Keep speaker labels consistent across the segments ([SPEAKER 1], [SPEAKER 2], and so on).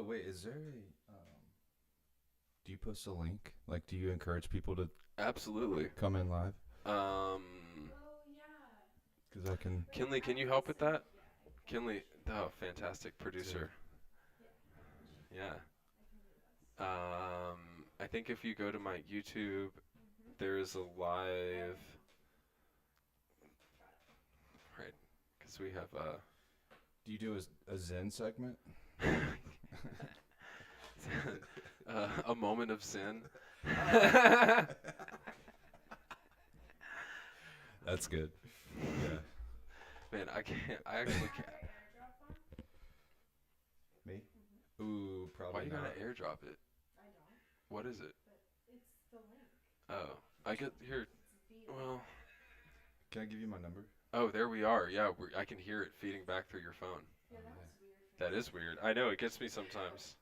[SPEAKER 1] wait, is there do you post a link? Like, do you encourage people to
[SPEAKER 2] Absolutely.
[SPEAKER 1] come in live?
[SPEAKER 2] Um,
[SPEAKER 1] Because I can
[SPEAKER 2] Kinley, can you help with that? Kinley, oh, fantastic
[SPEAKER 1] do it.
[SPEAKER 2] producer. Yeah. I think if you go to my YouTube, there's a live, right? Because we have
[SPEAKER 1] Do you do a Zen segment?
[SPEAKER 2] a moment of sin.
[SPEAKER 1] That's good. Yeah.
[SPEAKER 2] Man, I can't. I actually can't.
[SPEAKER 1] Me? Ooh,
[SPEAKER 2] Why
[SPEAKER 1] probably
[SPEAKER 2] you gotta
[SPEAKER 1] not.
[SPEAKER 2] airdrop it? What is it? Oh, I get here. Well,
[SPEAKER 1] Can I give you my number?
[SPEAKER 2] oh, there we are. Yeah, I can hear it feeding back through your phone.
[SPEAKER 1] Oh, yeah.
[SPEAKER 2] That is weird. I know it gets me sometimes.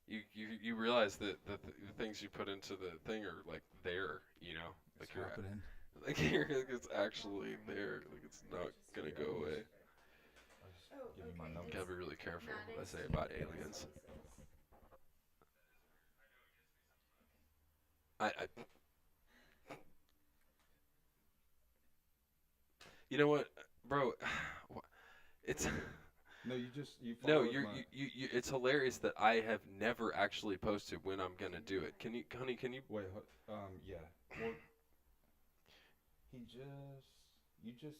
[SPEAKER 2] You realize that the things you put into the thing are like there,
[SPEAKER 1] Just
[SPEAKER 2] like you're
[SPEAKER 1] drop it in.
[SPEAKER 2] like you're like it's actually there, like it's not gonna go away.
[SPEAKER 1] I'll just give you my number.
[SPEAKER 2] Gotta be really careful what I say about aliens. I you know what, bro? It's
[SPEAKER 1] No, you
[SPEAKER 2] no,
[SPEAKER 1] followed my.
[SPEAKER 2] it's hilarious that I have never actually posted when I'm gonna do it. Can you, honey? Can you?
[SPEAKER 1] Wait, yeah. Well, you just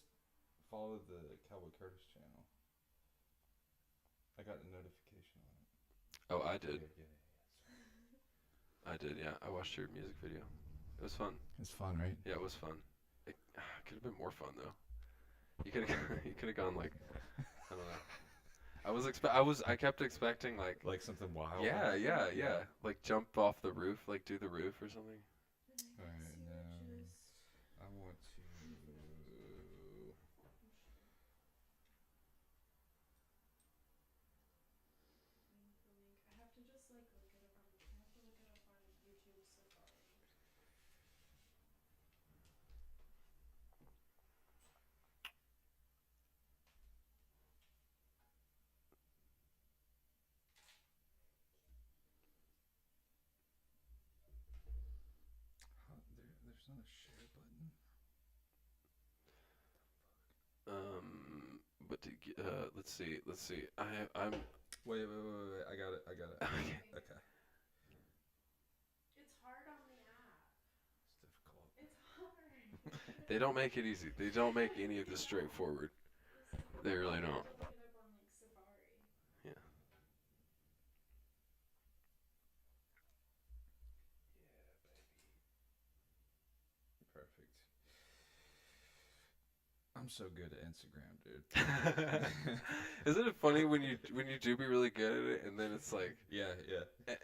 [SPEAKER 1] followed the Cowboy Curtis channel. I got a notification on it.
[SPEAKER 2] Oh, I
[SPEAKER 1] That's
[SPEAKER 2] did.
[SPEAKER 1] weird. Yeah,
[SPEAKER 2] I did. Yeah, I watched your music video. It was fun.
[SPEAKER 1] it's fun, right?
[SPEAKER 2] Yeah, it was fun. It could have been more fun though. You could have you could have gone like I don't know. I kept expecting like
[SPEAKER 1] Like something wild.
[SPEAKER 2] yeah, like jump off the roof, like do the roof or something.
[SPEAKER 1] All right, now I want to. There's not a share button.
[SPEAKER 2] But let's see. I'm
[SPEAKER 1] Wait. I got it.
[SPEAKER 2] okay.
[SPEAKER 1] Okay. It's difficult.
[SPEAKER 2] They don't make it easy. They don't make any of this straightforward. They really don't. Yeah.
[SPEAKER 1] Perfect. I'm so good at Instagram, dude.
[SPEAKER 2] Isn't it funny when you do be really good at it and then it's like,
[SPEAKER 1] Yeah.
[SPEAKER 2] eh,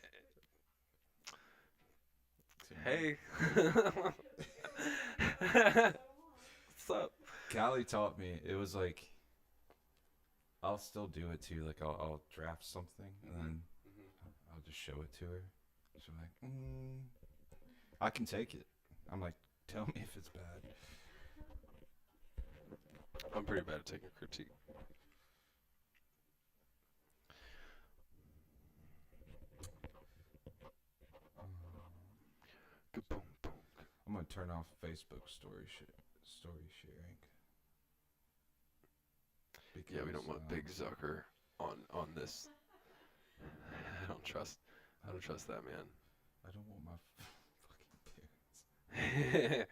[SPEAKER 1] Too
[SPEAKER 2] hey,
[SPEAKER 1] many.
[SPEAKER 2] what's up?
[SPEAKER 1] Callie taught me. It was like I'll still do it too. Like I'll draft something and
[SPEAKER 2] Hmm.
[SPEAKER 1] then
[SPEAKER 2] Hmm.
[SPEAKER 1] I'll just show it to her. She's like, I can take it. I'm like, tell me if it's bad.
[SPEAKER 2] I'm pretty bad at taking critique. Kaboom, boom.
[SPEAKER 1] I'm gonna turn off Facebook story sharing
[SPEAKER 2] Yeah, we
[SPEAKER 1] because
[SPEAKER 2] don't want Big Zucker on this. I don't trust. I don't trust that man.
[SPEAKER 1] I don't want my fucking parents.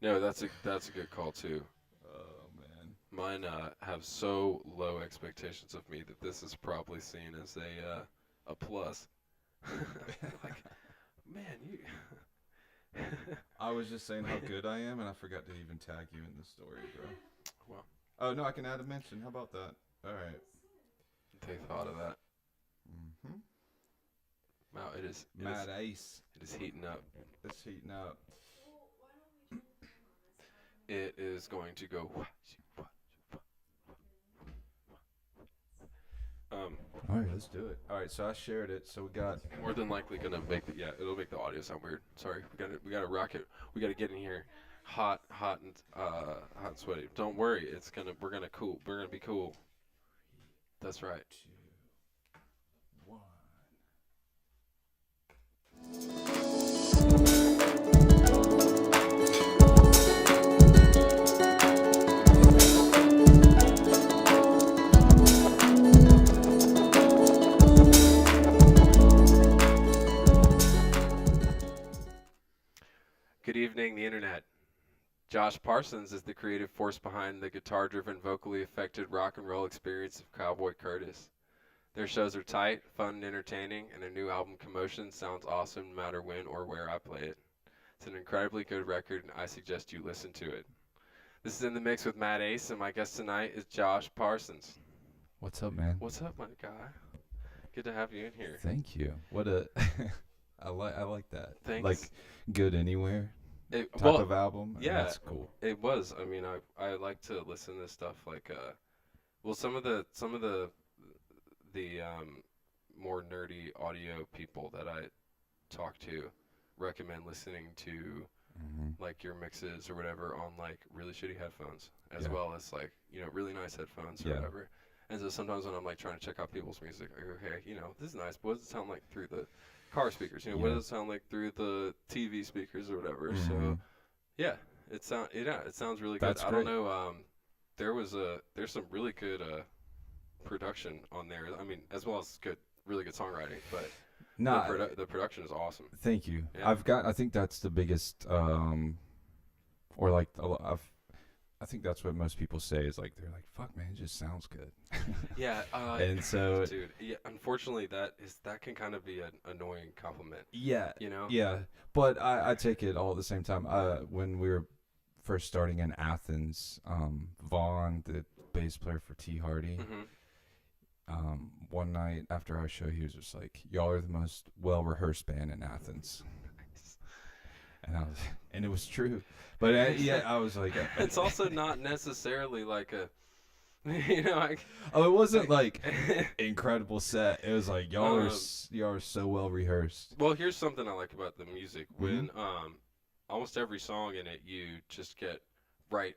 [SPEAKER 2] No, that's a good call too.
[SPEAKER 1] Oh man.
[SPEAKER 2] Mine have so low expectations of me that this is probably seen as a plus. Like, man, you.
[SPEAKER 1] I was just saying how good I am, and I forgot to even tag you in the story, bro.
[SPEAKER 2] Well,
[SPEAKER 1] Oh no, I can add a mention. How about that? All right.
[SPEAKER 2] they thought of that.
[SPEAKER 1] Mm-hmm.
[SPEAKER 2] Wow,
[SPEAKER 1] Mad Ace.
[SPEAKER 2] it is heating up.
[SPEAKER 1] It's heating up.
[SPEAKER 2] It is going to go. Um,
[SPEAKER 1] All right, let's do it. All right, so I shared it. So we got.
[SPEAKER 2] More than likely gonna make the yeah, it'll make the audio sound weird. Sorry, we gotta rock it. We gotta get in here, hot and hot and sweaty. Don't worry, we're gonna be cool. That's right.
[SPEAKER 1] 2, 1.
[SPEAKER 2] evening, the internet. Josh Parsons is the creative force behind the guitar-driven, vocally affected rock and roll experience of Cowboy Curtis. Their shows are tight, fun, and entertaining, and their new album, Commotion, sounds awesome no matter when or where I play it. It's an incredibly good record, and I suggest you listen to it. This is In the Mix with Matt Ace, and my guest tonight is Josh Parsons.
[SPEAKER 1] What's up, man?
[SPEAKER 2] What's up, my guy? Good to have you in here.
[SPEAKER 1] Thank you. What a I like that.
[SPEAKER 2] Thanks.
[SPEAKER 1] Like good anywhere type of album.
[SPEAKER 2] Yeah,
[SPEAKER 1] that's cool.
[SPEAKER 2] It was. I mean, I like to listen to stuff like some of the more nerdy audio people that I talk to recommend listening to like your mixes or whatever on like really shitty headphones as well as like, you know, really nice headphones or whatever. And so sometimes when I'm like trying to check out people's music, I go, okay, you know, this is nice. What does it sound like through the car speakers? You know, what does it sound like through the TV speakers or whatever? So yeah, it sounds really good.
[SPEAKER 1] That's
[SPEAKER 2] I
[SPEAKER 1] great.
[SPEAKER 2] don't know. There's some really good production on there. I mean, as well as really good songwriting, but the production is awesome.
[SPEAKER 1] Thank you.
[SPEAKER 2] Yeah.
[SPEAKER 1] I think that's the biggest I think that's what most people say is like they're like, fuck man, it just sounds good.
[SPEAKER 2] Yeah.
[SPEAKER 1] And so
[SPEAKER 2] dude, yeah, unfortunately that can kind of be an annoying compliment.
[SPEAKER 1] yeah,
[SPEAKER 2] You know?
[SPEAKER 1] yeah, but I take it all at the same time. When we were first starting in Athens, Vaughn, the bass player for T Hardy, one night after our show, he was just like, "Y'all are the most well-rehearsed band in Athens," and it was true. But I was like,
[SPEAKER 2] it's also not necessarily like a, you know, like.
[SPEAKER 1] Oh, it wasn't like incredible set. It was like y'all are so well rehearsed.
[SPEAKER 2] Well, here's something I like about the music. When almost every song in it, you just get right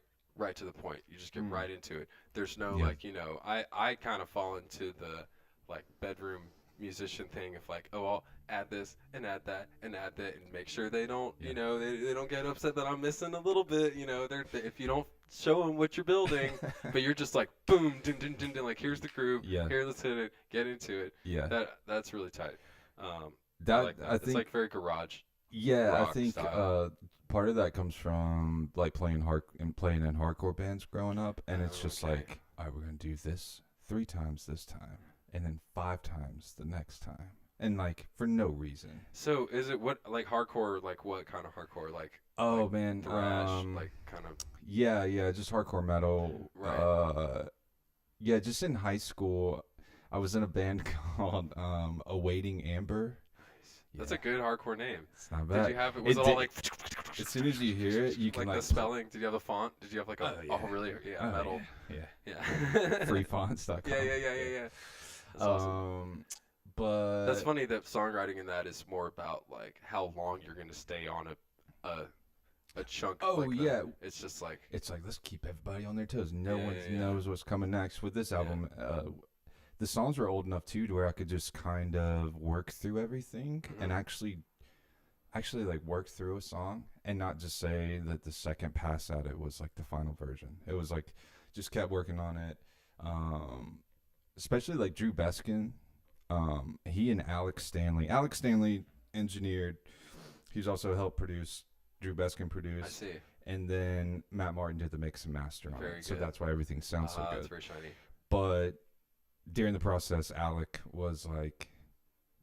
[SPEAKER 2] to the point. You just get right into it. There's no like, you know, I kind of fall into the like bedroom musician thing of like, oh, I'll add this and add that and add that and make sure they don't, you know, they don't get upset that I'm missing a little bit, you know, if you don't show them what you're building, but you're just like, boom, dun, dun, dun, dun, like, here's the groove, here, let's hit it, get into it.
[SPEAKER 1] Yeah.
[SPEAKER 2] That's really tight. I like that.
[SPEAKER 1] I think,
[SPEAKER 2] it's like very garage.
[SPEAKER 1] Yeah,
[SPEAKER 2] rock
[SPEAKER 1] I think
[SPEAKER 2] style.
[SPEAKER 1] part of that comes from like playing in hardcore bands growing up, and it's just like, all right, we're gonna do this 3 times this time, and then 5 times the next time, and like for no reason.
[SPEAKER 2] So is it what like hardcore? Like what kind of hardcore? Like
[SPEAKER 1] Man,
[SPEAKER 2] thrash, like kind of.
[SPEAKER 1] Yeah, just hardcore metal.
[SPEAKER 2] Right.
[SPEAKER 1] Yeah, just in high school, I was in a band called Awaiting Amber.
[SPEAKER 2] That's a good hardcore name.
[SPEAKER 1] It's not bad.
[SPEAKER 2] Did you have it? Was it all like?
[SPEAKER 1] As soon as you hear it, you can
[SPEAKER 2] like the spelling. Did you have the font? Did you have like a really metal?
[SPEAKER 1] Yeah. Freefonts.com.
[SPEAKER 2] Yeah. That's awesome.
[SPEAKER 1] But
[SPEAKER 2] that's funny that songwriting in that is more about like how long you're gonna stay on a chunk.
[SPEAKER 1] Oh
[SPEAKER 2] like
[SPEAKER 1] yeah.
[SPEAKER 2] It's just like
[SPEAKER 1] it's like let's keep everybody on their toes. No one knows what's coming next with this album. The songs were old enough too to where I could just kind of work through everything and actually like work through a song and not just say that the second pass at it was like the final version. It was like just kept working on it. Especially like Drew Beskin. He and Alex Stanley engineered. He's also helped produce. Drew Beskin produced.
[SPEAKER 2] I see.
[SPEAKER 1] And then Matt Martin did the mix and master on it. So that's why everything sounds so good.
[SPEAKER 2] It's very shiny.
[SPEAKER 1] But during the process, Alec was like,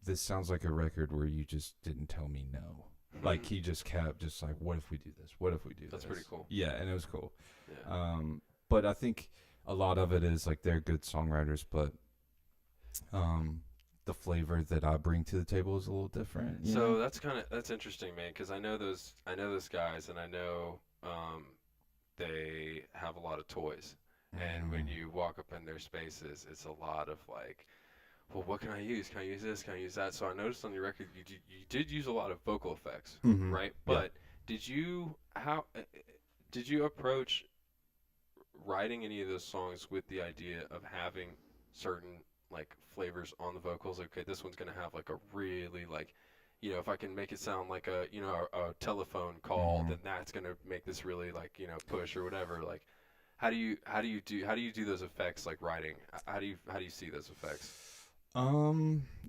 [SPEAKER 1] this sounds like a record where you just didn't tell me no. Like, he just kept just like, what if we do this? What if we do this?
[SPEAKER 2] That's pretty cool.
[SPEAKER 1] Yeah, and it was cool.
[SPEAKER 2] Yeah.
[SPEAKER 1] But I think a lot of it is like they're good songwriters, but the flavor that I bring to the table is a little different.
[SPEAKER 2] So that's interesting, man, because I know those guys, and I know they have a lot of toys. And when you walk up in their spaces, it's a lot of like, well, what can I use? Can I use this? Can I use that? So I noticed on your record you did use a lot of vocal effects, right? But did you approach writing any of those songs with the idea of having certain like flavors on the vocals? Okay, this one's gonna have like a really like, you know, if I can make it sound like a telephone call, then that's gonna make this really like, you know, push or whatever. Like, how do you do those effects like writing? How do you see those effects?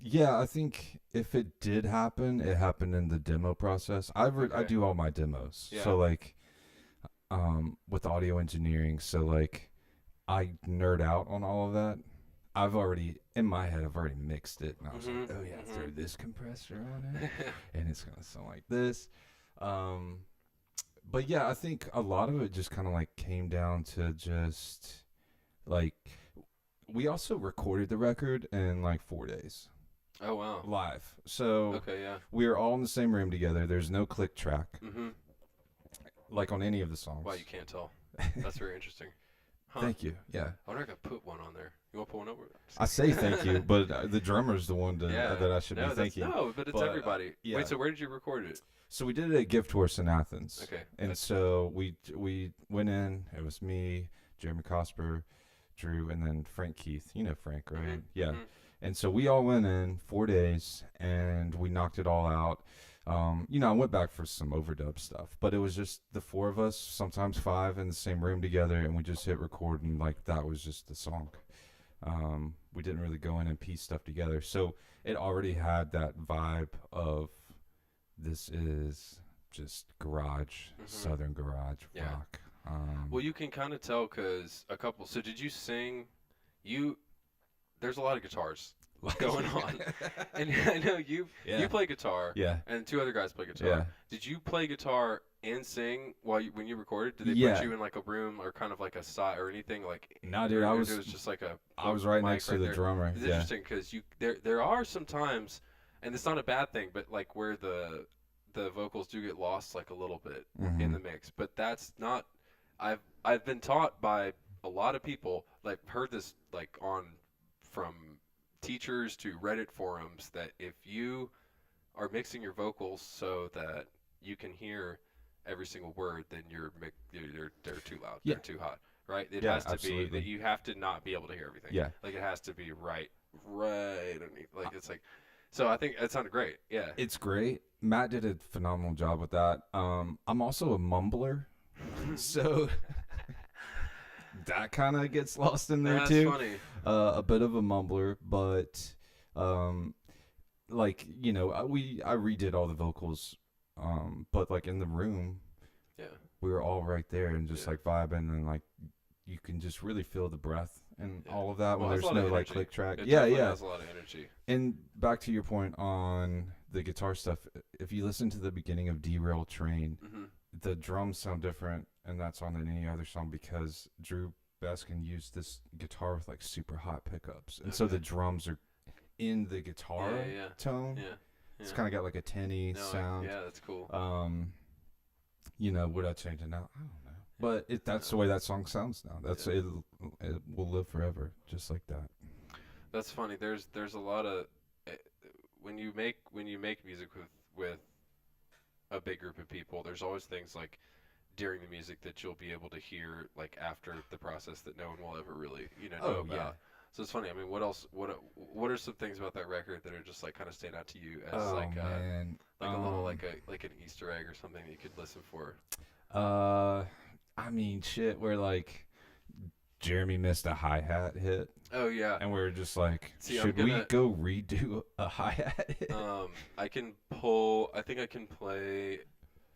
[SPEAKER 1] Yeah, I think if it did happen, it happened in the demo process. I
[SPEAKER 2] Okay.
[SPEAKER 1] do all my demos.
[SPEAKER 2] Yeah.
[SPEAKER 1] So like with audio engineering, so like I nerd out on all of that. I've already in my head I've already mixed it and I was like,
[SPEAKER 2] Mhm.
[SPEAKER 1] "Oh yeah, throw
[SPEAKER 2] Mhm.
[SPEAKER 1] this compressor on it and it's going to sound like this." Um but yeah, I think a lot of it just kind of like came down to just like we also recorded the record in like 4 days
[SPEAKER 2] Oh wow.
[SPEAKER 1] live. So
[SPEAKER 2] Okay. Yeah.
[SPEAKER 1] we were all in the same room together. There's no click track
[SPEAKER 2] Mhm.
[SPEAKER 1] like on any of the
[SPEAKER 2] Wow,
[SPEAKER 1] songs.
[SPEAKER 2] you can't tell. That's very interesting. Huh.
[SPEAKER 1] Thank you. Yeah.
[SPEAKER 2] I wonder if I could put one on there. You want to put one over?
[SPEAKER 1] I say thank you, but the drummer's the one
[SPEAKER 2] Yeah.
[SPEAKER 1] that I should be
[SPEAKER 2] No, that's
[SPEAKER 1] thanking.
[SPEAKER 2] no, but it's
[SPEAKER 1] But
[SPEAKER 2] everybody.
[SPEAKER 1] yeah.
[SPEAKER 2] Wait, so where did you record it?
[SPEAKER 1] So we did it at Gift Horse in Athens.
[SPEAKER 2] Okay.
[SPEAKER 1] And so we went in. It was me, Jeremy Cosper, Drew, and then Frank Keith. You know Frank, right?
[SPEAKER 2] Mhm.
[SPEAKER 1] Yeah.
[SPEAKER 2] Mhm.
[SPEAKER 1] And so we all went in 4 days, and we knocked it all out. I went back for some overdub stuff, but it was just the four of us, sometimes five, in the same room together, and we just hit record, and like that was just the song. We didn't really go in and piece stuff together, so it already had that vibe of this is just garage,
[SPEAKER 2] Mhm.
[SPEAKER 1] southern garage
[SPEAKER 2] Yeah.
[SPEAKER 1] rock.
[SPEAKER 2] Well, you can kind of tell because a couple. So did you sing? You there's a lot of guitars going on, and I know
[SPEAKER 1] Yeah.
[SPEAKER 2] you play guitar,
[SPEAKER 1] Yeah.
[SPEAKER 2] and two other guys play guitar.
[SPEAKER 1] Yeah.
[SPEAKER 2] Did you play guitar and sing when you recorded? Did they put
[SPEAKER 1] Yeah.
[SPEAKER 2] you in like a room or kind of like a side or anything like?
[SPEAKER 1] Nah, dude,
[SPEAKER 2] or it was just like a
[SPEAKER 1] I was right
[SPEAKER 2] mic
[SPEAKER 1] next to the
[SPEAKER 2] there?
[SPEAKER 1] drummer.
[SPEAKER 2] It's
[SPEAKER 1] Yeah.
[SPEAKER 2] interesting because there are some times, and it's not a bad thing, but like where the vocals do get lost like a little bit in
[SPEAKER 1] Mm-hmm.
[SPEAKER 2] the mix, but that's not. I've been taught by a lot of people, like heard this like on from teachers to Reddit forums, that if you are mixing your vocals so that you can hear every single word, then they're too loud,
[SPEAKER 1] Yeah.
[SPEAKER 2] they're too hot, right? It
[SPEAKER 1] Yeah,
[SPEAKER 2] has to be that
[SPEAKER 1] absolutely.
[SPEAKER 2] you have to not be able to hear everything.
[SPEAKER 1] Yeah.
[SPEAKER 2] Like it has to be right underneath. Like it's like, so I think that sounded great. Yeah.
[SPEAKER 1] It's great. Matt did a phenomenal job with that. I'm also a mumbler, so that kind of gets lost in there
[SPEAKER 2] That's
[SPEAKER 1] too.
[SPEAKER 2] funny.
[SPEAKER 1] A bit of a mumbler, but um, like I redid all the vocals, but like in the room,
[SPEAKER 2] Yeah.
[SPEAKER 1] we were all right there and just
[SPEAKER 2] Yeah.
[SPEAKER 1] like vibing and like you can just really feel the breath and
[SPEAKER 2] Yeah.
[SPEAKER 1] all of that
[SPEAKER 2] Well,
[SPEAKER 1] when
[SPEAKER 2] it has a
[SPEAKER 1] there's
[SPEAKER 2] lot
[SPEAKER 1] no
[SPEAKER 2] of
[SPEAKER 1] like
[SPEAKER 2] energy.
[SPEAKER 1] click track.
[SPEAKER 2] It
[SPEAKER 1] Yeah,
[SPEAKER 2] definitely
[SPEAKER 1] yeah.
[SPEAKER 2] has a lot of energy.
[SPEAKER 1] And back to your point on the guitar stuff, if you listen to the beginning of Derail Train,
[SPEAKER 2] Hmm.
[SPEAKER 1] the drums sound different and that song than any other song because Drew Baskin used this guitar with like super hot pickups. And so
[SPEAKER 2] Okay.
[SPEAKER 1] the drums are in the guitar
[SPEAKER 2] Yeah.
[SPEAKER 1] tone.
[SPEAKER 2] Yeah.
[SPEAKER 1] It's
[SPEAKER 2] Yeah.
[SPEAKER 1] kind of got like a tinny
[SPEAKER 2] No,
[SPEAKER 1] sound.
[SPEAKER 2] yeah, that's cool.
[SPEAKER 1] Would I change it now? I don't know. But that's the way that song sounds now.
[SPEAKER 2] Yeah.
[SPEAKER 1] It will live forever, just like that.
[SPEAKER 2] That's funny. There's a lot of eh, when you make music with a big group of people. There's always things like during the music that you'll be able to hear like after the process that no one will ever really know
[SPEAKER 1] Oh,
[SPEAKER 2] about.
[SPEAKER 1] yeah.
[SPEAKER 2] So it's funny. I mean, what else? What are some things about that record that are just like kind of stand out to you as
[SPEAKER 1] Oh
[SPEAKER 2] like
[SPEAKER 1] man,
[SPEAKER 2] like a little like an Easter egg or something that you could listen for?
[SPEAKER 1] I mean, shit. Where like Jeremy missed a hi hat hit,
[SPEAKER 2] Oh yeah.
[SPEAKER 1] and we were just like,
[SPEAKER 2] See, I'm
[SPEAKER 1] should we
[SPEAKER 2] gonna-
[SPEAKER 1] go redo a hi hat hit
[SPEAKER 2] I can pull. I think I can play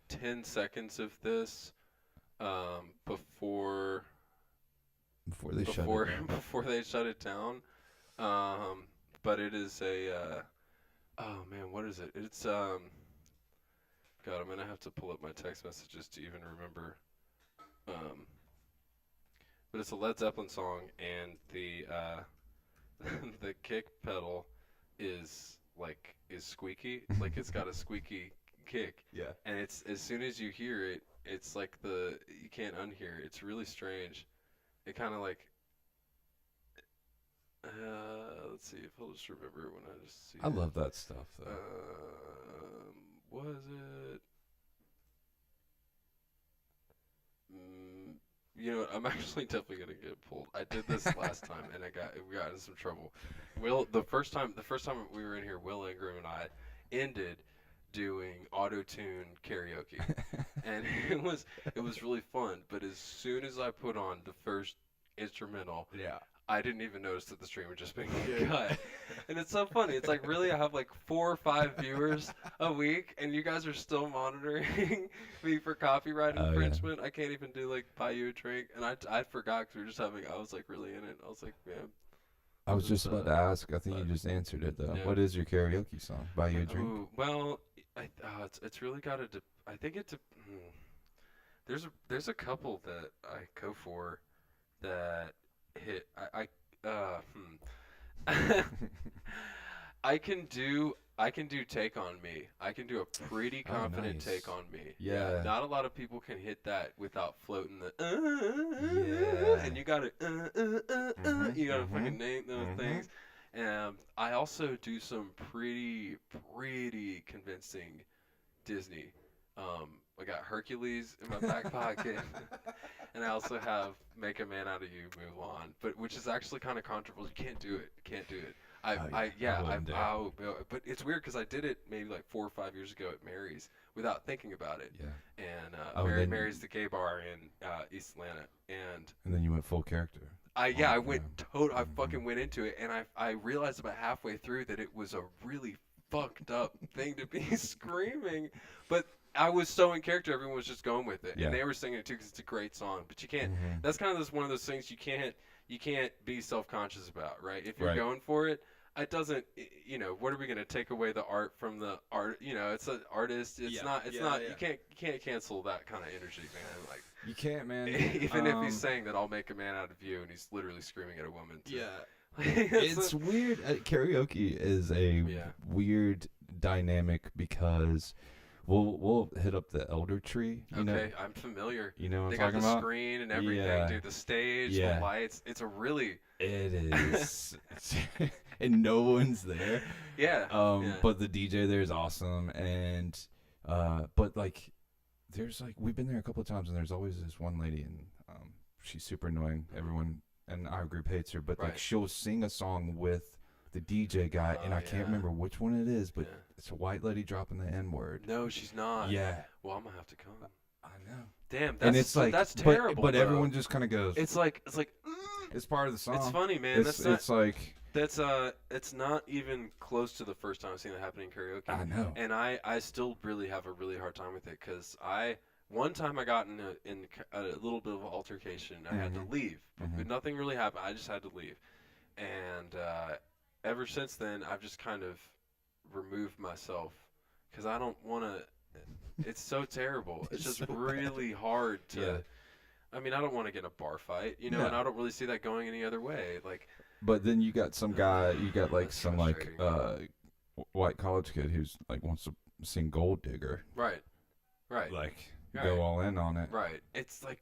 [SPEAKER 2] 10 seconds of this before
[SPEAKER 1] before they shut it down?
[SPEAKER 2] before they shut it down. But it is a oh man, what is it? It's God, I'm gonna have to pull up my text messages to even remember. But it's a Led Zeppelin song, and the the kick pedal is squeaky, like it's got a squeaky kick,
[SPEAKER 1] Yeah.
[SPEAKER 2] and it's as soon as you hear it, it's like you can't unhear it. It's really strange. It kind of like let's see if I'll just remember it when I just see
[SPEAKER 1] I
[SPEAKER 2] it.
[SPEAKER 1] love that stuff though.
[SPEAKER 2] Was it? I'm actually definitely gonna get pulled. I did this last time, and we got in some trouble. The first time we were in here, Will Ingram and I ended doing auto-tune karaoke, and it was really fun. But as soon as I put on the first instrumental,
[SPEAKER 1] Yeah.
[SPEAKER 2] I didn't even notice that the stream had just been cut. And it's so funny. It's like, really, I have like 4 or 5 viewers a week, and you guys are still monitoring me for copyright infringement. I can't even do like buy you a drink. And I forgot because we were just having, I was like really in it. I was like, man.
[SPEAKER 1] I was just about to ask. I think you just answered it though.
[SPEAKER 2] Yeah.
[SPEAKER 1] What is your karaoke song? Buy you a drink?
[SPEAKER 2] Ooh, well, it's really got to. I think there's a couple that I go for that hit. I can do Take on Me. I can do a pretty confident
[SPEAKER 1] nice.
[SPEAKER 2] Take on Me.
[SPEAKER 1] Yeah.
[SPEAKER 2] Not a lot of people can hit that without floating the
[SPEAKER 1] Yeah.
[SPEAKER 2] and you gotta you gotta fucking name those things. And I also do some pretty convincing Disney. I got Hercules in my back pocket, and I also have Make a Man Out of You, Move On, but which is actually kind of controversial. You can't do it. But it's weird because I did it maybe like 4 or 5 years ago at Mary's without thinking about it.
[SPEAKER 1] Yeah.
[SPEAKER 2] And Mary's the gay bar in East Atlanta, and
[SPEAKER 1] then you went full character.
[SPEAKER 2] I fucking went into it, and I realized about halfway through that it was a really fucked up thing to be screaming, but I was so in character, everyone was just going with it, and they were singing it too because it's a great song. But you can't. That's kind of one of those things you can't be self-conscious about, right? If you're going for it, it doesn't. What are we gonna take away the art from the art? It's an artist. It's not. You can't cancel that kind of energy, man. Like
[SPEAKER 1] you can't, man.
[SPEAKER 2] Even if he's saying that I'll make a man out of you, and he's literally screaming at a woman. Too.
[SPEAKER 1] Yeah. It's weird. Karaoke is a weird dynamic because we'll hit up the elder tree. You know?
[SPEAKER 2] I'm familiar.
[SPEAKER 1] You know what
[SPEAKER 2] they
[SPEAKER 1] I'm talking about?
[SPEAKER 2] They got the screen and everything, dude. The stage, the lights. It's a really.
[SPEAKER 1] It is, and no one's there. But the DJ there is awesome, and but like, there's like we've been there a couple of times, and there's always this one lady, and she's super annoying. Everyone in our group hates her, but like she'll sing a song with the DJ guy, and I can't remember which one it is, but it's a white lady dropping the N-word.
[SPEAKER 2] No, she's not.
[SPEAKER 1] Yeah.
[SPEAKER 2] Well, I'm gonna have to come.
[SPEAKER 1] I know.
[SPEAKER 2] Damn,
[SPEAKER 1] that's
[SPEAKER 2] terrible.
[SPEAKER 1] But everyone just kind of goes.
[SPEAKER 2] It's like.
[SPEAKER 1] It's part of the song.
[SPEAKER 2] It's funny, man. It's not even close to the first time I've seen that happen in karaoke.
[SPEAKER 1] I know.
[SPEAKER 2] And I still really have a really hard time with it because one time I got in a little bit of an altercation. I had to leave. But nothing really happened. I just had to leave. And ever since then, I've just kind of removed myself because I don't want to. It's so terrible. It's just really hard to. Yeah. I mean, I don't want to get in a bar fight, and I don't really see that going any other way. Like,
[SPEAKER 1] but then you got some guy, you got like some like white college kid who's like wants to sing Gold Digger.
[SPEAKER 2] Right.
[SPEAKER 1] Like go all in on it.
[SPEAKER 2] Right. It's like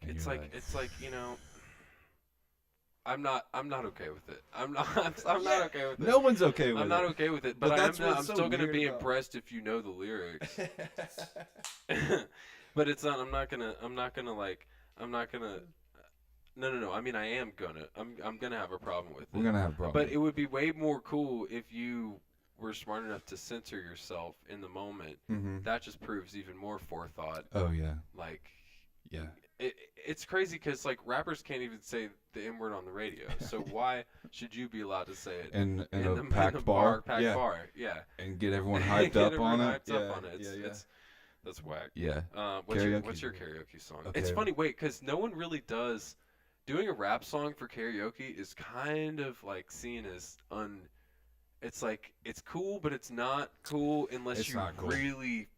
[SPEAKER 2] I'm not okay with it. I'm not okay with it.
[SPEAKER 1] No one's okay with it.
[SPEAKER 2] I'm not okay with it, but I'm still going to be
[SPEAKER 1] about.
[SPEAKER 2] Impressed if you know the lyrics. But it's not. I'm not gonna. No. I mean, I am gonna. I'm gonna have a problem with it.
[SPEAKER 1] We're gonna have a problem.
[SPEAKER 2] But it would be way more cool if you were smart enough to censor yourself in the moment. That just proves even more forethought.
[SPEAKER 1] Oh yeah.
[SPEAKER 2] Like.
[SPEAKER 1] Yeah.
[SPEAKER 2] It's crazy because like rappers can't even say the N word on the radio. So why should you be allowed to say it
[SPEAKER 1] in a packed bar?
[SPEAKER 2] Yeah.
[SPEAKER 1] And get everyone hyped up on it.
[SPEAKER 2] That's whack.
[SPEAKER 1] Yeah.
[SPEAKER 2] What's your karaoke song? Okay. It's funny, because no one really does. Doing a rap song for karaoke is kind of like seen as It's like it's cool, but it's not cool unless you really.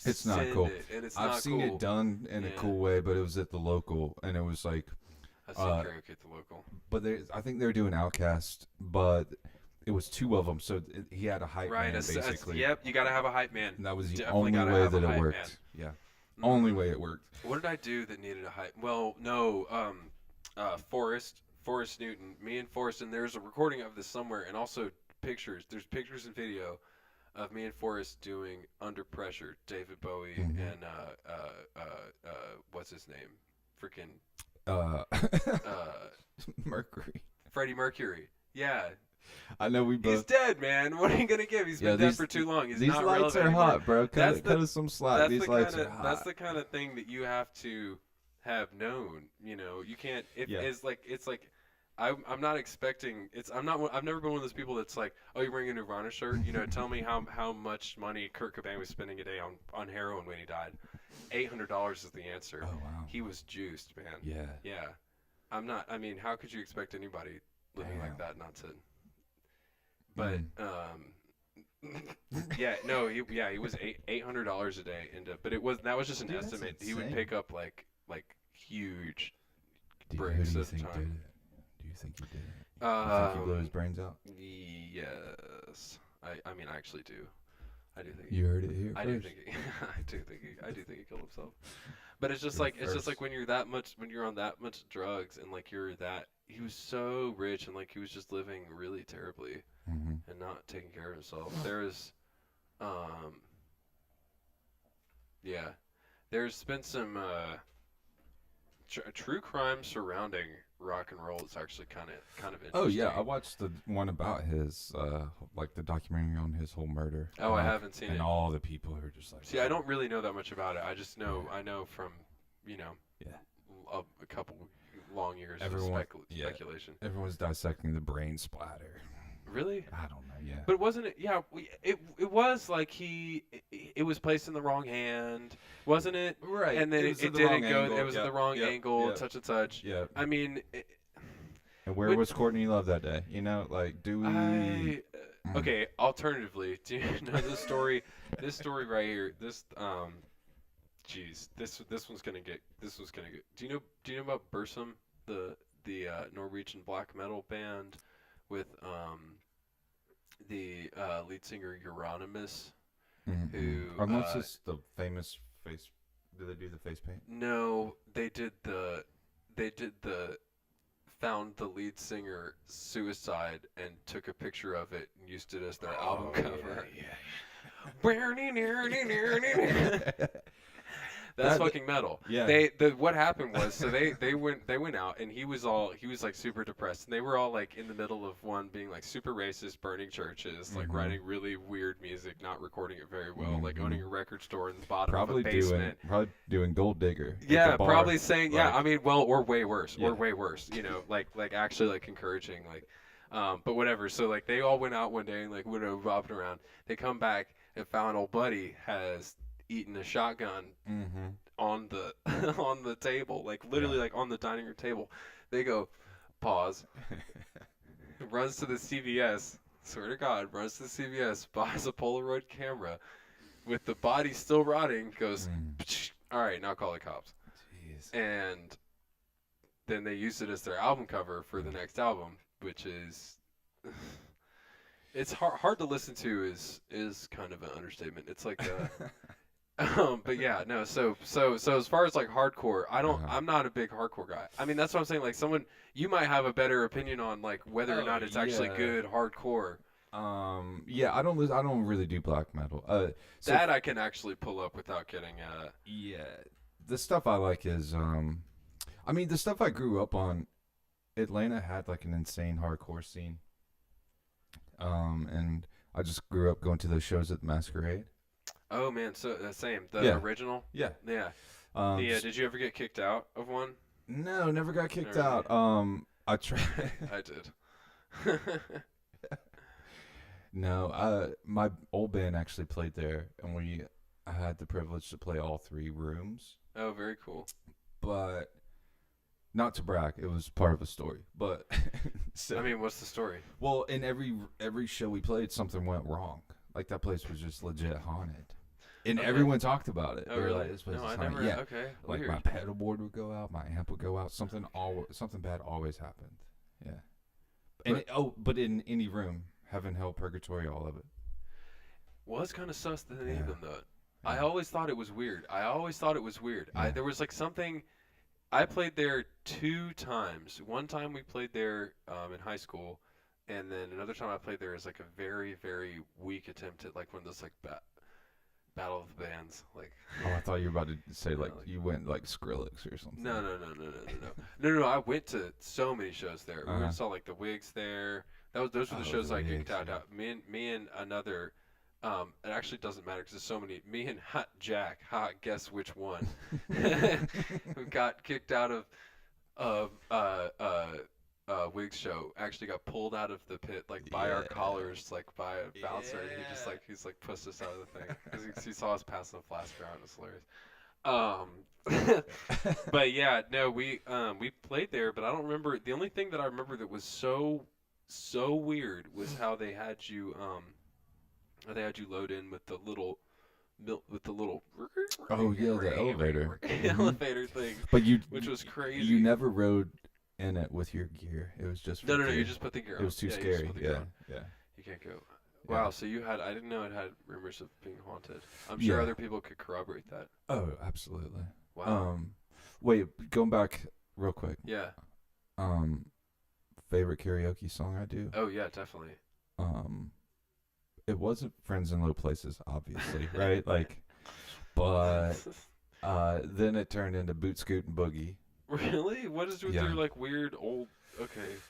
[SPEAKER 1] It's not cool.
[SPEAKER 2] I've
[SPEAKER 1] seen it done in a cool way, but it was at the local, and it was like.
[SPEAKER 2] I've seen karaoke at the local.
[SPEAKER 1] But I think they were doing Outkast, but it was 2 of them, so he had a hype man basically.
[SPEAKER 2] Yep, you got to have a hype man.
[SPEAKER 1] And that was the only way that it worked. Yeah, only way it worked.
[SPEAKER 2] What did I do that needed a hype? Well, no, Forrest Newton, me and Forrest, and there's a recording of this somewhere, and also pictures. There's pictures and video of me and Forrest doing Under Pressure, David Bowie and what's his name? Freaking
[SPEAKER 1] Mercury.
[SPEAKER 2] Freddie Mercury. Yeah.
[SPEAKER 1] I know we both.
[SPEAKER 2] He's dead, man. What are you gonna give? He's been dead for too long.
[SPEAKER 1] These lights are hot, bro. Cut us some slack. These lights are hot.
[SPEAKER 2] That's the kind of thing that you have to have known. You can't. It's like I'm not expecting I've never been one of those people that's like, oh, you're wearing a Nirvana shirt, tell me how much money Kurt Cobain was spending a day on heroin when he died. $800 is the answer.
[SPEAKER 1] Oh wow.
[SPEAKER 2] He was juiced, man.
[SPEAKER 1] Yeah.
[SPEAKER 2] Yeah. I'm not. I mean, how could you expect anybody living like that not to? But yeah, no, he was $800 a day, but that was just an estimate. He would pick up like huge breaks at the time.
[SPEAKER 1] Do you think he did it? Do you think he blew his brains out?
[SPEAKER 2] Yes, I mean I actually do. I do think
[SPEAKER 1] you heard it here.
[SPEAKER 2] I do think I do think he killed himself. But it's just like when you're on that much drugs and like he was so rich and like he was just living really terribly and not taking care of himself. There's been some true crime surrounding rock and roll. It's actually kind of interesting.
[SPEAKER 1] Oh yeah, I watched the one about his like the documentary on his whole murder.
[SPEAKER 2] Oh, I haven't seen it.
[SPEAKER 1] And all the people who are just like.
[SPEAKER 2] See, I don't really know that much about it. I just know I know from a couple long years of speculation.
[SPEAKER 1] Everyone's dissecting the brain splatter.
[SPEAKER 2] Really?
[SPEAKER 1] I don't know. Yeah.
[SPEAKER 2] But wasn't it? Yeah, it was like it was placed in the wrong hand, wasn't it?
[SPEAKER 1] Right.
[SPEAKER 2] And then it didn't go. It was at the wrong angle, such and such.
[SPEAKER 1] Yeah.
[SPEAKER 2] I mean.
[SPEAKER 1] And where was Courtney Love that day? Like, do we?
[SPEAKER 2] Okay. Alternatively, do you know this story? This story right here. This Jeez, this one's gonna get. Do you know about Bursum, the Norwegian black metal band with the lead singer Euronymous, who
[SPEAKER 1] unless it's the famous face. Do they do the face paint?
[SPEAKER 2] No, they did the found the lead singer suicide and took a picture of it and used it as their album cover. Yeah. That's fucking metal. Yeah. What happened was, so they went out and he was like super depressed and they were all like in the middle of one being like super racist, burning churches, like writing really weird music, not recording it very well, like owning a record store in the bottom of a basement.
[SPEAKER 1] Probably doing Gold Digger.
[SPEAKER 2] Yeah, probably saying I mean, well, or way worse, like actually like encouraging like, but whatever. So like they all went out one day and like went over bopping around. They come back and found old buddy has eating a shotgun on the on the table, like literally like on the dining room table. They go, pause, runs to the CVS, swear to God, runs to the CVS, buys a Polaroid camera with the body still rotting, goes, all right, now call the cops. Jeez. And then they used it as their album cover for the next album, which is it's hard to listen to is kind of an understatement. It's like but yeah, no. So as far as like hardcore, I'm not a big hardcore guy. I mean, that's what I'm saying. Like you might have a better opinion on like whether or not it's actually good hardcore.
[SPEAKER 1] Yeah, I don't really do black metal.
[SPEAKER 2] That I can actually pull up without getting
[SPEAKER 1] Yeah, the stuff I like is I mean the stuff I grew up on. Atlanta had like an insane hardcore scene. And I just grew up going to those shows at the Masquerade.
[SPEAKER 2] Oh man, so same. The original?
[SPEAKER 1] Yeah.
[SPEAKER 2] Yeah. Did you ever get kicked out of one?
[SPEAKER 1] No, never got kicked out. I tried.
[SPEAKER 2] I did.
[SPEAKER 1] No, my old band actually played there, and I had the privilege to play all 3 rooms.
[SPEAKER 2] Oh, very cool.
[SPEAKER 1] But not to brag, it was part of a story. But
[SPEAKER 2] so, I mean, what's the story?
[SPEAKER 1] Well, in every show we played, something went wrong. Like that place was just legit haunted. And everyone talked about it.
[SPEAKER 2] Oh, really?
[SPEAKER 1] Like, this place is
[SPEAKER 2] haunted.
[SPEAKER 1] Never. Yeah.
[SPEAKER 2] Okay.
[SPEAKER 1] Like
[SPEAKER 2] weird.
[SPEAKER 1] my pedal board would go out, my amp would go out. Something bad always happened. Yeah. But in any room, heaven, hell, purgatory, all of it.
[SPEAKER 2] Was kind of sus the name of though. Yeah. I always thought it was weird. Yeah. There was like something. I played there 2 times. One time we played there in high school, and then another time I played there as like a very, very weak attempt at like one of those like Battle of the Bands. Like.
[SPEAKER 1] Oh, I thought you were about to say like you went like Skrillex or something.
[SPEAKER 2] No. I went to so many shows there. We saw like the Wigs there. Those were the shows I geeked out. Me and another. It actually doesn't matter because there's so many. Me and Hot Jack. Guess which one? Who got kicked out of Wiggs show actually got pulled out of the pit like by our collars, like by a bouncer, and he's like pushed us out of the thing because he saw us passing a flask around. It's hilarious. But yeah, no, we played there, but I don't remember. The only thing that I remember that was so weird was how they had you load in with the little
[SPEAKER 1] Oh yeah, the elevator.
[SPEAKER 2] elevator thing,
[SPEAKER 1] But
[SPEAKER 2] which was crazy.
[SPEAKER 1] You never rode in it with your gear. It was just
[SPEAKER 2] No,
[SPEAKER 1] gear.
[SPEAKER 2] you just put the gear on.
[SPEAKER 1] It was too scary. Yeah.
[SPEAKER 2] You can't go.
[SPEAKER 1] Yeah.
[SPEAKER 2] Wow, so I didn't know it had rumors of being haunted. I'm sure other people could corroborate that.
[SPEAKER 1] Oh, absolutely.
[SPEAKER 2] Wow.
[SPEAKER 1] Wait, going back real quick.
[SPEAKER 2] Yeah.
[SPEAKER 1] Favorite karaoke song I do?
[SPEAKER 2] Oh yeah, definitely.
[SPEAKER 1] It wasn't Friends in Low Places, obviously, right? Like, but then it turned into Boot Scoot and Boogie.
[SPEAKER 2] Really? What is with your like weird old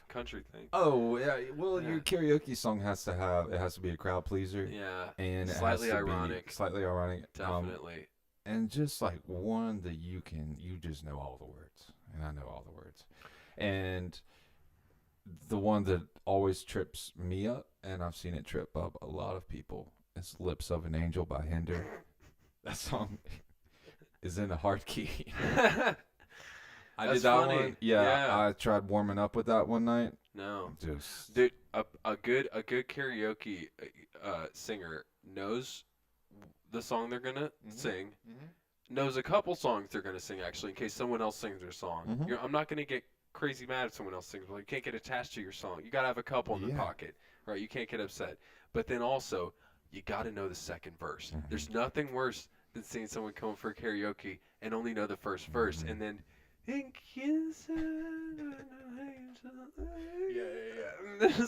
[SPEAKER 2] country thing?
[SPEAKER 1] Oh yeah, well your karaoke song has to be a crowd pleaser.
[SPEAKER 2] Yeah.
[SPEAKER 1] And
[SPEAKER 2] slightly ironic.
[SPEAKER 1] Slightly ironic.
[SPEAKER 2] Definitely.
[SPEAKER 1] And just like one that you just know all the words, and I know all the words, and the one that always trips me up, and I've seen it trip up a lot of people, is "Lips of an Angel" by Hinder. That song is in a hard key. I did that one. Yeah, I tried warming up with that one night.
[SPEAKER 2] No,
[SPEAKER 1] just
[SPEAKER 2] dude, a good karaoke singer knows the song they're gonna sing. Knows a couple songs they're gonna sing actually, in case someone else sings their song. I'm not gonna get crazy mad if someone else sings. Well, you can't get attached to your song. You gotta have a couple in the pocket, right? You can't get upset. But then also, you gotta know the second verse. There's nothing worse than seeing someone come for karaoke and only know the first verse, and then. It's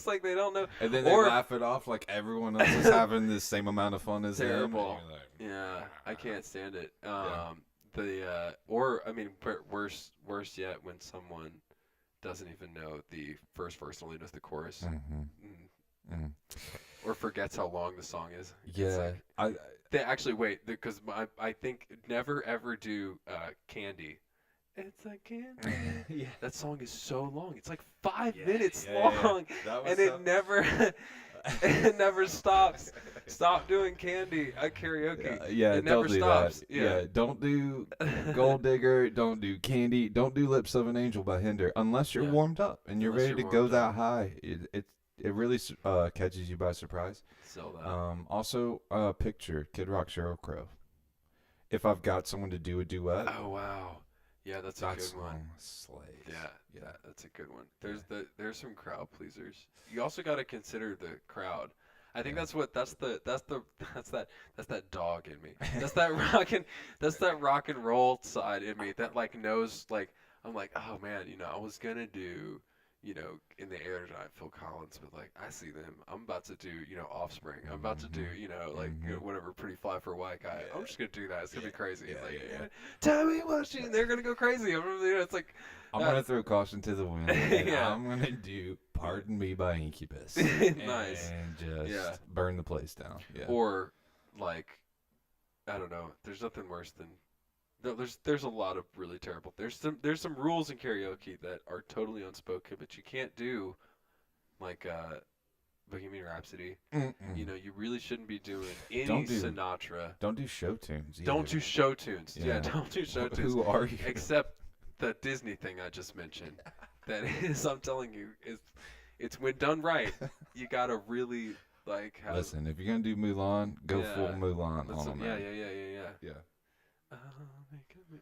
[SPEAKER 2] like they don't know.
[SPEAKER 1] And then they laugh it off like everyone else is having the same amount of fun as
[SPEAKER 2] terrible.
[SPEAKER 1] them. Like,
[SPEAKER 2] yeah, I can't stand it. Worse yet, when someone doesn't even know the first verse, only knows the chorus, or forgets how long the song is.
[SPEAKER 1] Yeah,
[SPEAKER 2] like, they actually wait because I think never ever do Candy. It's like candy. That song is so long. It's like 5 minutes long, and it never stops. Stop doing Candy at karaoke. It never stops.
[SPEAKER 1] Don't do Gold Digger. Don't do Candy. Don't do Lips of an Angel by Hinder unless you're warmed up and you're ready to go that high. It really catches you by surprise.
[SPEAKER 2] Sell that.
[SPEAKER 1] Also, picture Kid Rock, Sheryl Crow. If I've got someone to do a duet.
[SPEAKER 2] Oh wow. Yeah, that's a good one.
[SPEAKER 1] Slays.
[SPEAKER 2] Yeah, that's a good one. There's some crowd pleasers. You also got to consider the crowd. I think that's that dog in me. That's that rock and roll side in me that like knows like I'm like, oh man, I was gonna do in the air tonight, Phil Collins, but like I see them. I'm about to do Offspring. I'm about to do whatever, Pretty Fly for a White Guy. I'm just gonna do that. It's gonna be crazy. Tell me what they're gonna go crazy. It's like
[SPEAKER 1] I'm gonna throw caution to the wind. I'm gonna do Pardon Me by Incubus.
[SPEAKER 2] Nice.
[SPEAKER 1] And just burn the place down. Yeah.
[SPEAKER 2] Or like I don't know. There's nothing worse than. No, there's a lot of really terrible. There's some rules in karaoke that are totally unspoken, but you can't do like Bohemian Rhapsody. You really shouldn't be doing any Sinatra.
[SPEAKER 1] Don't do show tunes. Either.
[SPEAKER 2] Don't do show tunes. Yeah, don't do show tunes.
[SPEAKER 1] Who are you?
[SPEAKER 2] Except the Disney thing I just mentioned. That is, I'm telling you, it's when done right. You gotta really like have.
[SPEAKER 1] Listen, if you're gonna do Mulan, go full Mulan on them.
[SPEAKER 2] Yeah.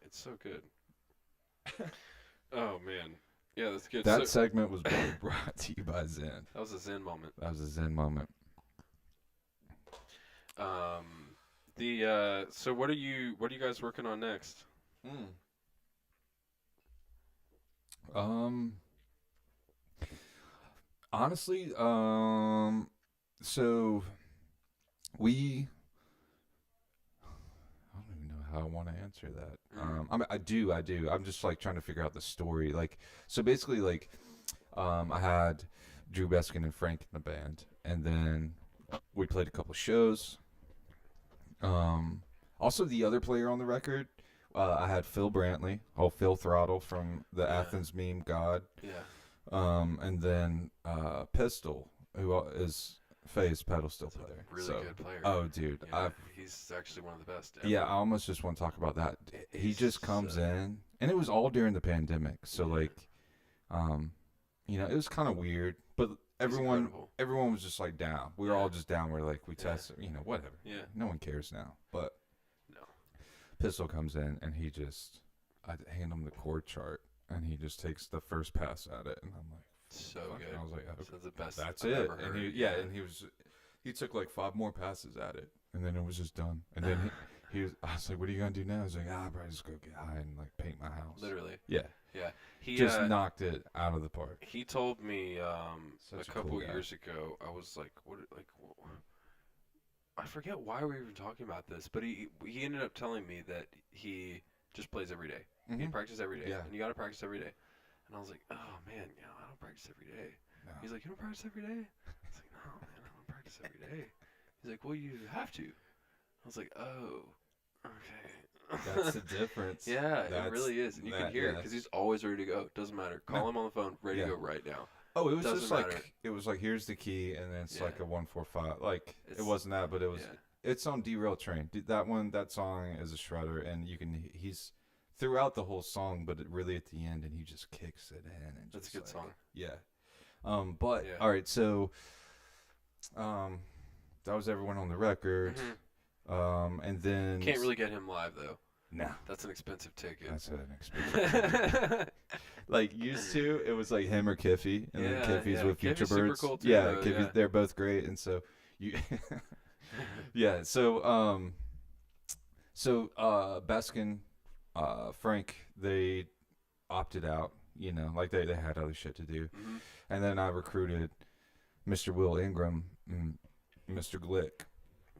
[SPEAKER 2] It's so good. Oh man, yeah, that's good.
[SPEAKER 1] That segment was brought to you by Zen.
[SPEAKER 2] That was a Zen moment. So what are you guys working on next?
[SPEAKER 1] Honestly, so we. I want to answer that. I do. I'm just like trying to figure out the story. Like, so basically, like, I had Drew Beskin and Frank in the band, and then we played a couple shows. Also, the other player on the record, I had Phil Brantley, Phil Throttle from the Athens meme God.
[SPEAKER 2] Yeah.
[SPEAKER 1] And then Pistol, who is Faye's pedal steel
[SPEAKER 2] That's
[SPEAKER 1] player.
[SPEAKER 2] a really
[SPEAKER 1] So,
[SPEAKER 2] good player.
[SPEAKER 1] oh, dude,
[SPEAKER 2] Yeah, he's actually one of the best ever.
[SPEAKER 1] yeah, I almost just want to talk about that. He
[SPEAKER 2] He's
[SPEAKER 1] just comes
[SPEAKER 2] so
[SPEAKER 1] in, and it was all during the pandemic. So,
[SPEAKER 2] Yeah.
[SPEAKER 1] like, um, it was kind of weird, but
[SPEAKER 2] He's incredible.
[SPEAKER 1] everyone was just like down. We were
[SPEAKER 2] Yeah.
[SPEAKER 1] all just down. We're like, we
[SPEAKER 2] Yeah.
[SPEAKER 1] test, whatever.
[SPEAKER 2] Yeah.
[SPEAKER 1] No one cares now. But
[SPEAKER 2] No.
[SPEAKER 1] Pistol comes in, and I hand him the chord chart, and he just takes the first pass at it, and I'm like,
[SPEAKER 2] So
[SPEAKER 1] fuck.
[SPEAKER 2] good.
[SPEAKER 1] And I was like,
[SPEAKER 2] That's the best.
[SPEAKER 1] that's
[SPEAKER 2] I've
[SPEAKER 1] it.
[SPEAKER 2] ever
[SPEAKER 1] And
[SPEAKER 2] heard.
[SPEAKER 1] he took like 5 more passes at it, and then it was just done. And then I was like, what are you gonna do now? He's like, I'll probably just go get high and like paint my house.
[SPEAKER 2] Literally.
[SPEAKER 1] Yeah.
[SPEAKER 2] Yeah. He
[SPEAKER 1] Just knocked it out of the park.
[SPEAKER 2] He told me
[SPEAKER 1] Such
[SPEAKER 2] a
[SPEAKER 1] a
[SPEAKER 2] couple
[SPEAKER 1] cool guy.
[SPEAKER 2] years ago. I was like, I forget why we were even talking about this, but he ended up telling me that he just plays every day. He
[SPEAKER 1] Mhm.
[SPEAKER 2] practices every day,
[SPEAKER 1] Yeah.
[SPEAKER 2] and you got to practice every day. And I was like, oh man, I don't practice every day.
[SPEAKER 1] No.
[SPEAKER 2] He's like, you don't practice every day? I was like, no man, I don't practice every day. He's like, well, you have to. I was like, oh, okay.
[SPEAKER 1] That's the difference.
[SPEAKER 2] Yeah, it
[SPEAKER 1] That's-
[SPEAKER 2] really is, and you can hear it because he's always ready to go. Doesn't matter. Call
[SPEAKER 1] No.
[SPEAKER 2] him on the phone, ready
[SPEAKER 1] Yeah.
[SPEAKER 2] to go right now.
[SPEAKER 1] Oh, it was
[SPEAKER 2] Doesn't
[SPEAKER 1] just
[SPEAKER 2] matter.
[SPEAKER 1] like here's the key, and then it's
[SPEAKER 2] Yeah.
[SPEAKER 1] like a 1-4-5. Like it
[SPEAKER 2] It's-
[SPEAKER 1] wasn't that, but it was.
[SPEAKER 2] Yeah.
[SPEAKER 1] It's on Derail Train. Dude, that song is a shredder, and he's throughout the whole song, but really at the end, and he just kicks it in. And
[SPEAKER 2] That's a
[SPEAKER 1] just,
[SPEAKER 2] good
[SPEAKER 1] like,
[SPEAKER 2] song.
[SPEAKER 1] Yeah. But
[SPEAKER 2] Yeah.
[SPEAKER 1] all right, so, that was everyone on the record. And then
[SPEAKER 2] Can't really get him live though.
[SPEAKER 1] No,
[SPEAKER 2] That's an expensive ticket.
[SPEAKER 1] that's an expensive. Like used to, it was like him or Kiffy, and then
[SPEAKER 2] Yeah,
[SPEAKER 1] Kiffy's
[SPEAKER 2] yeah.
[SPEAKER 1] with Future
[SPEAKER 2] Kiffy's super
[SPEAKER 1] Birds.
[SPEAKER 2] cool too,
[SPEAKER 1] yeah,
[SPEAKER 2] though,
[SPEAKER 1] Kiffy,
[SPEAKER 2] yeah.
[SPEAKER 1] they're both great, and so you, yeah. So Baskin, Frank, they opted out. Like they had other shit to do,
[SPEAKER 2] Mhm.
[SPEAKER 1] and then I recruited Mr. Will Ingram, and Mr. Glick,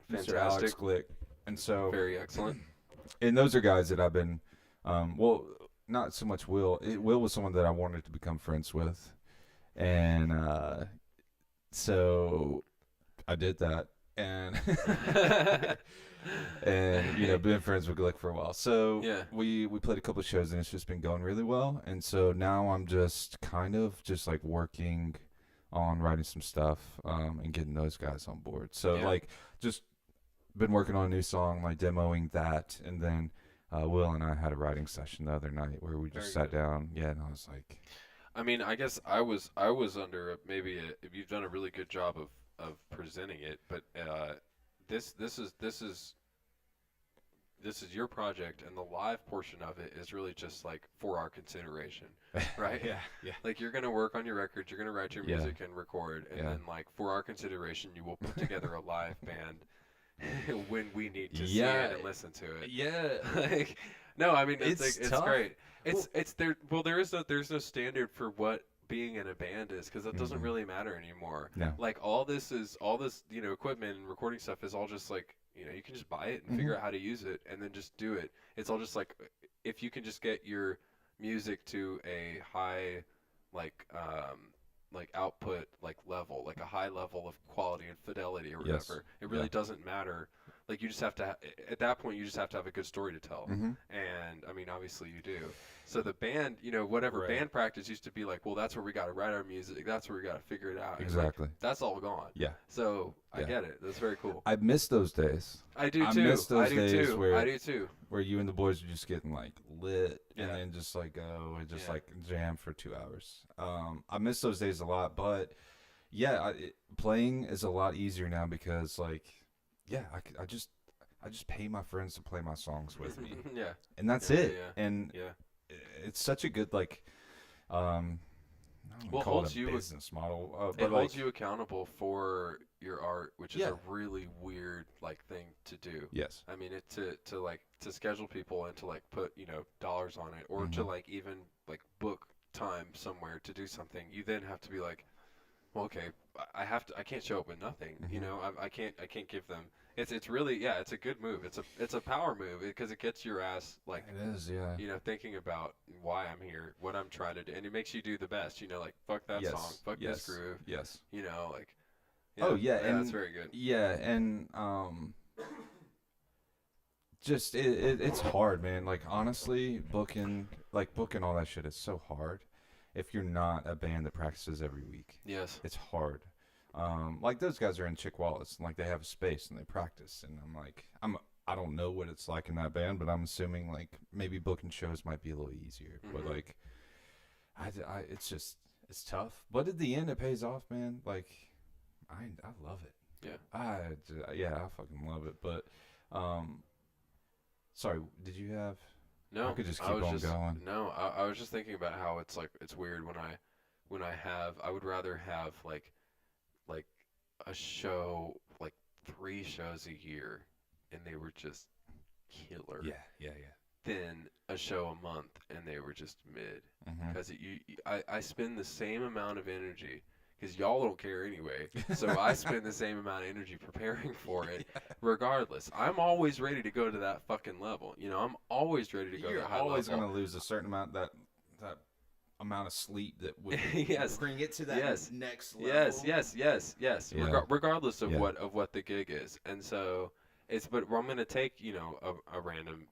[SPEAKER 1] Mr. Alex
[SPEAKER 2] Fantastic.
[SPEAKER 1] Glick, and so
[SPEAKER 2] Very excellent.
[SPEAKER 1] and those are guys that I've been, well, not so much Will. Will was someone that I wanted to become friends with, and so I did that, and and been friends with Glick for a while. So
[SPEAKER 2] Yeah.
[SPEAKER 1] we played a couple of shows, and it's just been going really well. And so now I'm just kind of just like working on writing some stuff, and getting those guys on board. So
[SPEAKER 2] Yeah.
[SPEAKER 1] like just been working on a new song, like demoing that, and then Will and I had a writing session the other night where we just
[SPEAKER 2] Very
[SPEAKER 1] sat down. Yeah, and I was like,
[SPEAKER 2] I mean, I guess I was under if you've done a really good job of presenting it, but this is your project, and the live portion of it is really just like for our consideration, right?
[SPEAKER 1] yeah.
[SPEAKER 2] Like you're gonna work on your record, you're gonna write your
[SPEAKER 1] Yeah.
[SPEAKER 2] music and record, and
[SPEAKER 1] Yeah.
[SPEAKER 2] then like for our consideration, you will put together a live band when we need to see
[SPEAKER 1] Yeah.
[SPEAKER 2] it and listen to it.
[SPEAKER 1] Yeah.
[SPEAKER 2] Like, no, I mean
[SPEAKER 1] It's
[SPEAKER 2] it's
[SPEAKER 1] tough.
[SPEAKER 2] great. It's there. Well, there's no standard for what being in a band is because that doesn't
[SPEAKER 1] Mhm.
[SPEAKER 2] really matter anymore.
[SPEAKER 1] No.
[SPEAKER 2] Like all this equipment and recording stuff is all just like you can just buy it and figure
[SPEAKER 1] Mhm.
[SPEAKER 2] out how to use it and then just do it. It's all just like if you can just get your music to a high like output level, like a high level of quality and fidelity or
[SPEAKER 1] Yes.
[SPEAKER 2] whatever. It really
[SPEAKER 1] Yeah.
[SPEAKER 2] doesn't matter. Like you just have to at that point you just have to have a good story to tell.
[SPEAKER 1] Mm-hmm.
[SPEAKER 2] And I mean obviously you do. So the band, whatever
[SPEAKER 1] Right.
[SPEAKER 2] band practice used to be like, well, that's where we got to write our music. That's where we got to figure it out. And, like,
[SPEAKER 1] Exactly.
[SPEAKER 2] that's all gone.
[SPEAKER 1] Yeah.
[SPEAKER 2] So I
[SPEAKER 1] Yeah.
[SPEAKER 2] get it. That's very cool.
[SPEAKER 1] I miss those days
[SPEAKER 2] I do
[SPEAKER 1] I
[SPEAKER 2] too.
[SPEAKER 1] miss those
[SPEAKER 2] I do
[SPEAKER 1] days
[SPEAKER 2] too.
[SPEAKER 1] where-
[SPEAKER 2] I do too.
[SPEAKER 1] where you and the boys are just getting like lit and
[SPEAKER 2] Yeah.
[SPEAKER 1] then just like go and just
[SPEAKER 2] Yeah.
[SPEAKER 1] like jam for 2 hours. I miss those days a lot, but yeah, playing is a lot easier now because like, yeah, I just pay my friends to play my songs with me,
[SPEAKER 2] Yeah.
[SPEAKER 1] and that's
[SPEAKER 2] Yeah,
[SPEAKER 1] it.
[SPEAKER 2] yeah.
[SPEAKER 1] And
[SPEAKER 2] Yeah.
[SPEAKER 1] it's such a good like, I don't
[SPEAKER 2] Well,
[SPEAKER 1] call
[SPEAKER 2] holds
[SPEAKER 1] it a
[SPEAKER 2] you-
[SPEAKER 1] business model,
[SPEAKER 2] It
[SPEAKER 1] but
[SPEAKER 2] holds
[SPEAKER 1] like,
[SPEAKER 2] you accountable for your art, which is
[SPEAKER 1] Yeah.
[SPEAKER 2] a really weird thing to do.
[SPEAKER 1] yes,
[SPEAKER 2] I mean, to schedule people and to put dollars on it, or to
[SPEAKER 1] Mhm.
[SPEAKER 2] even book time somewhere to do something. You then have to be like, well, okay, I can't show up with nothing.
[SPEAKER 1] Mhm.
[SPEAKER 2] I can't give them. It's really it's a good move. It's a power move because it gets your ass
[SPEAKER 1] it is, yeah.
[SPEAKER 2] thinking about why I'm here, what I'm trying to do, and it makes you do the best. Fuck that
[SPEAKER 1] Yes,
[SPEAKER 2] song, fuck
[SPEAKER 1] yes,
[SPEAKER 2] this groove.
[SPEAKER 1] yes.
[SPEAKER 2] Oh
[SPEAKER 1] yeah, and
[SPEAKER 2] that's very good.
[SPEAKER 1] Yeah, and just it's hard, man. Like honestly, booking all that shit is so hard, if you're not a band that practices every week.
[SPEAKER 2] Yes.
[SPEAKER 1] It's hard. Like those guys are in Chickawalla's, and like they have a space and they practice, and I don't know what it's like in that band, but I'm assuming like maybe booking shows might be a little easier. But like, it's tough. But at the end, it pays off, man. Like, I love it.
[SPEAKER 2] Yeah.
[SPEAKER 1] I fucking love it. But sorry, did you have?
[SPEAKER 2] No,
[SPEAKER 1] I could just keep on going.
[SPEAKER 2] No, I was just thinking about how it's like it's weird I would rather have like a show like 3 shows a year and they were just killer.
[SPEAKER 1] Yeah.
[SPEAKER 2] Than a show a month and they were just mid.
[SPEAKER 1] Mm-hmm.
[SPEAKER 2] Because I spend the same amount of energy because y'all don't care anyway. So I spend the same amount of energy preparing for it, regardless. I'm always ready to go to that fucking level. You know, I'm always ready to go to that high level.
[SPEAKER 1] You're always going to lose a certain amount that amount of sleep that would bring it to that next level.
[SPEAKER 2] Yes.
[SPEAKER 1] Yeah.
[SPEAKER 2] Regardless of what the gig is, and so. But I'm gonna take a random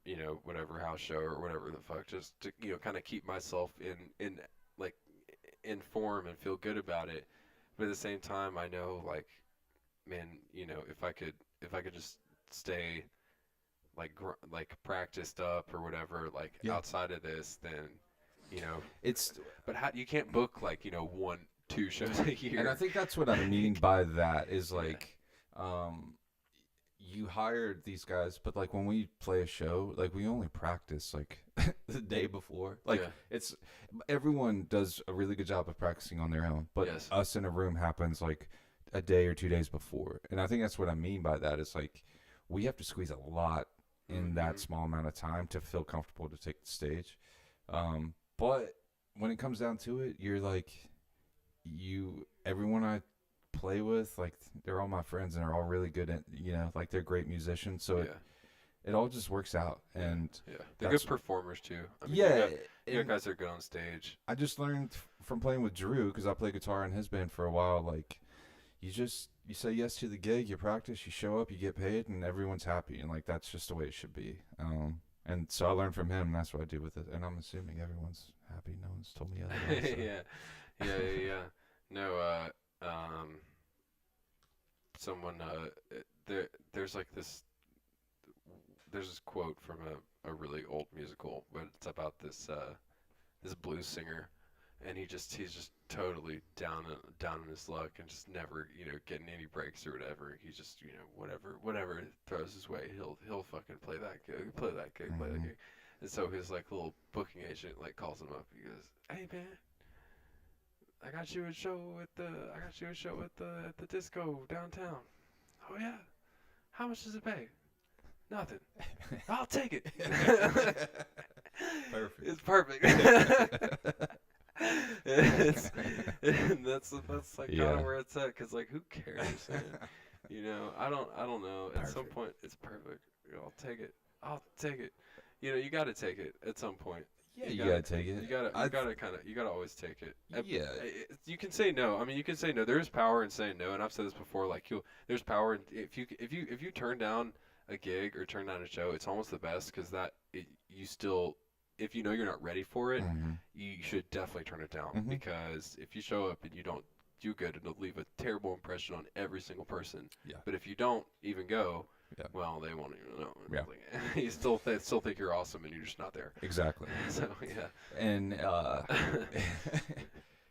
[SPEAKER 2] whatever house show or whatever the fuck just to kind of keep myself in form and feel good about it. But at the same time, I know like, man, if I could just stay like practiced up or whatever outside of this, then
[SPEAKER 1] it's.
[SPEAKER 2] But you can't book like 1-2 shows a year.
[SPEAKER 1] And I think that's what I mean by that is like, you hired these guys, but like when we play a show, like we only practice like the day before. Like it's everyone does a really good job of practicing on their own, but us in a room happens like a day or 2 days before. And I think that's what I mean by that is like we have to squeeze a lot in that small amount of time to feel comfortable to take the stage. But when it comes down to it, you're like everyone I play with, like they're all my friends and they're all really good at like they're great musicians, so it all just works out. And
[SPEAKER 2] they're good performers too. I mean, you guys are good on stage.
[SPEAKER 1] I just learned from playing with Drew because I played guitar in his band for a while, like you say yes to the gig, you practice, you show up, you get paid, and everyone's happy, and like that's just the way it should be. And so I learned from him, and that's what I do with it, and I'm assuming everyone's happy. No one's told me otherwise. So.
[SPEAKER 2] Yeah. No, someone there's this quote from a really old musical, but it's about this blues singer, and he's just totally down in his luck and just never getting any breaks or whatever. He just whatever throws his way, he'll fucking play that gig, play that gig. And so his like little booking agent like calls him up. He goes, "Hey man, I got you a show at the disco downtown." "Oh yeah, how much does it pay?" "Nothing." "I'll take it."
[SPEAKER 1] Perfect.
[SPEAKER 2] It's perfect. That's like kind of where it's at, cause like who cares, man? I don't know. At some point, it's perfect. I'll take it. You gotta take it at some point.
[SPEAKER 1] Yeah, you gotta take it.
[SPEAKER 2] You gotta always take it.
[SPEAKER 1] Yeah.
[SPEAKER 2] You can say no. I mean, you can say no. There's power in saying no, and I've said this before. Like, there's power in if you turn down a gig or turn down a show, it's almost the best because you still, if you're not ready for it, you should definitely turn it down because if you show up and you don't do good, it'll leave a terrible impression on every single person. Yeah. But if you don't even go. Yeah. Well, they won't even know. Yeah. You still think you're awesome, and you're just not there.
[SPEAKER 1] Exactly.
[SPEAKER 2] So yeah.
[SPEAKER 1] And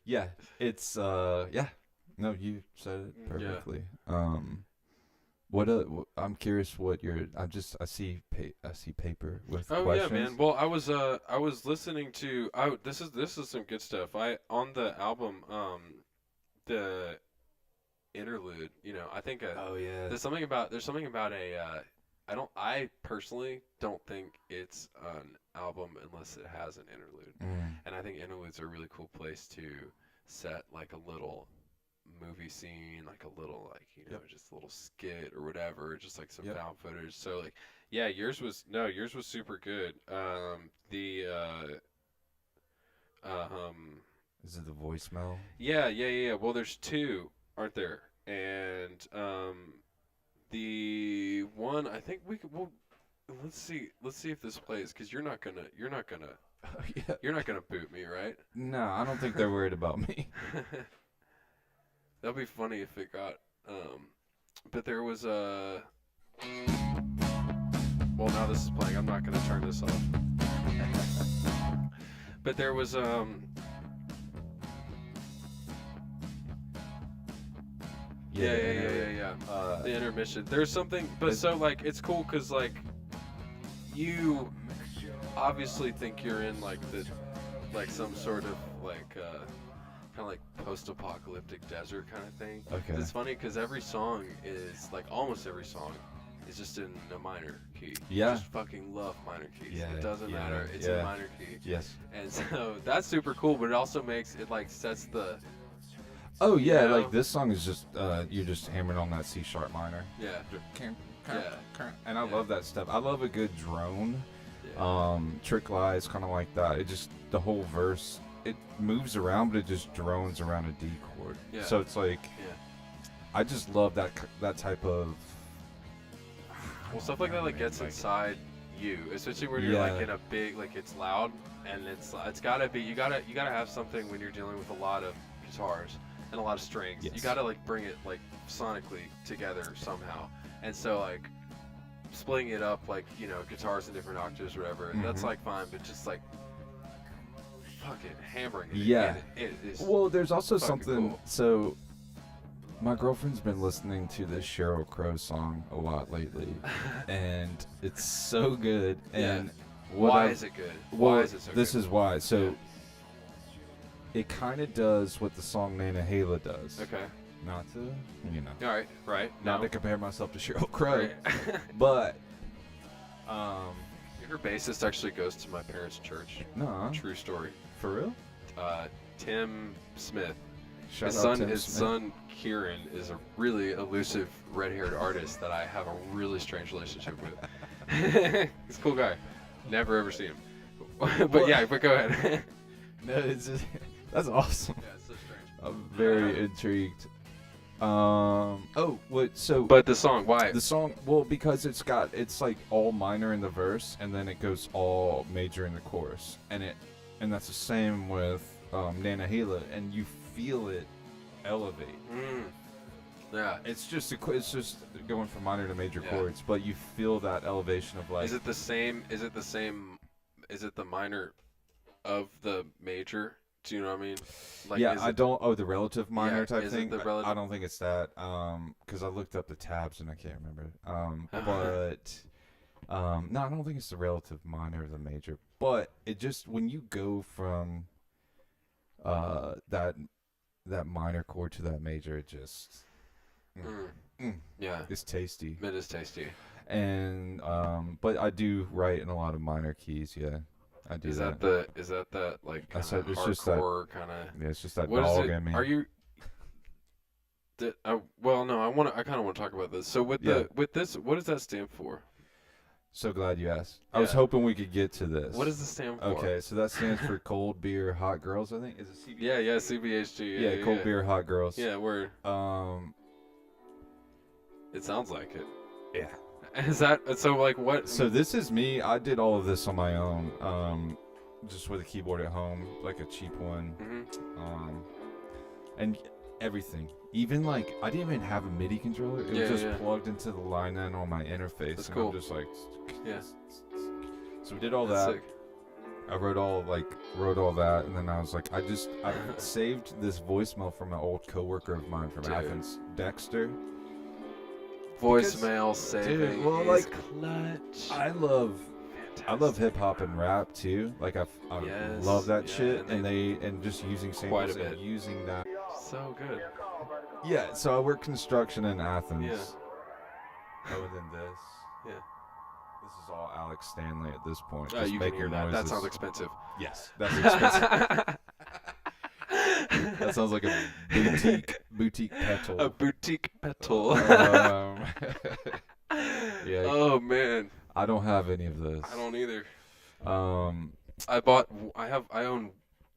[SPEAKER 1] yeah, it's yeah. No, you said it perfectly. Yeah. What I'm curious what I see paper with questions.
[SPEAKER 2] Yeah, man. Well, I was listening to this is some good stuff. On the album the interlude, I think there's something about I personally don't think it's an album unless it has an interlude. And I think interludes are a really cool place to set like a little movie scene, like a little just a little skit or whatever, just like some found footage. So like yours was super good.
[SPEAKER 1] Is it the voicemail?
[SPEAKER 2] Yeah. Well, there's 2, aren't there? And the one I think let's see if this plays, because you're not gonna
[SPEAKER 1] Yeah.
[SPEAKER 2] you're not gonna boot me, right?
[SPEAKER 1] No, I don't think they're worried about me.
[SPEAKER 2] That'd be funny if it got. But there was a. Well, now this is playing. I'm not gonna turn this off. But there was Yeah. The intermission. There's something, but so like it's cool because like you obviously think you're in like some sort of like kind of like post-apocalyptic desert kind of thing.
[SPEAKER 1] Okay.
[SPEAKER 2] It's funny because every song is like almost every song is just in a minor key.
[SPEAKER 1] Yeah.
[SPEAKER 2] I just fucking love minor keys.
[SPEAKER 1] Yeah,
[SPEAKER 2] It doesn't matter. It's a minor key.
[SPEAKER 1] Yes.
[SPEAKER 2] And so that's super cool, but it also makes it like sets the.
[SPEAKER 1] Oh yeah,
[SPEAKER 2] You know?
[SPEAKER 1] like this song is just you're just hammering on that C sharp minor.
[SPEAKER 2] Yeah.
[SPEAKER 1] And I love that stuff. I love a good drone.
[SPEAKER 2] Yeah.
[SPEAKER 1] Trick Lies, kind of like that. It just the whole verse, it moves around, but it just drones around a D chord.
[SPEAKER 2] Yeah.
[SPEAKER 1] So it's like, I just love that type of.
[SPEAKER 2] Well, stuff like that like gets inside you, especially when you're like in a big, like it's loud, and it's gotta be you gotta have something when you're dealing with a lot of guitars and a lot of strings.
[SPEAKER 1] Yes.
[SPEAKER 2] You gotta like bring it like sonically together somehow, and so like splitting it up like guitars in different octaves or whatever. That's like fine, but just like fucking hammering it.
[SPEAKER 1] Yeah.
[SPEAKER 2] It is.
[SPEAKER 1] Well, there's also something.
[SPEAKER 2] Cool.
[SPEAKER 1] So, my girlfriend's been listening to this Sheryl Crow song a lot lately, and it's so good. And
[SPEAKER 2] why is it good?
[SPEAKER 1] Well,
[SPEAKER 2] why is it so
[SPEAKER 1] this
[SPEAKER 2] good?
[SPEAKER 1] is why. So, it kind of does what the song Nana Hala does.
[SPEAKER 2] Okay.
[SPEAKER 1] Not to,
[SPEAKER 2] All right. Right.
[SPEAKER 1] not to compare myself to Sheryl Crow,
[SPEAKER 2] Right.
[SPEAKER 1] but
[SPEAKER 2] Her bassist actually goes to my parents' church.
[SPEAKER 1] no,
[SPEAKER 2] True story.
[SPEAKER 1] for real.
[SPEAKER 2] Tim Smith.
[SPEAKER 1] Shout
[SPEAKER 2] His
[SPEAKER 1] out
[SPEAKER 2] son,
[SPEAKER 1] Tim
[SPEAKER 2] his
[SPEAKER 1] Smith.
[SPEAKER 2] son Kieran is a really elusive red-haired artist that I have a really strange relationship with. He's a cool guy. Never ever see him. But go ahead.
[SPEAKER 1] No, it's just, that's awesome.
[SPEAKER 2] Yeah, it's so strange.
[SPEAKER 1] I'm very intrigued. So
[SPEAKER 2] But the song, why?
[SPEAKER 1] the song, well, because it's like all minor in the verse, and then it goes all major in the chorus, and that's the same with Nana Hala, and you feel it elevate.
[SPEAKER 2] Yeah.
[SPEAKER 1] It's just going from minor to major
[SPEAKER 2] Yeah.
[SPEAKER 1] chords, but you feel that elevation of like.
[SPEAKER 2] Is it the same? Is it the minor of the major? Do you know what I mean? Like,
[SPEAKER 1] Yeah, I don't. Oh, the relative minor type
[SPEAKER 2] is it
[SPEAKER 1] thing.
[SPEAKER 2] the
[SPEAKER 1] I
[SPEAKER 2] relative-
[SPEAKER 1] don't think it's that. Because I looked up the tabs and I can't remember. No, I don't think it's the relative minor or the major. But it just when you go from that minor chord to that major, it just
[SPEAKER 2] Yeah.
[SPEAKER 1] it's tasty.
[SPEAKER 2] It is tasty.
[SPEAKER 1] And but I do write in a lot of minor keys. Yeah, I do.
[SPEAKER 2] Is that like
[SPEAKER 1] I said
[SPEAKER 2] kinda
[SPEAKER 1] it's just that-
[SPEAKER 2] hardcore kind of?
[SPEAKER 1] Yeah, it's just that
[SPEAKER 2] What is
[SPEAKER 1] dog
[SPEAKER 2] it?
[SPEAKER 1] in me.
[SPEAKER 2] Are you? Well, no. I kind of want to talk about this. So with this, what does that stand for?
[SPEAKER 1] So glad you asked. I was
[SPEAKER 2] Yeah.
[SPEAKER 1] hoping we could get to this.
[SPEAKER 2] What does this stand for?
[SPEAKER 1] Okay, so that stands for cold beer, hot girls. I think is it CBHG?
[SPEAKER 2] Yeah, CBHG.
[SPEAKER 1] Yeah, cold beer, hot girls.
[SPEAKER 2] Yeah, word. It sounds like it.
[SPEAKER 1] Yeah.
[SPEAKER 2] Is that so? Like what?
[SPEAKER 1] So this is me. I did all of this on my own. Just with a keyboard at home, like a cheap one. And everything. Even like I didn't even have a MIDI controller. It was just plugged into the line in on my interface.
[SPEAKER 2] That's
[SPEAKER 1] and
[SPEAKER 2] cool.
[SPEAKER 1] I'm just like.
[SPEAKER 2] Yeah.
[SPEAKER 1] So we did all
[SPEAKER 2] That's
[SPEAKER 1] that.
[SPEAKER 2] sick.
[SPEAKER 1] I wrote all that, and then I was like, I saved this voicemail from an old coworker of mine from
[SPEAKER 2] Dude.
[SPEAKER 1] Athens, Dexter.
[SPEAKER 2] Voicemail saving
[SPEAKER 1] dude, well,
[SPEAKER 2] is
[SPEAKER 1] like,
[SPEAKER 2] clutch.
[SPEAKER 1] I love hip hop and rap too. Like I
[SPEAKER 2] Yes,
[SPEAKER 1] love that
[SPEAKER 2] yeah,
[SPEAKER 1] shit,
[SPEAKER 2] and
[SPEAKER 1] and just using samples
[SPEAKER 2] Quite a
[SPEAKER 1] and
[SPEAKER 2] bit.
[SPEAKER 1] using that.
[SPEAKER 2] So good.
[SPEAKER 1] Yeah, so I work construction in Athens.
[SPEAKER 2] Yeah.
[SPEAKER 1] Oh, and then this.
[SPEAKER 2] Yeah.
[SPEAKER 1] This is all Alex Stanley at this point.
[SPEAKER 2] Oh,
[SPEAKER 1] Just
[SPEAKER 2] you can
[SPEAKER 1] making
[SPEAKER 2] hear that. That
[SPEAKER 1] noises.
[SPEAKER 2] sounds expensive.
[SPEAKER 1] Yes, that's expensive. That sounds like a boutique petal.
[SPEAKER 2] A boutique petal.
[SPEAKER 1] Yeah.
[SPEAKER 2] Oh man.
[SPEAKER 1] I don't have any of this.
[SPEAKER 2] I don't either. I own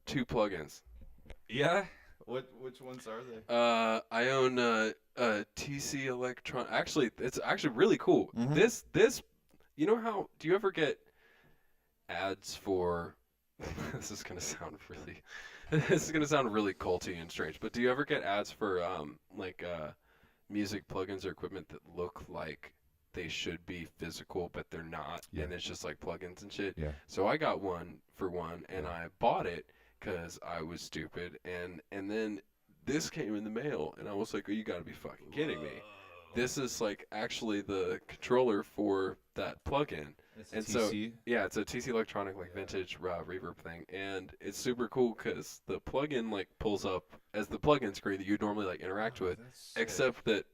[SPEAKER 2] 2 plugins.
[SPEAKER 1] Yeah. Which ones are they?
[SPEAKER 2] I own TC Electron. Actually, it's actually really cool.
[SPEAKER 1] Mhm.
[SPEAKER 2] This You know how? Do you ever get ads for? This is gonna sound really. This is gonna sound really culty and strange, but do you ever get ads for music plugins or equipment that look like they should be physical, but they're not,
[SPEAKER 1] Yeah.
[SPEAKER 2] and it's just like plugins and shit?
[SPEAKER 1] Yeah.
[SPEAKER 2] So I got one for one, and
[SPEAKER 1] Yeah.
[SPEAKER 2] I bought it because I was stupid, and then this came in the mail, and I was like, "Oh, you gotta be fucking kidding me!" This is like actually the controller for that plugin.
[SPEAKER 1] It's
[SPEAKER 2] And
[SPEAKER 1] a
[SPEAKER 2] so,
[SPEAKER 1] TC.
[SPEAKER 2] yeah, it's a TC Electronic like vintage reverb thing, and it's super cool because the plugin like pulls up as the plugin screen that you'd normally like interact with, except that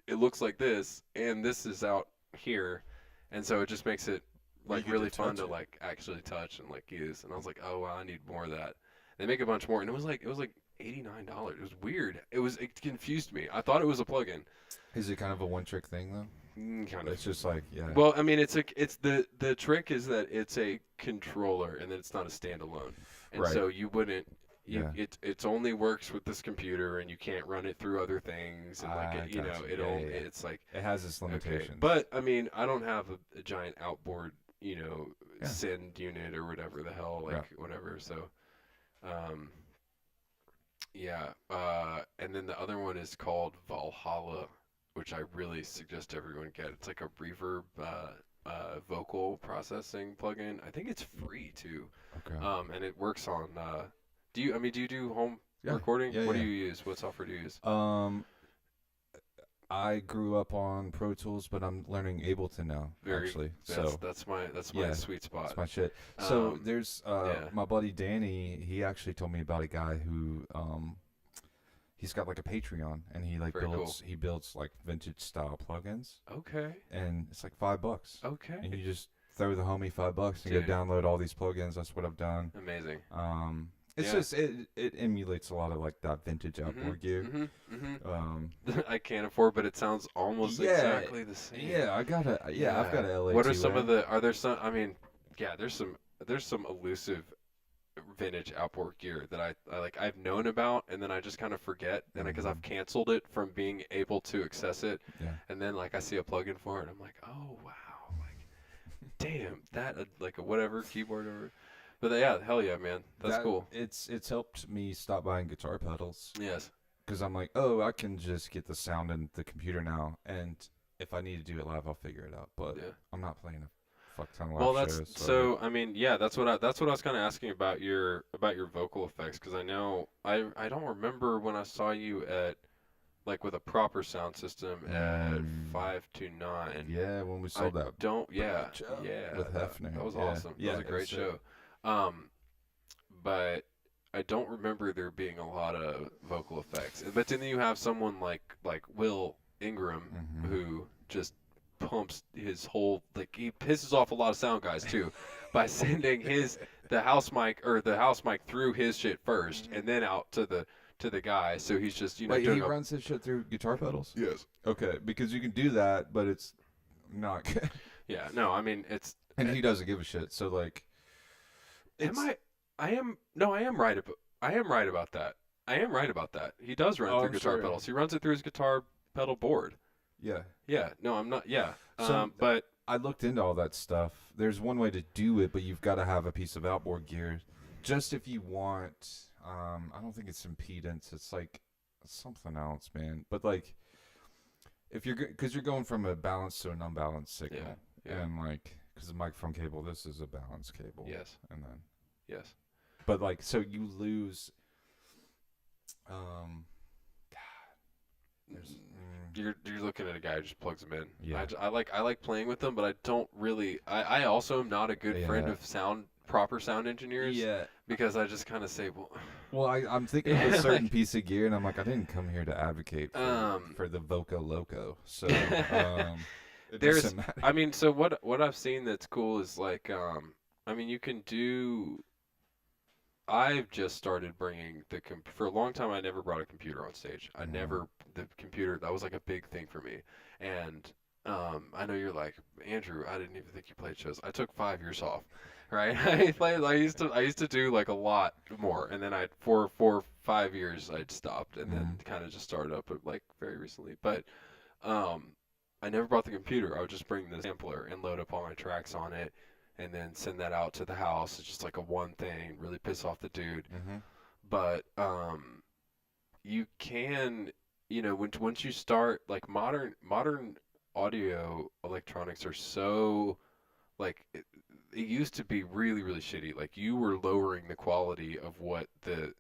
[SPEAKER 2] it looks like this, and this is out here, and so it just makes it
[SPEAKER 1] Well, you
[SPEAKER 2] like
[SPEAKER 1] get
[SPEAKER 2] really
[SPEAKER 1] to
[SPEAKER 2] fun
[SPEAKER 1] touch
[SPEAKER 2] to
[SPEAKER 1] it.
[SPEAKER 2] like actually touch and like use. And I was like, oh wow, I need more of that. They make a bunch more, and it was like $89. It was weird. It confused me. I thought it was a plugin.
[SPEAKER 1] Is it kind of a one-trick thing though?
[SPEAKER 2] Kind of.
[SPEAKER 1] It's just like, yeah.
[SPEAKER 2] Well, I mean, it's the trick is that it's a controller and that it's not a standalone, and
[SPEAKER 1] Right.
[SPEAKER 2] so you wouldn't.
[SPEAKER 1] Yeah.
[SPEAKER 2] It's only works with this computer, and you can't run it through other things, and like it, you know,
[SPEAKER 1] gotcha.
[SPEAKER 2] it'll
[SPEAKER 1] Yeah.
[SPEAKER 2] it's like
[SPEAKER 1] It has its
[SPEAKER 2] okay.
[SPEAKER 1] limitations.
[SPEAKER 2] But I mean, I don't have a giant outboard, you know,
[SPEAKER 1] Yeah.
[SPEAKER 2] send unit or whatever the hell, like
[SPEAKER 1] Yeah.
[SPEAKER 2] whatever. So, um, yeah. And then the other one is called Valhalla, which I really suggest everyone get. It's like a reverb vocal processing plugin. I think it's free too.
[SPEAKER 1] Okay.
[SPEAKER 2] And it works on do you do home
[SPEAKER 1] Yeah.
[SPEAKER 2] recording?
[SPEAKER 1] Yeah,
[SPEAKER 2] What do
[SPEAKER 1] yeah.
[SPEAKER 2] you use? What software do you use?
[SPEAKER 1] I grew up on Pro Tools, but I'm learning Ableton now, actually. So
[SPEAKER 2] That's my
[SPEAKER 1] yeah,
[SPEAKER 2] sweet spot.
[SPEAKER 1] that's my shit. So
[SPEAKER 2] Um,
[SPEAKER 1] there's
[SPEAKER 2] yeah.
[SPEAKER 1] my buddy Danny. He actually told me about a guy who he's got like a Patreon, and he like
[SPEAKER 2] Very
[SPEAKER 1] builds like vintage style plugins,
[SPEAKER 2] Okay.
[SPEAKER 1] and it's like $5,
[SPEAKER 2] Okay.
[SPEAKER 1] and you just throw the homie $5 and
[SPEAKER 2] Dude.
[SPEAKER 1] go download all these plugins. That's what I've done.
[SPEAKER 2] Amazing.
[SPEAKER 1] It's
[SPEAKER 2] Yeah.
[SPEAKER 1] just it emulates a lot of like that vintage outboard gear.
[SPEAKER 2] I can't afford, but it sounds almost
[SPEAKER 1] Yeah,
[SPEAKER 2] exactly the same.
[SPEAKER 1] Yeah, I've got a LA.
[SPEAKER 2] What are some of the? Are there some? I mean, yeah, there's some elusive vintage outboard gear that I like I've known about, and then I just kind of forget, and because I've canceled it from being able to access it,
[SPEAKER 1] Yeah.
[SPEAKER 2] and then like I see a plugin for it, and I'm like, oh wow, like, damn that like a whatever keyboard or, but yeah, hell yeah, man, that's cool.
[SPEAKER 1] It's helped me stop buying guitar pedals
[SPEAKER 2] Yes.
[SPEAKER 1] because I'm like, oh, I can just get the sound in the computer now, and if I need to do it live, I'll figure it out. But
[SPEAKER 2] Yeah.
[SPEAKER 1] I'm not playing a fuck ton of live
[SPEAKER 2] Well, that's
[SPEAKER 1] shows.
[SPEAKER 2] so. I mean, yeah, that's what I was kind of asking about your vocal effects, because I know I don't remember when I saw you at like with a proper sound system at 529.
[SPEAKER 1] Yeah, when we sold that.
[SPEAKER 2] Yeah,
[SPEAKER 1] show
[SPEAKER 2] yeah,
[SPEAKER 1] with Hefner.
[SPEAKER 2] that was
[SPEAKER 1] Yeah.
[SPEAKER 2] awesome.
[SPEAKER 1] Yeah,
[SPEAKER 2] That was a
[SPEAKER 1] it
[SPEAKER 2] great
[SPEAKER 1] was sick.
[SPEAKER 2] show. But I don't remember there being a lot of vocal effects. But then you have someone like Will Ingram
[SPEAKER 1] Mhm.
[SPEAKER 2] who just pumps his whole like he pisses off a lot of sound guys too by sending the house mic through his shit first and then out to the guy. So he's just
[SPEAKER 1] Wait,
[SPEAKER 2] doing
[SPEAKER 1] he runs his shit through guitar pedals?
[SPEAKER 2] Yes.
[SPEAKER 1] Okay, because you can do that, but it's not good.
[SPEAKER 2] Yeah, no, I mean it's
[SPEAKER 1] And he doesn't give a shit. So like,
[SPEAKER 2] I am right about that. I am right about that. He does run
[SPEAKER 1] Oh,
[SPEAKER 2] through
[SPEAKER 1] I'm
[SPEAKER 2] guitar
[SPEAKER 1] sure.
[SPEAKER 2] pedals. He runs it through his guitar pedal board.
[SPEAKER 1] yeah.
[SPEAKER 2] Yeah, no, I'm not. Yeah,
[SPEAKER 1] So-
[SPEAKER 2] but
[SPEAKER 1] I looked into all that stuff. There's one way to do it, but you've got to have a piece of outboard gear. Just if you want, I don't think it's impedance. It's like something else, man. But like, if because you're going from a balanced to an unbalanced signal,
[SPEAKER 2] yeah.
[SPEAKER 1] and like, because the microphone cable, this is a balanced cable.
[SPEAKER 2] yes,
[SPEAKER 1] And then,
[SPEAKER 2] yes.
[SPEAKER 1] but like, so you lose. There's,
[SPEAKER 2] You're looking at a guy who just plugs them in.
[SPEAKER 1] Yeah.
[SPEAKER 2] I like playing with them, but I don't really. I also am not a good friend
[SPEAKER 1] Yeah.
[SPEAKER 2] of proper sound engineers.
[SPEAKER 1] yeah.
[SPEAKER 2] Because I just kind of say, well,
[SPEAKER 1] Well, I'm thinking of a certain piece of gear, and I'm like, I didn't come here to advocate for the Voco Loco. So it
[SPEAKER 2] there's.
[SPEAKER 1] doesn't matter.
[SPEAKER 2] I mean, so what I've seen that's cool is like, I mean, you can do. I've just started bringing for a long time. I never brought a computer on stage. The computer, that was like a big thing for me. And I know you're like, Andrew, I didn't even think you played shows. I took 5 years off, right? I used to do like a lot more, and then I for 5 years I'd stopped, and then kind of just started up like very recently. But I never brought the computer. I would just bring the sampler and load up all my tracks on it, and then send that out to the house. It's just like a one thing, really piss off the dude.
[SPEAKER 1] Mhm.
[SPEAKER 2] But you can, once you start like modern audio electronics are so like it used to be really really shitty. Like you were lowering the quality of what the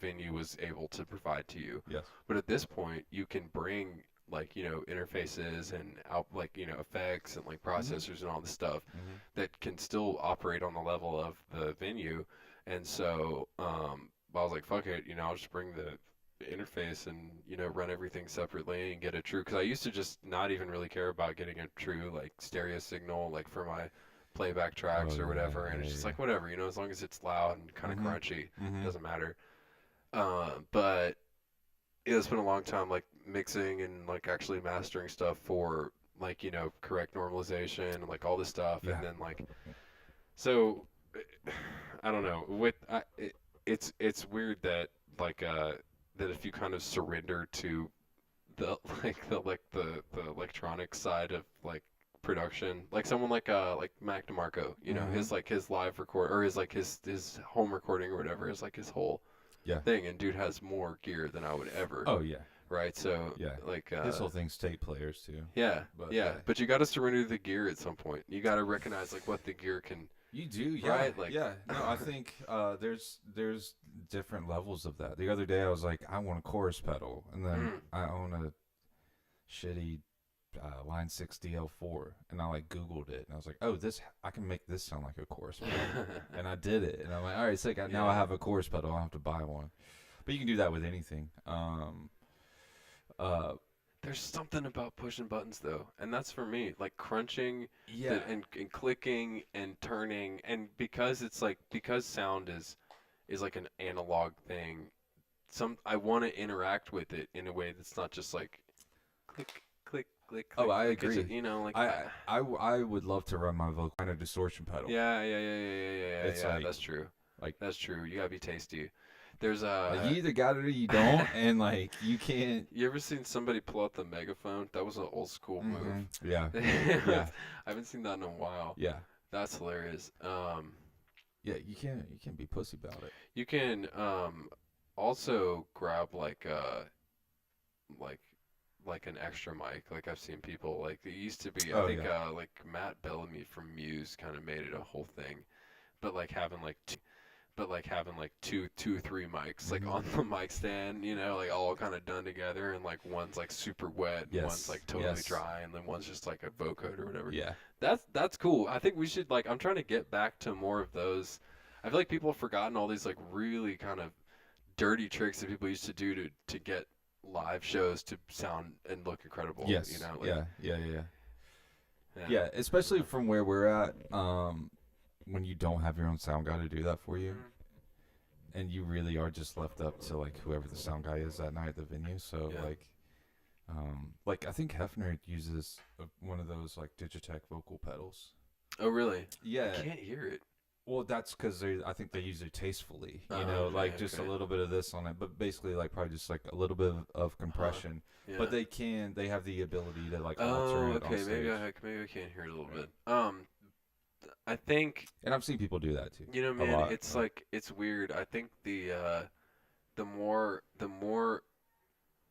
[SPEAKER 2] venue was able to provide to you.
[SPEAKER 1] Yes.
[SPEAKER 2] But at this point, you can bring like interfaces and out like effects and like
[SPEAKER 1] Mhm.
[SPEAKER 2] processors and all this stuff
[SPEAKER 1] Mhm.
[SPEAKER 2] that can still operate on the level of the venue. And so I was like, fuck it, I'll just bring the interface and run everything separately and get a true. Because I used to just not even really care about getting a true like stereo signal like for my playback tracks
[SPEAKER 1] Oh
[SPEAKER 2] or
[SPEAKER 1] yeah,
[SPEAKER 2] whatever, and
[SPEAKER 1] yeah,
[SPEAKER 2] it's just
[SPEAKER 1] yeah.
[SPEAKER 2] like whatever, as long as it's loud and kind of
[SPEAKER 1] Mhm.
[SPEAKER 2] crunchy,
[SPEAKER 1] Mhm.
[SPEAKER 2] doesn't matter. But it's been a long time like mixing and like actually mastering stuff for like correct normalization and like all this stuff, and
[SPEAKER 1] Yeah.
[SPEAKER 2] then like so I don't know. It's weird that like that if you kind of surrender to the the electronic side of like production, like someone like Mac DeMarco,
[SPEAKER 1] Mhm.
[SPEAKER 2] his live record or his like his home recording or whatever is like his whole
[SPEAKER 1] Yeah.
[SPEAKER 2] thing, and dude has more gear than I would ever,
[SPEAKER 1] Oh yeah.
[SPEAKER 2] right? So
[SPEAKER 1] Yeah.
[SPEAKER 2] like
[SPEAKER 1] His whole thing's tape players too.
[SPEAKER 2] yeah,
[SPEAKER 1] But
[SPEAKER 2] yeah,
[SPEAKER 1] yeah.
[SPEAKER 2] but you got to surrender the gear at some point. You got to recognize like what the gear can,
[SPEAKER 1] You do, yeah,
[SPEAKER 2] right? Like
[SPEAKER 1] yeah. No, I think there's different levels of that. The other day I was like, I want a chorus pedal, and then
[SPEAKER 2] mm,
[SPEAKER 1] I own a shitty Line 6 DL4, and I like Googled it, and I was like, oh, this I can make this sound like a chorus pedal, and I did it, and I'm like, all right, sick. Now I
[SPEAKER 2] yeah.
[SPEAKER 1] have a chorus pedal. I don't have to buy one, but you can do that with anything. Uh,
[SPEAKER 2] There's something about pushing buttons though, and that's for me, like crunching
[SPEAKER 1] yeah,
[SPEAKER 2] and clicking and turning, and because sound is like an analog thing. I want to interact with it in a way that's not just like click click click
[SPEAKER 1] oh,
[SPEAKER 2] click.
[SPEAKER 1] I
[SPEAKER 2] Like it's just,
[SPEAKER 1] agree.
[SPEAKER 2] like
[SPEAKER 1] I would love to run my vocal on a distortion pedal. It's
[SPEAKER 2] yeah. That's true.
[SPEAKER 1] like
[SPEAKER 2] That's true. You gotta be tasty. There's
[SPEAKER 1] you either got it or you don't, and like you can't.
[SPEAKER 2] You ever seen somebody pull out the megaphone? That was an old school move.
[SPEAKER 1] Yeah,
[SPEAKER 2] I
[SPEAKER 1] yeah,
[SPEAKER 2] haven't seen that in a while.
[SPEAKER 1] yeah,
[SPEAKER 2] That's hilarious.
[SPEAKER 1] yeah. You can't be pussy about it.
[SPEAKER 2] You can also grab like like an extra mic. Like I've seen people like it used to be. I
[SPEAKER 1] Oh
[SPEAKER 2] think
[SPEAKER 1] yeah.
[SPEAKER 2] like Matt Bellamy from Muse kind of made it a whole thing, but like having like two, three mics like
[SPEAKER 1] Hmm.
[SPEAKER 2] on the mic stand, like all kind of done together, and like one's like super wet, and one's
[SPEAKER 1] Yes.
[SPEAKER 2] like totally
[SPEAKER 1] Yes.
[SPEAKER 2] dry, and then one's just like a vocoder or whatever.
[SPEAKER 1] Yeah.
[SPEAKER 2] That's cool. I think we should like. I'm trying to get back to more of those. I feel like people have forgotten all these like really kind of dirty tricks that people used to do to get live shows to sound and look incredible.
[SPEAKER 1] Yes.
[SPEAKER 2] Like
[SPEAKER 1] Yeah. Yeah. Yeah.
[SPEAKER 2] yeah,
[SPEAKER 1] Yeah. Especially from where we're at, when you don't have your own sound guy to do that for you,
[SPEAKER 2] Mhm.
[SPEAKER 1] and you really are just left up to like whoever the sound guy is that night at the venue. So
[SPEAKER 2] Yeah.
[SPEAKER 1] like I think Hefner uses one of those like Digitech vocal pedals.
[SPEAKER 2] Oh really?
[SPEAKER 1] Yeah.
[SPEAKER 2] I can't hear it.
[SPEAKER 1] Well, that's because I think they use it tastefully.
[SPEAKER 2] Okay,
[SPEAKER 1] Like just a
[SPEAKER 2] okay.
[SPEAKER 1] little bit of this on it, but basically like probably just like a little bit of
[SPEAKER 2] Huh.
[SPEAKER 1] compression.
[SPEAKER 2] Yeah.
[SPEAKER 1] But they have the ability to like alter
[SPEAKER 2] Oh,
[SPEAKER 1] it on
[SPEAKER 2] okay.
[SPEAKER 1] stage.
[SPEAKER 2] Maybe I can hear it a little
[SPEAKER 1] Right.
[SPEAKER 2] bit. I think
[SPEAKER 1] And I've seen people do that too. A
[SPEAKER 2] man,
[SPEAKER 1] lot.
[SPEAKER 2] it's like it's weird. I think the more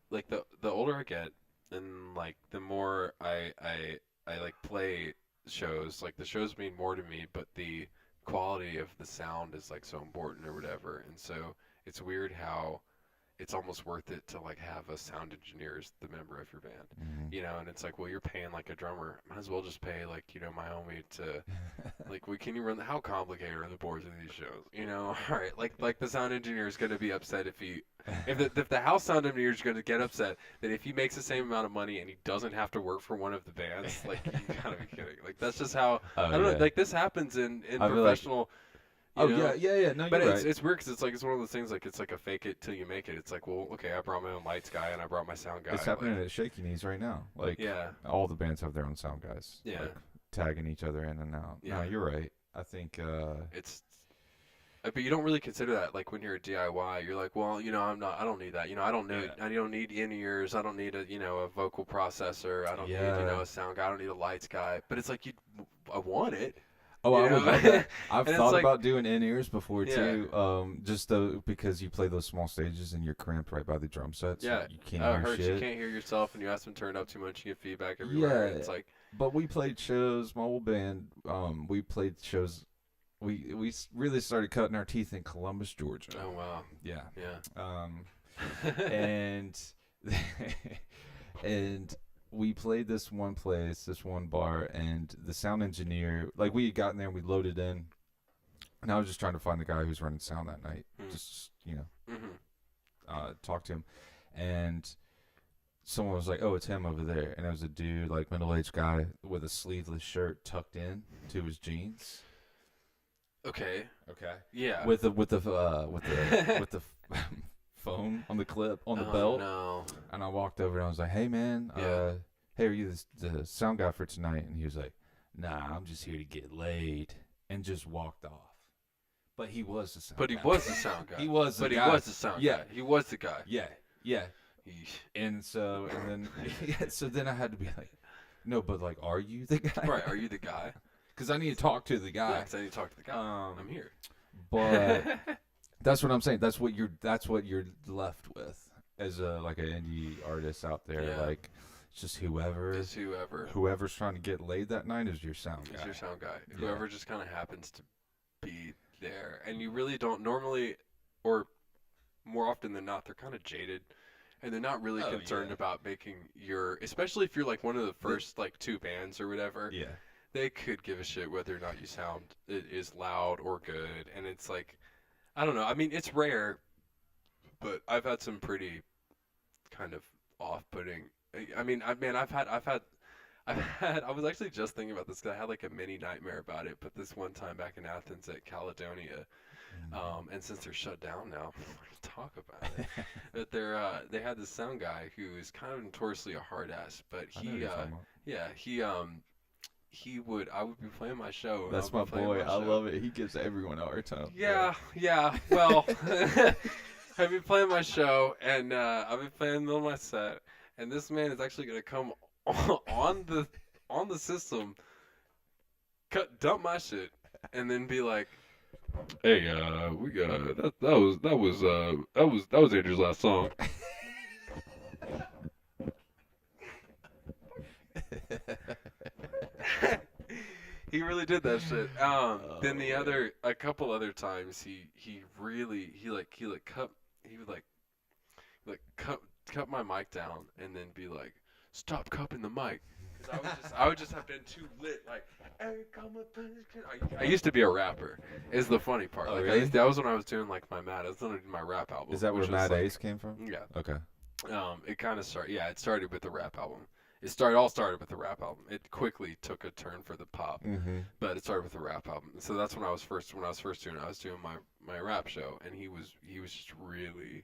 [SPEAKER 2] like the older I get, and like the more I like play shows, like the shows mean more to me, but the quality of the sound is like so important or whatever. And so it's weird how it's almost worth it to like have a sound engineer as the member of your band,
[SPEAKER 1] Mhm.
[SPEAKER 2] and it's like, well, you're paying like a drummer, might as well just pay like my homie to like, we can you run how complicated are the boards of these shows, all right, like the sound engineer is going to be upset if the house sound engineer is going to get upset that if he makes the same amount of money and he doesn't have to work for one of the bands, like you gotta be kidding, like that's just how
[SPEAKER 1] Oh
[SPEAKER 2] I don't know,
[SPEAKER 1] yeah.
[SPEAKER 2] like this happens in
[SPEAKER 1] I feel like.
[SPEAKER 2] professional,
[SPEAKER 1] Oh yeah, yeah, yeah. No,
[SPEAKER 2] but
[SPEAKER 1] you're
[SPEAKER 2] it's
[SPEAKER 1] right.
[SPEAKER 2] it's weird because it's like it's one of those things, like it's like a fake it till you make it. It's like, well, okay, I brought my own lights guy and I brought my sound guy.
[SPEAKER 1] It's happening at Shaky Knees right now. Like
[SPEAKER 2] Yeah,
[SPEAKER 1] all the bands have their own sound guys.
[SPEAKER 2] yeah,
[SPEAKER 1] Like tagging each other in and out. No,
[SPEAKER 2] yeah.
[SPEAKER 1] you're right. I think
[SPEAKER 2] It's But you don't really consider that like when you're a DIY. You're like, well, I don't need that. I don't need in-ears. I don't need a vocal processor. I don't need,
[SPEAKER 1] Yeah.
[SPEAKER 2] a sound guy. I don't need a lights guy. But it's like I want it,
[SPEAKER 1] Oh,
[SPEAKER 2] you
[SPEAKER 1] I would
[SPEAKER 2] know.
[SPEAKER 1] love that. I've
[SPEAKER 2] And it's
[SPEAKER 1] thought
[SPEAKER 2] like,
[SPEAKER 1] about doing in-ears before
[SPEAKER 2] yeah,
[SPEAKER 1] too. Just though because you play those small stages and you're cramped right by the drum set, so
[SPEAKER 2] yeah.
[SPEAKER 1] you can't
[SPEAKER 2] It
[SPEAKER 1] hear
[SPEAKER 2] hurts. You
[SPEAKER 1] shit.
[SPEAKER 2] can't hear yourself, and you have them turned up too much. You get feedback everywhere.
[SPEAKER 1] Yeah,
[SPEAKER 2] It's like,
[SPEAKER 1] but we played shows, my old band. We played shows. Really started cutting our teeth in Columbus, Georgia.
[SPEAKER 2] oh wow,
[SPEAKER 1] Yeah.
[SPEAKER 2] yeah.
[SPEAKER 1] And and we played this one place, this one bar, and the sound engineer, like we had gotten there and we loaded in, and I was just trying to find the guy who's running sound that night, just talk to him, and someone was like, "Oh, it's him over there," and it was a dude, like middle-aged guy with a sleeveless shirt tucked in to his jeans.
[SPEAKER 2] Okay.
[SPEAKER 1] Okay.
[SPEAKER 2] Yeah.
[SPEAKER 1] With the phone on the clip on the belt.
[SPEAKER 2] No.
[SPEAKER 1] And I walked over and I was like, "Hey man,
[SPEAKER 2] Yeah.
[SPEAKER 1] hey, are you the sound guy for tonight?" And he was like, "Nah, I'm just here to get laid," and just walked off. But he was the sound
[SPEAKER 2] But
[SPEAKER 1] guy.
[SPEAKER 2] he was the sound guy.
[SPEAKER 1] He was the
[SPEAKER 2] But
[SPEAKER 1] guy.
[SPEAKER 2] he was the sound
[SPEAKER 1] Yeah.
[SPEAKER 2] guy. He was the guy.
[SPEAKER 1] Yeah, yeah.
[SPEAKER 2] Yeesh.
[SPEAKER 1] And then so then I had to be like, "No, but like, are you the guy?"
[SPEAKER 2] Right. Are you the guy?
[SPEAKER 1] Because I need to talk to the
[SPEAKER 2] Yeah,
[SPEAKER 1] guy.
[SPEAKER 2] because I need to talk to the guy. I'm here.
[SPEAKER 1] But that's what I'm saying. That's what you're left with as an indie artist out there.
[SPEAKER 2] Yeah.
[SPEAKER 1] Like, it's just whoever's trying to get laid that night is your sound guy.
[SPEAKER 2] Is your sound guy.
[SPEAKER 1] Yeah.
[SPEAKER 2] Whoever just kind of happens to be there, and you really don't normally, or more often than not, they're kind of jaded. And they're not really concerned about making especially if you're like one of the first like two bands or whatever.
[SPEAKER 1] Yeah.
[SPEAKER 2] They could give a shit whether or not you sound is loud or good, and it's like, I don't know. I mean, it's rare, but I've had some pretty kind of off-putting. I mean, I was actually just thinking about this because I had like a mini nightmare about it. But this one time back in Athens at Caledonia, and since they're shut down now, I'm not gonna talk about it. But they had this sound guy who is kind of notoriously a hard ass, but I would be playing my show. And
[SPEAKER 1] That's my boy. I love it. He gives everyone a hard time.
[SPEAKER 2] Yeah. Well, I've been playing my show, and I've been playing in the middle of my set, and this man is actually gonna come on the system, dump my shit, and then be like, "Hey, we got that was Andrew's last song." He really did that shit. Then a couple other times, he would cut my mic down and then be like, "Stop cupping the mic," because I would just have been too lit. Like, "Hey, come up." I used to be a rapper. Is the funny part.
[SPEAKER 1] Oh,
[SPEAKER 2] like,
[SPEAKER 1] really?
[SPEAKER 2] that was when I was doing like my rap album.
[SPEAKER 1] Is that where
[SPEAKER 2] which was,
[SPEAKER 1] Mad
[SPEAKER 2] like,
[SPEAKER 1] Ace came from?
[SPEAKER 2] Yeah.
[SPEAKER 1] Okay.
[SPEAKER 2] It kind of started. Yeah, it started with the rap album. All started with the rap album. It quickly took a turn for the pop, but it started with the rap album. So that's when I was first doing it. I was doing my rap show, and he was just really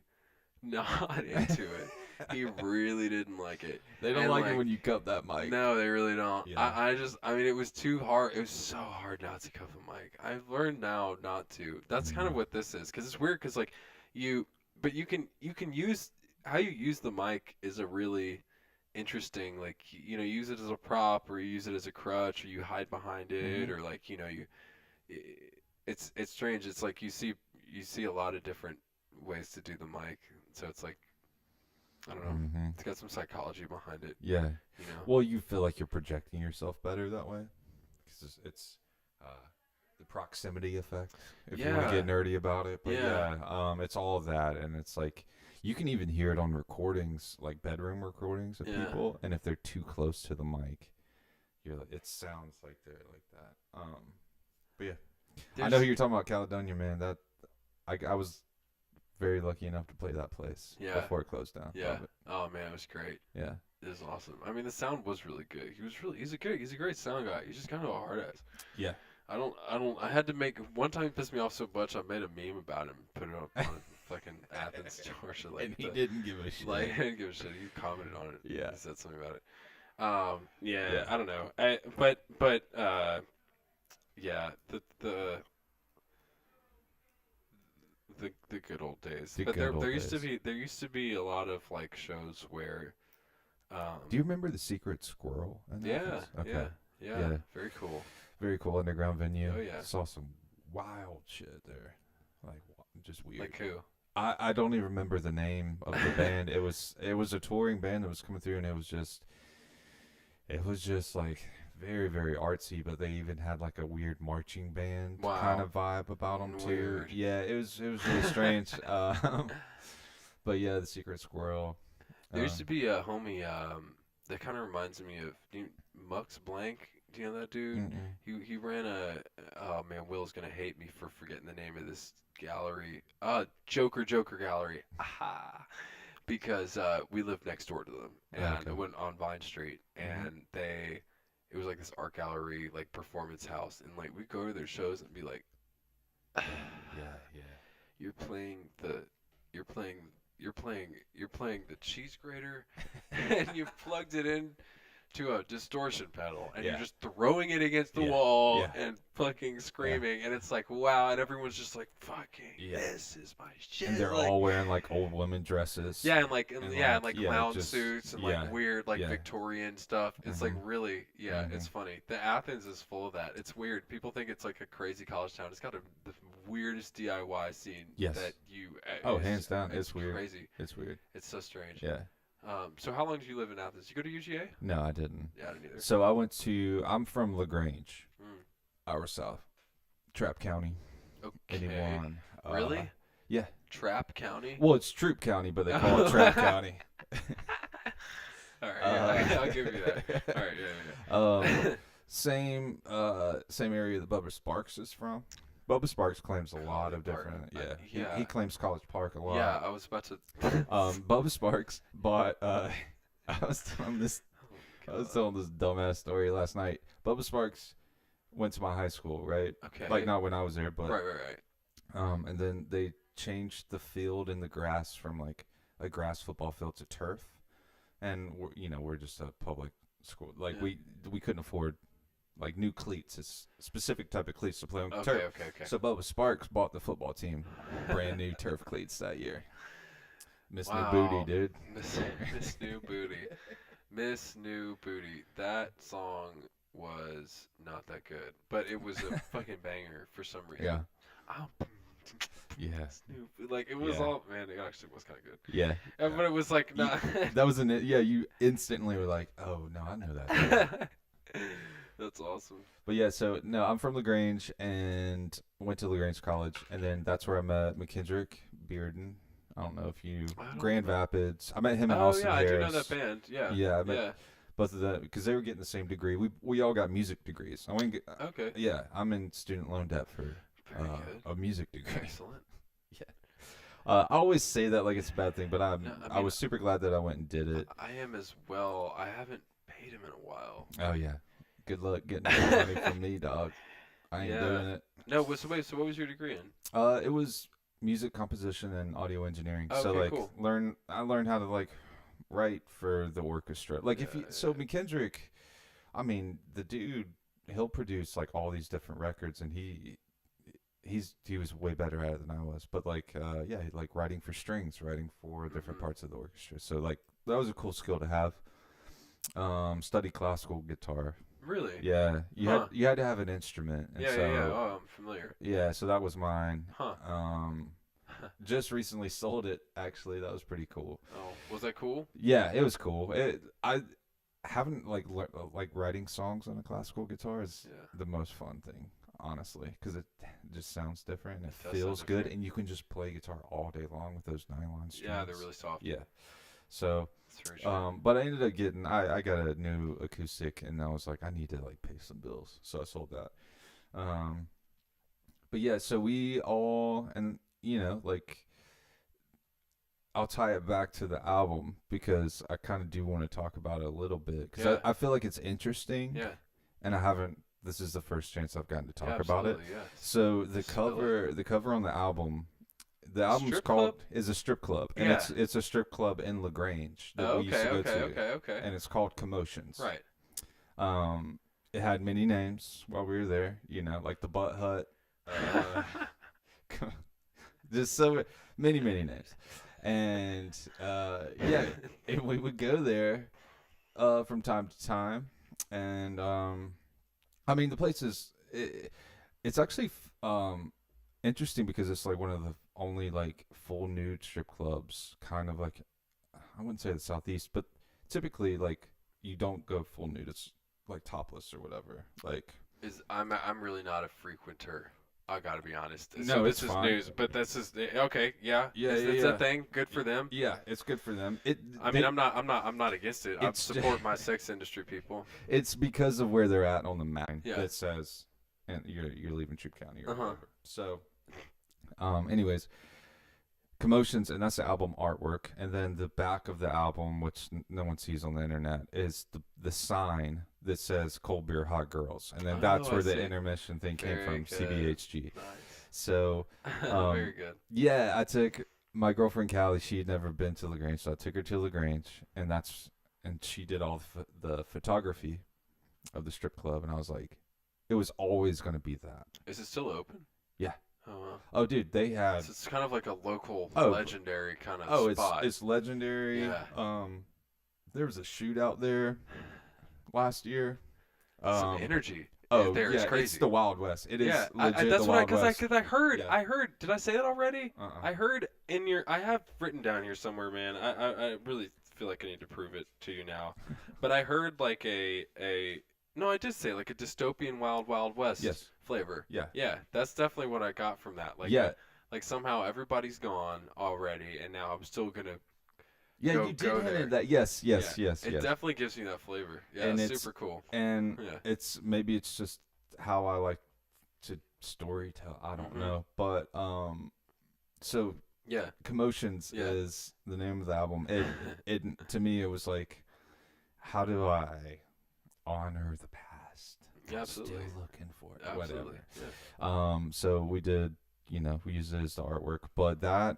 [SPEAKER 2] not into it. He really didn't like it.
[SPEAKER 1] They don't like it when you cup that mic.
[SPEAKER 2] No, they really don't.
[SPEAKER 1] Yeah.
[SPEAKER 2] I mean, it was too hard. It was so hard not to cup the mic. I've learned now not to. That's kind of what this is, because it's weird, because like you can use how you use the mic is a really interesting, like, use it as a prop, or you use it as a crutch, or you hide behind it, or like, it's strange. It's like you see a lot of different ways to do the mic, so it's like, I don't know, it's got some psychology behind it.
[SPEAKER 1] Yeah. Well, you feel like you're projecting yourself better that way, because it's the proximity effect, if you want to get nerdy about it. But it's all of that, and it's like, you can even hear it on recordings, like bedroom recordings of people, and if they're too close to the mic, it sounds like they're like that. But yeah, I know who you're talking about, Caledonia, man. That I was very lucky enough to play that place before it closed down.
[SPEAKER 2] Yeah. Oh man, it was great.
[SPEAKER 1] Yeah.
[SPEAKER 2] It was awesome. I mean, the sound was really good. He's a great sound guy. He's just kind of a hard ass.
[SPEAKER 1] Yeah.
[SPEAKER 2] I had to make, one time he pissed me off so much, I made a meme about him, put it up on fucking Athens, Georgia. Like,
[SPEAKER 1] and he didn't give a shit.
[SPEAKER 2] Like, he didn't give a shit. He commented on it.
[SPEAKER 1] Yeah.
[SPEAKER 2] He said something about it. I don't know. But yeah, the good old days.
[SPEAKER 1] The
[SPEAKER 2] But
[SPEAKER 1] good old
[SPEAKER 2] there used to
[SPEAKER 1] days.
[SPEAKER 2] be a lot of like shows where
[SPEAKER 1] Do you remember the Secret Squirrel in
[SPEAKER 2] yeah,
[SPEAKER 1] Athens? Okay.
[SPEAKER 2] yeah,
[SPEAKER 1] Yeah.
[SPEAKER 2] very cool.
[SPEAKER 1] Very cool underground venue.
[SPEAKER 2] Oh yeah.
[SPEAKER 1] Saw some wild shit there. Like just weird.
[SPEAKER 2] Like who?
[SPEAKER 1] I don't even remember the name of the band. It was a touring band that was coming through, and it was just like very very artsy. But they even had like a weird marching band kind
[SPEAKER 2] Wow.
[SPEAKER 1] of vibe about them too.
[SPEAKER 2] Weird.
[SPEAKER 1] Yeah, it was really strange. But yeah, the Secret Squirrel.
[SPEAKER 2] There used to
[SPEAKER 1] Um,
[SPEAKER 2] be a homie that kind of reminds me of Mux Blank. Do you know that dude?
[SPEAKER 1] mm-mm.
[SPEAKER 2] He ran a oh man, Will's gonna hate me for forgetting the name of this gallery. Joker Gallery. Aha. Because we lived next door to them, and
[SPEAKER 1] Okay.
[SPEAKER 2] I went on Vine Street,
[SPEAKER 1] Mhm.
[SPEAKER 2] and it was like this art gallery, like performance house, and like we go to their shows and be like,
[SPEAKER 1] Yeah, yeah.
[SPEAKER 2] you're playing the, you're playing, you're playing the cheese grater, and you've plugged it in to a distortion pedal, and you're
[SPEAKER 1] Yeah.
[SPEAKER 2] just throwing it against the
[SPEAKER 1] Yeah.
[SPEAKER 2] wall
[SPEAKER 1] Yeah.
[SPEAKER 2] and fucking screaming, and it's like wow, and everyone's just like fucking,
[SPEAKER 1] Yeah.
[SPEAKER 2] this is my shit.
[SPEAKER 1] And they're
[SPEAKER 2] like,
[SPEAKER 1] all wearing like old women dresses.
[SPEAKER 2] yeah, and like
[SPEAKER 1] and like, yeah,
[SPEAKER 2] clown
[SPEAKER 1] just
[SPEAKER 2] suits and
[SPEAKER 1] yeah,
[SPEAKER 2] like weird like
[SPEAKER 1] yeah.
[SPEAKER 2] Victorian stuff. It's like
[SPEAKER 1] Mhm.
[SPEAKER 2] really it's
[SPEAKER 1] Mhm.
[SPEAKER 2] funny. The Athens is full of that. It's weird. People think it's like a crazy college town. It's got the weirdest DIY scene
[SPEAKER 1] Yes.
[SPEAKER 2] that you.
[SPEAKER 1] Oh,
[SPEAKER 2] it's-
[SPEAKER 1] hands down, it's weird.
[SPEAKER 2] Crazy.
[SPEAKER 1] It's weird.
[SPEAKER 2] It's so strange.
[SPEAKER 1] Yeah.
[SPEAKER 2] So how long did you live in Athens? You go to UGA?
[SPEAKER 1] No, I didn't.
[SPEAKER 2] Yeah, I didn't either.
[SPEAKER 1] So I'm from LaGrange,
[SPEAKER 2] Mm.
[SPEAKER 1] hour south, Trapp County,
[SPEAKER 2] Okay.
[SPEAKER 1] 81.
[SPEAKER 2] Really?
[SPEAKER 1] Yeah.
[SPEAKER 2] Trapp County?
[SPEAKER 1] Well, it's Troop County, but they call it Trapp County.
[SPEAKER 2] All right, yeah, I'll give you that. All right, yeah.
[SPEAKER 1] Same area that Bubba Sparks is from. Bubba Sparks claims a lot of
[SPEAKER 2] Park.
[SPEAKER 1] different.
[SPEAKER 2] I-
[SPEAKER 1] Yeah.
[SPEAKER 2] yeah.
[SPEAKER 1] He claims College Park a lot.
[SPEAKER 2] Yeah, I was about to.
[SPEAKER 1] Bubba Sparks bought. I was telling this. I was telling this dumbass story last night. Bubba Sparks went to my high school, right?
[SPEAKER 2] Okay.
[SPEAKER 1] Like not when I was there, but
[SPEAKER 2] Right.
[SPEAKER 1] and then they changed the field and the grass from like a grass football field to turf, and we're just a public school. Like
[SPEAKER 2] Yeah.
[SPEAKER 1] we couldn't afford like new cleats, it's specific type of cleats to play on
[SPEAKER 2] Okay,
[SPEAKER 1] turf.
[SPEAKER 2] okay.
[SPEAKER 1] So Bubba Sparks bought the football team brand new turf cleats that year. Miss
[SPEAKER 2] Wow.
[SPEAKER 1] New Booty, dude.
[SPEAKER 2] Miss New Booty. Miss New Booty. That song was not that good, but it was a fucking banger for some reason.
[SPEAKER 1] Yeah.
[SPEAKER 2] Oh,
[SPEAKER 1] Yeah.
[SPEAKER 2] like it was
[SPEAKER 1] Yeah.
[SPEAKER 2] all man. It actually was kind of good.
[SPEAKER 1] Yeah.
[SPEAKER 2] But it was like not.
[SPEAKER 1] That was you instantly were like, oh no, I know that.
[SPEAKER 2] That's awesome.
[SPEAKER 1] But yeah, so no, I'm from LaGrange and went to LaGrange College, and then that's where I met McKendrick Bearden. I don't know if you
[SPEAKER 2] I don't
[SPEAKER 1] Grand
[SPEAKER 2] know.
[SPEAKER 1] Rapids. I met him and
[SPEAKER 2] Oh
[SPEAKER 1] Austin
[SPEAKER 2] yeah,
[SPEAKER 1] Harris.
[SPEAKER 2] I do know that band. Yeah.
[SPEAKER 1] Yeah, I met
[SPEAKER 2] Yeah.
[SPEAKER 1] both of them because they were getting the same degree. We all got music degrees. I went.
[SPEAKER 2] Okay.
[SPEAKER 1] Yeah, I'm in student loan debt for
[SPEAKER 2] Very good.
[SPEAKER 1] a music degree.
[SPEAKER 2] Excellent.
[SPEAKER 1] I always say that like it's a bad thing, but
[SPEAKER 2] No,
[SPEAKER 1] I was super glad that I went and did it.
[SPEAKER 2] I am as well. I haven't paid him in a while.
[SPEAKER 1] Oh yeah, good luck getting that money from me, dog. I ain't
[SPEAKER 2] Yeah.
[SPEAKER 1] doing it.
[SPEAKER 2] No, so wait. So what was your degree in?
[SPEAKER 1] It was music composition and audio engineering. So
[SPEAKER 2] Okay,
[SPEAKER 1] like
[SPEAKER 2] cool.
[SPEAKER 1] I learned how to like write for the orchestra. Like if
[SPEAKER 2] Yeah,
[SPEAKER 1] you so
[SPEAKER 2] yeah.
[SPEAKER 1] McKendrick, I mean the dude, he'll produce like all these different records, and he was way better at it than I was. But like yeah, like writing for strings, writing for different
[SPEAKER 2] Mhm.
[SPEAKER 1] parts of the orchestra. So like that was a cool skill to have. Study classical guitar.
[SPEAKER 2] Really?
[SPEAKER 1] Yeah,
[SPEAKER 2] Huh.
[SPEAKER 1] you had to have an instrument. And
[SPEAKER 2] Yeah,
[SPEAKER 1] so,
[SPEAKER 2] yeah. Oh, I'm familiar.
[SPEAKER 1] yeah, so that was mine.
[SPEAKER 2] Huh.
[SPEAKER 1] Just recently sold it. Actually, that was pretty cool.
[SPEAKER 2] Oh, was that cool?
[SPEAKER 1] Yeah, it was cool. I haven't like writing songs on a classical guitar is
[SPEAKER 2] Yeah.
[SPEAKER 1] the most fun thing, honestly, because it just sounds different and
[SPEAKER 2] It
[SPEAKER 1] it
[SPEAKER 2] does
[SPEAKER 1] feels
[SPEAKER 2] sound
[SPEAKER 1] good,
[SPEAKER 2] different.
[SPEAKER 1] and you can just play guitar all day long with those nylon strings.
[SPEAKER 2] Yeah, they're really soft.
[SPEAKER 1] Yeah. So,
[SPEAKER 2] That's very true.
[SPEAKER 1] but I ended up getting I got a new acoustic, and I was like, I need to like pay some bills, so I sold that. But yeah, so we all, and like I'll tie it back to the album because I kind of do want to talk about it a little bit because
[SPEAKER 2] Yeah.
[SPEAKER 1] I feel like it's interesting,
[SPEAKER 2] Yeah.
[SPEAKER 1] and I haven't. This is the first chance I've gotten to talk
[SPEAKER 2] Yeah,
[SPEAKER 1] about it.
[SPEAKER 2] absolutely, yeah.
[SPEAKER 1] So the
[SPEAKER 2] Spill it.
[SPEAKER 1] cover on the album's
[SPEAKER 2] Strip
[SPEAKER 1] called
[SPEAKER 2] club?
[SPEAKER 1] is a strip club, and
[SPEAKER 2] Yeah.
[SPEAKER 1] it's a strip club in LaGrange that
[SPEAKER 2] Oh,
[SPEAKER 1] we used to go to,
[SPEAKER 2] okay.
[SPEAKER 1] and it's called Commotions.
[SPEAKER 2] Right.
[SPEAKER 1] It had many names while we were there, like the Butt Hut, Just so many names. And yeah, and we would go there from time to time. And I mean, the place is it's actually interesting because it's like one of the only like full nude strip clubs, kind of like I wouldn't say the southeast, but typically like you don't go full nude. It's like topless or whatever. Like
[SPEAKER 2] I'm really not a frequenter. I gotta be honest. So
[SPEAKER 1] no, it's
[SPEAKER 2] this is
[SPEAKER 1] fine.
[SPEAKER 2] news, but this is okay. Yeah,
[SPEAKER 1] Yeah,
[SPEAKER 2] it's a thing. Good for them.
[SPEAKER 1] Yeah, it's good for them.
[SPEAKER 2] I mean, I'm not against it. I
[SPEAKER 1] It's
[SPEAKER 2] support my sex industry people.
[SPEAKER 1] it's because of where they're at on the map
[SPEAKER 2] Yeah.
[SPEAKER 1] that says, and you're leaving Troop County or
[SPEAKER 2] Uh-huh.
[SPEAKER 1] whatever. So, anyways, Commotions, and that's the album artwork, and then the back of the album, which no one sees on the internet, is the sign that says "Cold Beer, Hot Girls," and then that's
[SPEAKER 2] Oh,
[SPEAKER 1] where
[SPEAKER 2] I
[SPEAKER 1] the
[SPEAKER 2] see.
[SPEAKER 1] intermission thing came
[SPEAKER 2] Very
[SPEAKER 1] from,
[SPEAKER 2] good.
[SPEAKER 1] CBHG.
[SPEAKER 2] Nice.
[SPEAKER 1] So,
[SPEAKER 2] Very good.
[SPEAKER 1] yeah, I took my girlfriend Callie. She had never been to Lagrange, so I took her to Lagrange, and she did all the photography of the strip club, and I was like, it was always going to be that.
[SPEAKER 2] Is it still open?
[SPEAKER 1] Yeah.
[SPEAKER 2] Oh, wow.
[SPEAKER 1] Oh, dude, they had.
[SPEAKER 2] So it's kind of like a local,
[SPEAKER 1] Oh,
[SPEAKER 2] legendary kind of spot.
[SPEAKER 1] it's legendary.
[SPEAKER 2] Yeah.
[SPEAKER 1] There was a shootout there last year.
[SPEAKER 2] Some energy.
[SPEAKER 1] Oh,
[SPEAKER 2] there
[SPEAKER 1] yeah,
[SPEAKER 2] is crazy.
[SPEAKER 1] it's the Wild West. It is
[SPEAKER 2] Yeah,
[SPEAKER 1] legit
[SPEAKER 2] that's
[SPEAKER 1] the
[SPEAKER 2] what
[SPEAKER 1] Wild West.
[SPEAKER 2] because I heard.
[SPEAKER 1] Yeah.
[SPEAKER 2] I heard. Did I say that already?
[SPEAKER 1] Uh-uh.
[SPEAKER 2] I heard in your. I have written down here somewhere, man. I really feel like I need to prove it to you now, but I heard like a. No, I did say like a dystopian Wild West
[SPEAKER 1] Yes.
[SPEAKER 2] flavor.
[SPEAKER 1] Yeah.
[SPEAKER 2] Yeah, that's definitely what I got from that. Like,
[SPEAKER 1] Yeah.
[SPEAKER 2] like somehow everybody's gone already, and now I'm still gonna.
[SPEAKER 1] Yeah,
[SPEAKER 2] Go-
[SPEAKER 1] you
[SPEAKER 2] go
[SPEAKER 1] did hint
[SPEAKER 2] there.
[SPEAKER 1] at that. Yes.
[SPEAKER 2] Yeah.
[SPEAKER 1] Yes.
[SPEAKER 2] It definitely gives me that flavor. Yeah,
[SPEAKER 1] And
[SPEAKER 2] it's
[SPEAKER 1] it's-
[SPEAKER 2] super cool.
[SPEAKER 1] And
[SPEAKER 2] Yeah.
[SPEAKER 1] it's just how I like to story tell. I don't
[SPEAKER 2] Mhm.
[SPEAKER 1] know, but so
[SPEAKER 2] Yeah.
[SPEAKER 1] Commotions
[SPEAKER 2] Yeah.
[SPEAKER 1] is the name of the album. It to me it was like, how do I honor the past?
[SPEAKER 2] Yeah,
[SPEAKER 1] I'm
[SPEAKER 2] absolutely.
[SPEAKER 1] Still looking for it.
[SPEAKER 2] Absolutely.
[SPEAKER 1] Whatever.
[SPEAKER 2] Yeah.
[SPEAKER 1] So we did. We used it as the artwork, but that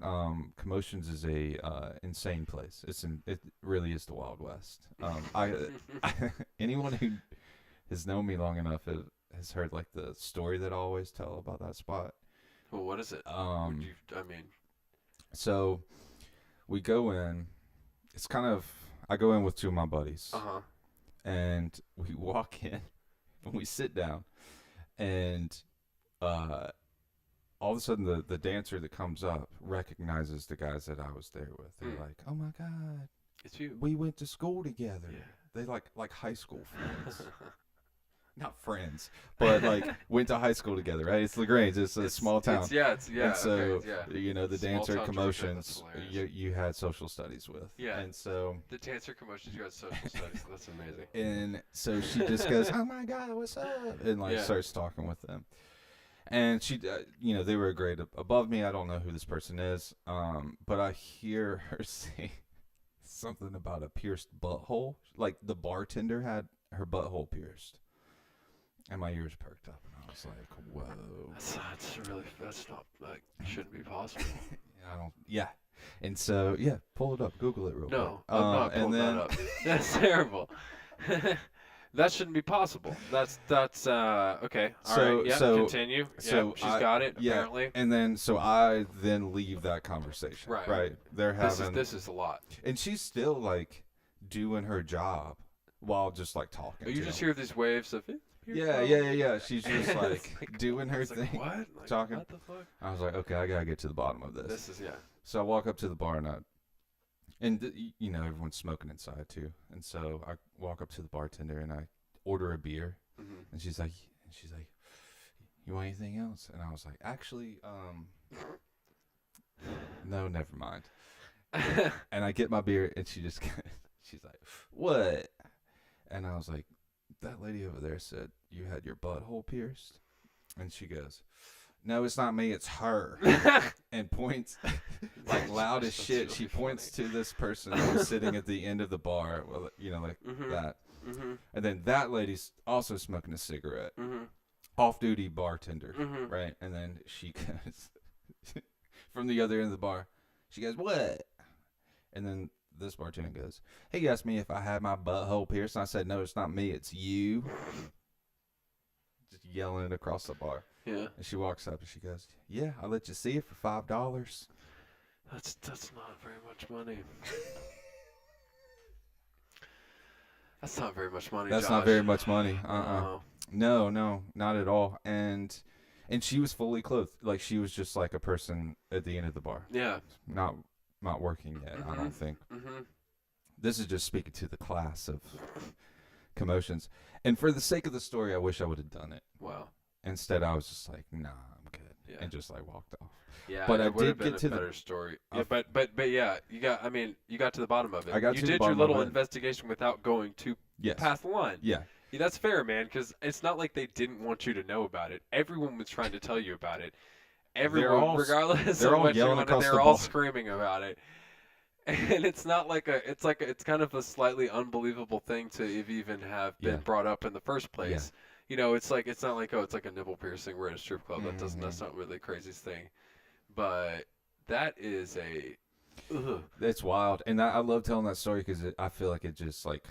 [SPEAKER 1] Commotions is a insane place. It really is the Wild West. Anyone who has known me long enough has heard like the story that I always tell about that spot.
[SPEAKER 2] Well, what is it?
[SPEAKER 1] Um,
[SPEAKER 2] Would you, I mean,
[SPEAKER 1] So we go in. It's kind of I go in with two of my buddies,
[SPEAKER 2] uh-huh.
[SPEAKER 1] and we walk in, and we sit down, and all of a sudden the dancer that comes up recognizes the guys that I was there with. They're like, "Oh my god,
[SPEAKER 2] It's you.
[SPEAKER 1] we went to school together."
[SPEAKER 2] Yeah.
[SPEAKER 1] They like high school friends. Not friends, but like went to high school together, right? It's Lagrange. It's a small town.
[SPEAKER 2] And
[SPEAKER 1] so
[SPEAKER 2] okay, yeah.
[SPEAKER 1] the
[SPEAKER 2] Small
[SPEAKER 1] dancer
[SPEAKER 2] town Georgia,
[SPEAKER 1] Commotions
[SPEAKER 2] that's hilarious.
[SPEAKER 1] you had social studies with.
[SPEAKER 2] Yeah.
[SPEAKER 1] And so
[SPEAKER 2] The dancer commotions you got social studies. That's amazing.
[SPEAKER 1] and so she just goes, "Oh my god, what's up?" and like
[SPEAKER 2] Yeah.
[SPEAKER 1] starts talking with them. And she, they were a grade above me. I don't know who this person is, but I hear her say something about a pierced butthole. Like the bartender had her butthole pierced, and my ears perked up, and I was like, "Whoa!"
[SPEAKER 2] That's not like shouldn't be possible.
[SPEAKER 1] Yeah. And so, yeah, pull it up, Google it real quick.
[SPEAKER 2] No, I'm not pulling that up. That's terrible. That shouldn't be possible. That's okay. All right. Yeah. Continue.
[SPEAKER 1] so
[SPEAKER 2] She's got it
[SPEAKER 1] yeah,
[SPEAKER 2] apparently.
[SPEAKER 1] And then I leave that conversation.
[SPEAKER 2] Right.
[SPEAKER 1] Right. They're having
[SPEAKER 2] This is a lot.
[SPEAKER 1] and she's still like doing her job while just like talking.
[SPEAKER 2] You
[SPEAKER 1] to
[SPEAKER 2] just
[SPEAKER 1] him.
[SPEAKER 2] hear these waves of it.
[SPEAKER 1] Yeah. She's just like
[SPEAKER 2] It's
[SPEAKER 1] doing her
[SPEAKER 2] It's like,
[SPEAKER 1] thing.
[SPEAKER 2] what? Like,
[SPEAKER 1] talking.
[SPEAKER 2] What the fuck?
[SPEAKER 1] I was like, okay, I gotta get to the bottom of this.
[SPEAKER 2] This is
[SPEAKER 1] So I walk up to the bar and everyone's smoking inside too. And so I walk up to the bartender and I order a beer.
[SPEAKER 2] Mhm.
[SPEAKER 1] And she's like, "You want anything else?" And I was like, "Actually, no, never mind." And I get my beer, and she's like, "What?" And I was like, "That lady over there said you had your butthole pierced." And she goes, "No, it's not me, it's her." And points like loud as
[SPEAKER 2] That's
[SPEAKER 1] shit.
[SPEAKER 2] really
[SPEAKER 1] She points to this person who's sitting at the end of the bar, well, like
[SPEAKER 2] Mhm.
[SPEAKER 1] that.
[SPEAKER 2] Mhm.
[SPEAKER 1] And then that lady's also smoking a cigarette.
[SPEAKER 2] Mhm.
[SPEAKER 1] Off-duty bartender,
[SPEAKER 2] Mhm.
[SPEAKER 1] right? And then she goes from the other end of the bar. She goes, "What?" And then this bartender goes, "He asked me if I had my butthole pierced." And I said, "No, it's not me, it's you." just yelling across the bar.
[SPEAKER 2] Yeah.
[SPEAKER 1] And she walks up and she goes, "Yeah, I'll let you see it for $5."
[SPEAKER 2] That's not very much money. That's not very much money,
[SPEAKER 1] That's
[SPEAKER 2] Josh.
[SPEAKER 1] not very much money.
[SPEAKER 2] No.
[SPEAKER 1] No, not at all. And she was fully clothed, like she was just like a person at the end of the bar,
[SPEAKER 2] Yeah.
[SPEAKER 1] not working yet. I don't think.
[SPEAKER 2] Mm-hmm.
[SPEAKER 1] This is just speaking to the class of commotions. And for the sake of the story, I wish I would have done it.
[SPEAKER 2] Wow.
[SPEAKER 1] Instead, I was just like, "Nah, I'm good,"
[SPEAKER 2] Yeah.
[SPEAKER 1] and just like walked off.
[SPEAKER 2] Yeah,
[SPEAKER 1] But
[SPEAKER 2] it
[SPEAKER 1] I
[SPEAKER 2] would have
[SPEAKER 1] did
[SPEAKER 2] been
[SPEAKER 1] get
[SPEAKER 2] a
[SPEAKER 1] to the
[SPEAKER 2] better story. Yeah, but yeah, you got. I mean, you got to the bottom of it.
[SPEAKER 1] I got
[SPEAKER 2] you
[SPEAKER 1] to the
[SPEAKER 2] did
[SPEAKER 1] bottom
[SPEAKER 2] your
[SPEAKER 1] of
[SPEAKER 2] little
[SPEAKER 1] it.
[SPEAKER 2] investigation without going too
[SPEAKER 1] Yes.
[SPEAKER 2] past the line.
[SPEAKER 1] Yeah.
[SPEAKER 2] Yeah, that's fair, man. Because it's not like they didn't want you to know about it. Everyone was trying to tell you about it. Everyone, regardless of what you wanted, they're all screaming about it. And it's not like it's kind of a slightly unbelievable thing to even have been brought up in the first place.
[SPEAKER 1] Yeah.
[SPEAKER 2] You know, it's not like, oh, it's like a nipple piercing. We're at a strip club. That's not really the craziest thing. But that is
[SPEAKER 1] it's wild. And I love telling that story because I feel like it just like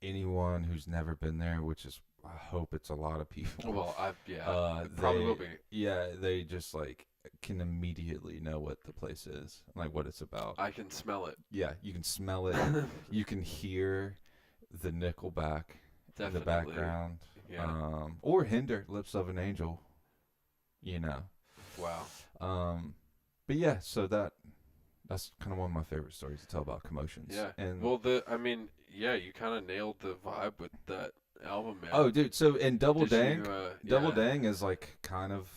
[SPEAKER 1] anyone who's never been there, which is, I hope it's a lot of people.
[SPEAKER 2] Well, it probably will be.
[SPEAKER 1] Yeah, they just like can immediately know what the place is, like what it's about.
[SPEAKER 2] I can smell it.
[SPEAKER 1] Yeah, you can smell it. You can hear the Nickelback in the background.
[SPEAKER 2] Yeah.
[SPEAKER 1] Or Hinder, Lips of an Angel. You know.
[SPEAKER 2] Wow.
[SPEAKER 1] But yeah, so that's kind of one of my favorite stories to tell about commotions.
[SPEAKER 2] Yeah.
[SPEAKER 1] And
[SPEAKER 2] well, you kind of nailed the vibe with that album, man.
[SPEAKER 1] Oh, dude. So in Double Dang, Double
[SPEAKER 2] yeah.
[SPEAKER 1] Dang is like kind of,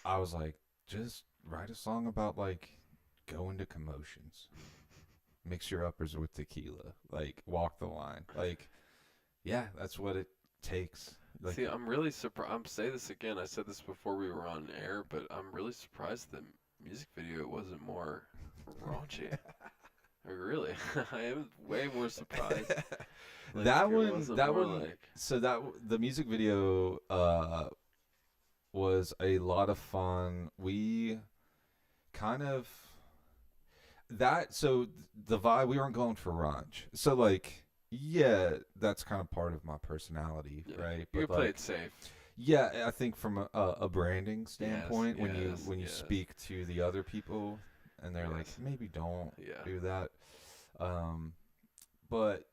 [SPEAKER 1] I was like, just write a song about like going to commotions. Mix your uppers with tequila. Like walk the line. Like, yeah, that's what it takes. Like,
[SPEAKER 2] see, I'm really surprised. I'm say this again. I said this before we were on air, but I'm really surprised the music video wasn't more raunchy. Really, I am way more surprised. Like,
[SPEAKER 1] that one.
[SPEAKER 2] Like...
[SPEAKER 1] So the music video was a lot of fun. We kind of so the vibe, we weren't going for raunch. So like, yeah, that's kind of part of my personality, right?
[SPEAKER 2] But you
[SPEAKER 1] like,
[SPEAKER 2] play it safe.
[SPEAKER 1] Yeah, I think from a branding standpoint, when you speak to the other people and they're like, maybe don't do that. But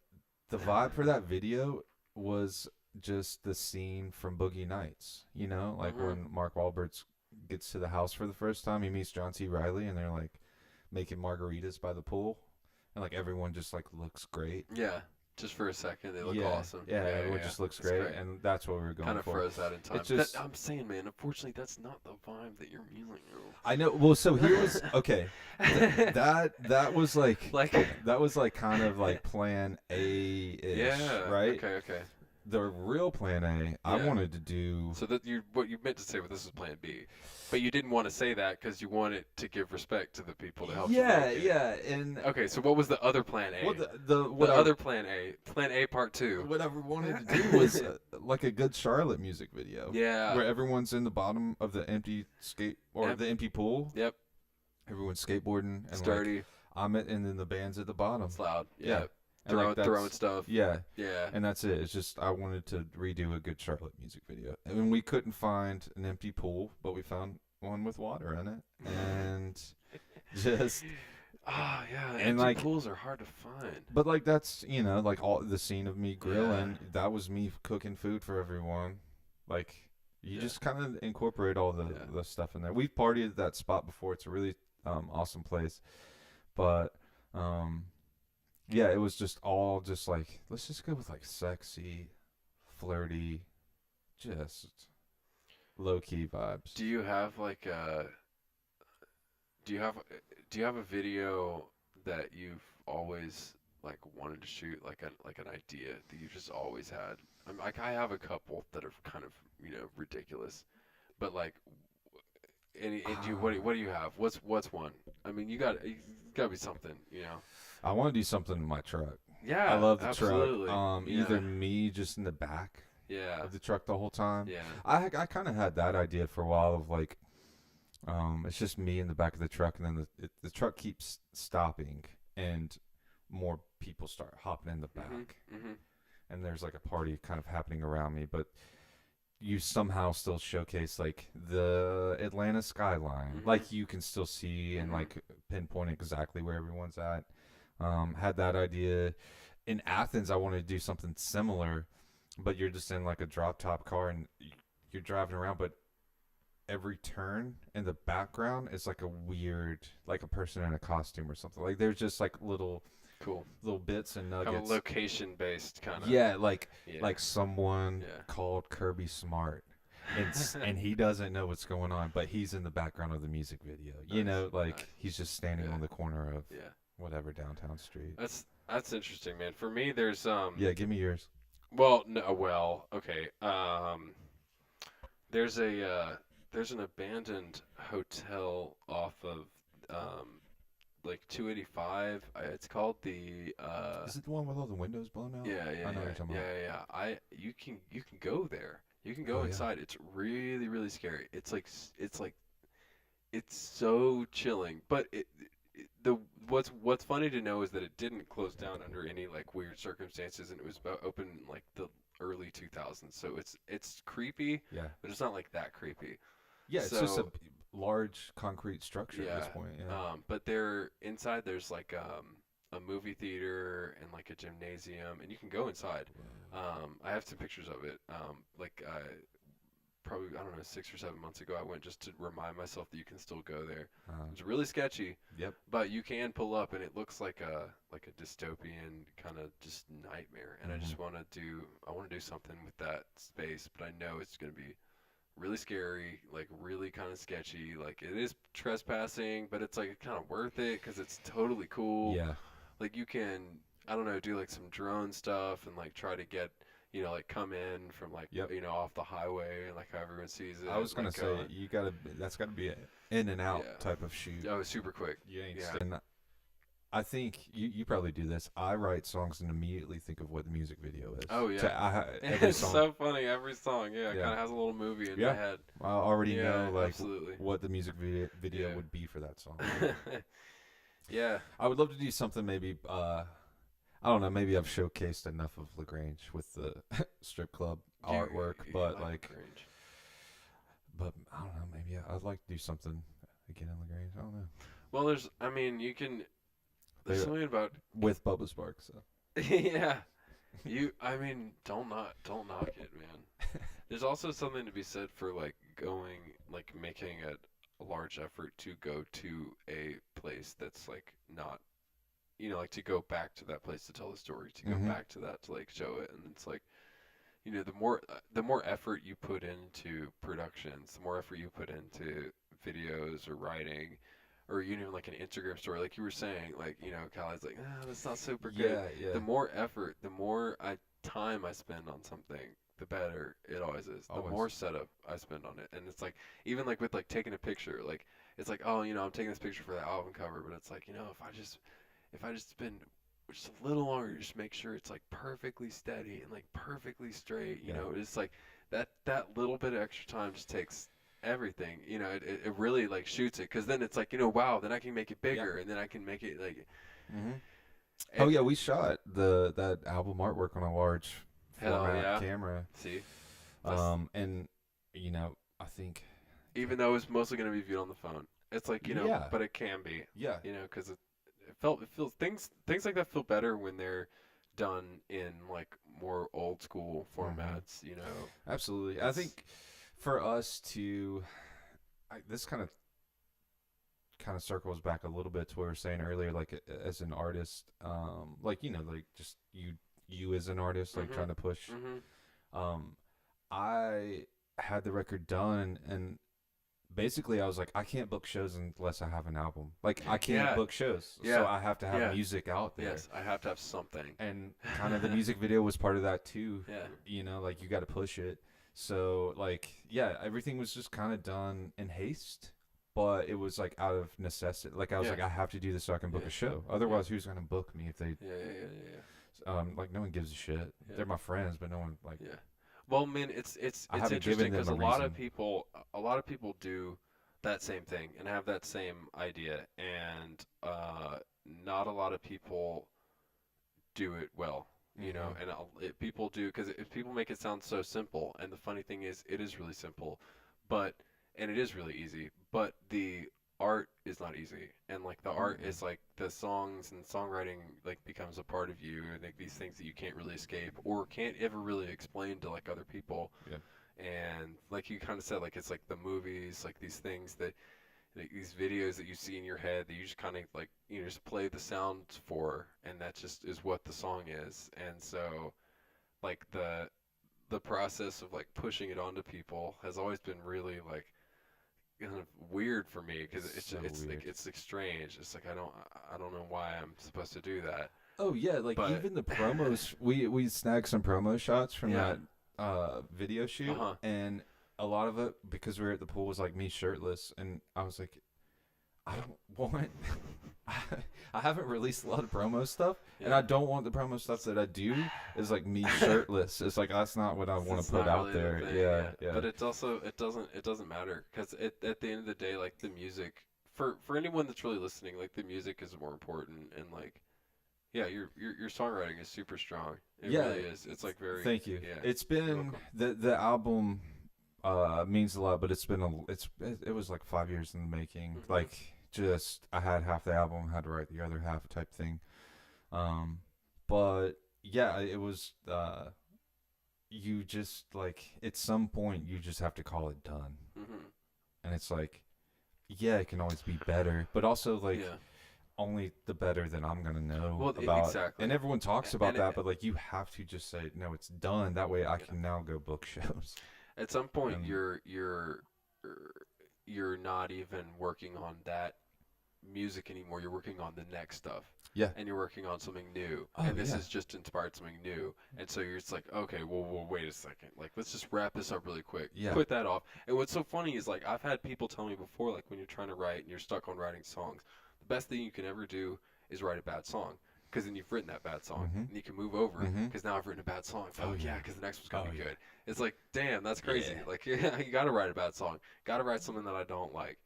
[SPEAKER 1] the vibe for that video was just the scene from Boogie Nights, you know, like when Mark Wahlberg gets to the house for the first time, he meets John C. Reilly, and they're like making margaritas by the pool, and like everyone just like looks great.
[SPEAKER 2] Yeah, just for a second, they look awesome.
[SPEAKER 1] Yeah, everyone just looks great, and that's what we were going for.
[SPEAKER 2] Kind of froze that in time.
[SPEAKER 1] It's just,
[SPEAKER 2] I'm saying, man, unfortunately, that's not the vibe that you're feeling.
[SPEAKER 1] I know. Well, so here was okay. That was like that was like kind of like plan A-ish, right?
[SPEAKER 2] Okay.
[SPEAKER 1] The real plan A, I wanted to do.
[SPEAKER 2] So that what you meant to say with this is plan B, but you didn't want to say that because you wanted to give respect to the people that helped you make it.
[SPEAKER 1] Yeah, and
[SPEAKER 2] okay. So what was the other plan A?
[SPEAKER 1] Well,
[SPEAKER 2] other plan A? Plan A part 2.
[SPEAKER 1] What I wanted to do was like a good Charlotte music video.
[SPEAKER 2] Yeah.
[SPEAKER 1] Where everyone's in the bottom of the empty the empty pool.
[SPEAKER 2] Yep.
[SPEAKER 1] Everyone's skateboarding and
[SPEAKER 2] sturdy.
[SPEAKER 1] Like, and then the band's at the bottom.
[SPEAKER 2] It's loud.
[SPEAKER 1] Yeah.
[SPEAKER 2] Throwing stuff.
[SPEAKER 1] Yeah.
[SPEAKER 2] Yeah.
[SPEAKER 1] And that's it. It's just I wanted to redo a good Charlotte music video. And we couldn't find an empty pool, but we found one with water in it. And just
[SPEAKER 2] yeah, and
[SPEAKER 1] empty like
[SPEAKER 2] pools are hard to find.
[SPEAKER 1] But like that's, you know, like all the scene of me grilling, that was me cooking food for everyone. Like you just kind of incorporate all the stuff in there. We've partied at that spot before. It's a really awesome place. But yeah, it was just all just like, let's just go with like sexy, flirty, just low key vibes.
[SPEAKER 2] Do you have like do you have a video that you've always like wanted to shoot, like an idea that you just always had? I have a couple that are kind of, you know, ridiculous, but like what do you have? What's one? I mean, you got to be something, you know.
[SPEAKER 1] I want to do something in my truck.
[SPEAKER 2] Yeah,
[SPEAKER 1] I love the
[SPEAKER 2] absolutely.
[SPEAKER 1] truck. Either me just in the back of the truck the whole time.
[SPEAKER 2] Yeah.
[SPEAKER 1] I kind of had that idea for a while of like, it's just me in the back of the truck, and then the truck keeps stopping, and more people start hopping in the back, and there's like a party kind of happening around me. But you somehow still showcase like the Atlanta skyline,
[SPEAKER 2] Mhm.
[SPEAKER 1] like you can still see and
[SPEAKER 2] Mhm.
[SPEAKER 1] like pinpoint exactly where everyone's at. Had that idea in Athens. I wanted to do something similar, but you're just in like a drop top car and you're driving around, but every turn in the background is like a weird, like a person in a costume or something. Like there's just like
[SPEAKER 2] Cool.
[SPEAKER 1] little bits and
[SPEAKER 2] Kind of
[SPEAKER 1] nuggets.
[SPEAKER 2] location based kind of.
[SPEAKER 1] Yeah,
[SPEAKER 2] Yeah.
[SPEAKER 1] like someone
[SPEAKER 2] Yeah.
[SPEAKER 1] called Kirby Smart, and he doesn't know what's going on, but he's in the background of the music video. You
[SPEAKER 2] Nice.
[SPEAKER 1] know, like
[SPEAKER 2] Nice.
[SPEAKER 1] he's just standing
[SPEAKER 2] Yeah.
[SPEAKER 1] on the corner of
[SPEAKER 2] Yeah.
[SPEAKER 1] whatever downtown street.
[SPEAKER 2] That's interesting, man. For me, there's
[SPEAKER 1] Yeah, give me yours.
[SPEAKER 2] well, no, well, okay. There's a there's an abandoned hotel off of um like 285. It's called the
[SPEAKER 1] Is it the one with all the windows blown out?
[SPEAKER 2] yeah, yeah,
[SPEAKER 1] I know what
[SPEAKER 2] yeah,
[SPEAKER 1] you're talking
[SPEAKER 2] yeah,
[SPEAKER 1] about.
[SPEAKER 2] yeah, yeah. You can go there. You can go
[SPEAKER 1] Oh yeah.
[SPEAKER 2] inside. It's really really scary. It's like it's so chilling. But the what's funny to know is that it didn't close down under any like weird circumstances, and it was about open in, like the early 2000s. So it's creepy,
[SPEAKER 1] Yeah.
[SPEAKER 2] but it's not like that creepy.
[SPEAKER 1] Yeah, it's just a
[SPEAKER 2] So
[SPEAKER 1] large concrete structure at
[SPEAKER 2] yeah,
[SPEAKER 1] this point. Yeah.
[SPEAKER 2] but there inside there's like a movie theater and like a gymnasium, and you can go inside. I have some pictures of it. Like probably I don't know 6 or 7 months ago, I went just to remind myself that you can still go there. It's really sketchy,
[SPEAKER 1] Yep.
[SPEAKER 2] but you can pull up, and it looks like a dystopian kind of just nightmare. And
[SPEAKER 1] Mhm.
[SPEAKER 2] I want to do something with that space, but I know it's gonna be really scary, like really kind of sketchy. Like it is trespassing, but it's like kind of worth it because it's totally cool.
[SPEAKER 1] Yeah.
[SPEAKER 2] Like you can, I don't know, do like some drone stuff and like try to get, like come in from like,
[SPEAKER 1] Yep.
[SPEAKER 2] off the highway and like how everyone sees it.
[SPEAKER 1] I was gonna
[SPEAKER 2] like
[SPEAKER 1] say you gotta. That's gotta be a in and out
[SPEAKER 2] yeah.
[SPEAKER 1] type of shoot.
[SPEAKER 2] Oh, super quick.
[SPEAKER 1] You ain't
[SPEAKER 2] Yeah.
[SPEAKER 1] and I think you probably do this. I write songs and immediately think of what the music video is.
[SPEAKER 2] Oh yeah.
[SPEAKER 1] Every
[SPEAKER 2] It's
[SPEAKER 1] song.
[SPEAKER 2] so funny. Every song, yeah, kind
[SPEAKER 1] Yeah.
[SPEAKER 2] of has a little movie in
[SPEAKER 1] Yeah.
[SPEAKER 2] my head.
[SPEAKER 1] I already
[SPEAKER 2] Yeah,
[SPEAKER 1] know like
[SPEAKER 2] absolutely.
[SPEAKER 1] what the music video
[SPEAKER 2] Yeah.
[SPEAKER 1] would be for that song.
[SPEAKER 2] Yeah.
[SPEAKER 1] I would love to do something maybe. I don't know. Maybe I've showcased enough of Lagrange with the strip club artwork, but like,
[SPEAKER 2] Lagrange.
[SPEAKER 1] but I don't know. Maybe I'd like to do something again in Lagrange. I don't know.
[SPEAKER 2] Well, I mean, you can. There's
[SPEAKER 1] Maybe
[SPEAKER 2] something about.
[SPEAKER 1] with Bubba Sparks. So.
[SPEAKER 2] Yeah. I mean, don't knock it, man. There's also something to be said for like going, like making a large effort to go to a place that's like not, like to go back to that place to tell the story, to go
[SPEAKER 1] Mhm.
[SPEAKER 2] back to that to like show it, and it's like, the more effort you put into productions, the more effort you put into videos or writing, or even like an Instagram story, like you were saying, like Kylie's like, that's not super good.
[SPEAKER 1] Yeah. Yeah.
[SPEAKER 2] The more effort, the more time I spend on something, the better it always is. The
[SPEAKER 1] Always.
[SPEAKER 2] more setup I spend on it, and it's like even like with like taking a picture, like it's like, oh, I'm taking this picture for the album cover, but it's like, if I just spend just a little longer, just make sure it's like perfectly steady and like perfectly straight.
[SPEAKER 1] Yeah.
[SPEAKER 2] It's like that little bit of extra time just takes everything. It really like shoots it, because then it's like, wow, then I can make it bigger, and then I can make it like.
[SPEAKER 1] Mhm.
[SPEAKER 2] And
[SPEAKER 1] Oh yeah, we shot that album artwork on a large
[SPEAKER 2] hell
[SPEAKER 1] format
[SPEAKER 2] yeah.
[SPEAKER 1] camera.
[SPEAKER 2] See, That's-
[SPEAKER 1] And I think
[SPEAKER 2] even though it's mostly gonna be viewed on the phone, it's like
[SPEAKER 1] Yeah.
[SPEAKER 2] but it can be,
[SPEAKER 1] yeah,
[SPEAKER 2] because it feels things like that feel better when they're done in like more old school formats.
[SPEAKER 1] absolutely. I
[SPEAKER 2] It's-
[SPEAKER 1] think for us to this kind of circles back a little bit to what we were saying earlier, like as an artist, like like just you as an artist, like
[SPEAKER 2] Mhm.
[SPEAKER 1] trying to push.
[SPEAKER 2] Mhm.
[SPEAKER 1] I had the record done, and basically I was like, I can't book shows unless I have an album. Like I can't
[SPEAKER 2] Yeah.
[SPEAKER 1] book shows,
[SPEAKER 2] Yeah.
[SPEAKER 1] so I have to have
[SPEAKER 2] Yeah.
[SPEAKER 1] music out there.
[SPEAKER 2] Yes, I have to have something.
[SPEAKER 1] And kind of the music video was part of that too.
[SPEAKER 2] Yeah.
[SPEAKER 1] Like you got to push it. So like yeah, everything was just kind of done in haste, but it was like out of necessity. Like I was
[SPEAKER 2] Yeah.
[SPEAKER 1] like, I have to do this so I can book
[SPEAKER 2] Yeah.
[SPEAKER 1] a show. Otherwise, who's gonna book me if they?
[SPEAKER 2] Yeah.
[SPEAKER 1] Like no one gives a shit.
[SPEAKER 2] Yeah.
[SPEAKER 1] They're my friends, but no one like.
[SPEAKER 2] Yeah. Well, man, it's
[SPEAKER 1] I haven't given
[SPEAKER 2] interesting
[SPEAKER 1] them
[SPEAKER 2] because
[SPEAKER 1] a
[SPEAKER 2] a lot of
[SPEAKER 1] reason.
[SPEAKER 2] people do that same thing and have that same idea, and not a lot of people do it well. you know, and people do, because people make it sound so simple, and the funny thing is, it is really simple, but and it is really easy, but the art is not easy, and like the art is like the songs and songwriting like becomes a part of you, and like these things that you can't really escape or can't ever really explain to like other people.
[SPEAKER 1] Yeah.
[SPEAKER 2] And like you kind of said, like it's like the movies, like these things that like these videos that you see in your head that you just kind of like just play the sounds for, and that just is what the song is. And so like the process of like pushing it onto people has always been really like kind of weird for me, because it's
[SPEAKER 1] weird.
[SPEAKER 2] like it's like strange. It's like I don't know why I'm supposed to do that.
[SPEAKER 1] Oh yeah, like
[SPEAKER 2] But
[SPEAKER 1] even the promos. We snagged some promo shots from that video shoot, and a lot of it, because we were at the pool, was like me shirtless, and I was like, I don't want. I haven't released a lot of promo stuff, and I don't want the promo stuff that I do is like me shirtless. It's like that's not what I want to put out
[SPEAKER 2] really
[SPEAKER 1] there.
[SPEAKER 2] thing,
[SPEAKER 1] Yeah.
[SPEAKER 2] But it's also it doesn't matter, because at the end of the day, like the music for anyone that's really listening, like the music is more important, and like yeah, your songwriting is super strong. It really is. It's like very.
[SPEAKER 1] Thank you.
[SPEAKER 2] Yeah,
[SPEAKER 1] It's been the album means a lot, but it's been it was like 5 years in the making. Like just I had half the album, had to write the other half type thing. But yeah, it was you just like at some point you just have to call it done. And it's like yeah, it can always be better, but also like only the better that I'm gonna know about.
[SPEAKER 2] Exactly.
[SPEAKER 1] And everyone talks about that, but like you have to just say no, it's done. That way I can now go book shows.
[SPEAKER 2] At some point, you're not even working on that music anymore. You're working on the next stuff.
[SPEAKER 1] Yeah.
[SPEAKER 2] And you're working on something new. And this has just inspired something new. And so you're just like, okay, well, wait a second. Like, let's just wrap this up really quick.
[SPEAKER 1] Yeah.
[SPEAKER 2] Put that off. And what's so funny is, like, I've had people tell me before, like, when you're trying to write and you're stuck on writing songs, the best thing you can ever do is write a bad song. Because then you've written that bad song. And you can move over. Because now I've written a bad song. Oh, yeah, because the next one's going to be good. It's like, damn, that's crazy. Yeah. Like, yeah, you got to write a bad song. Got to write something that I don't like.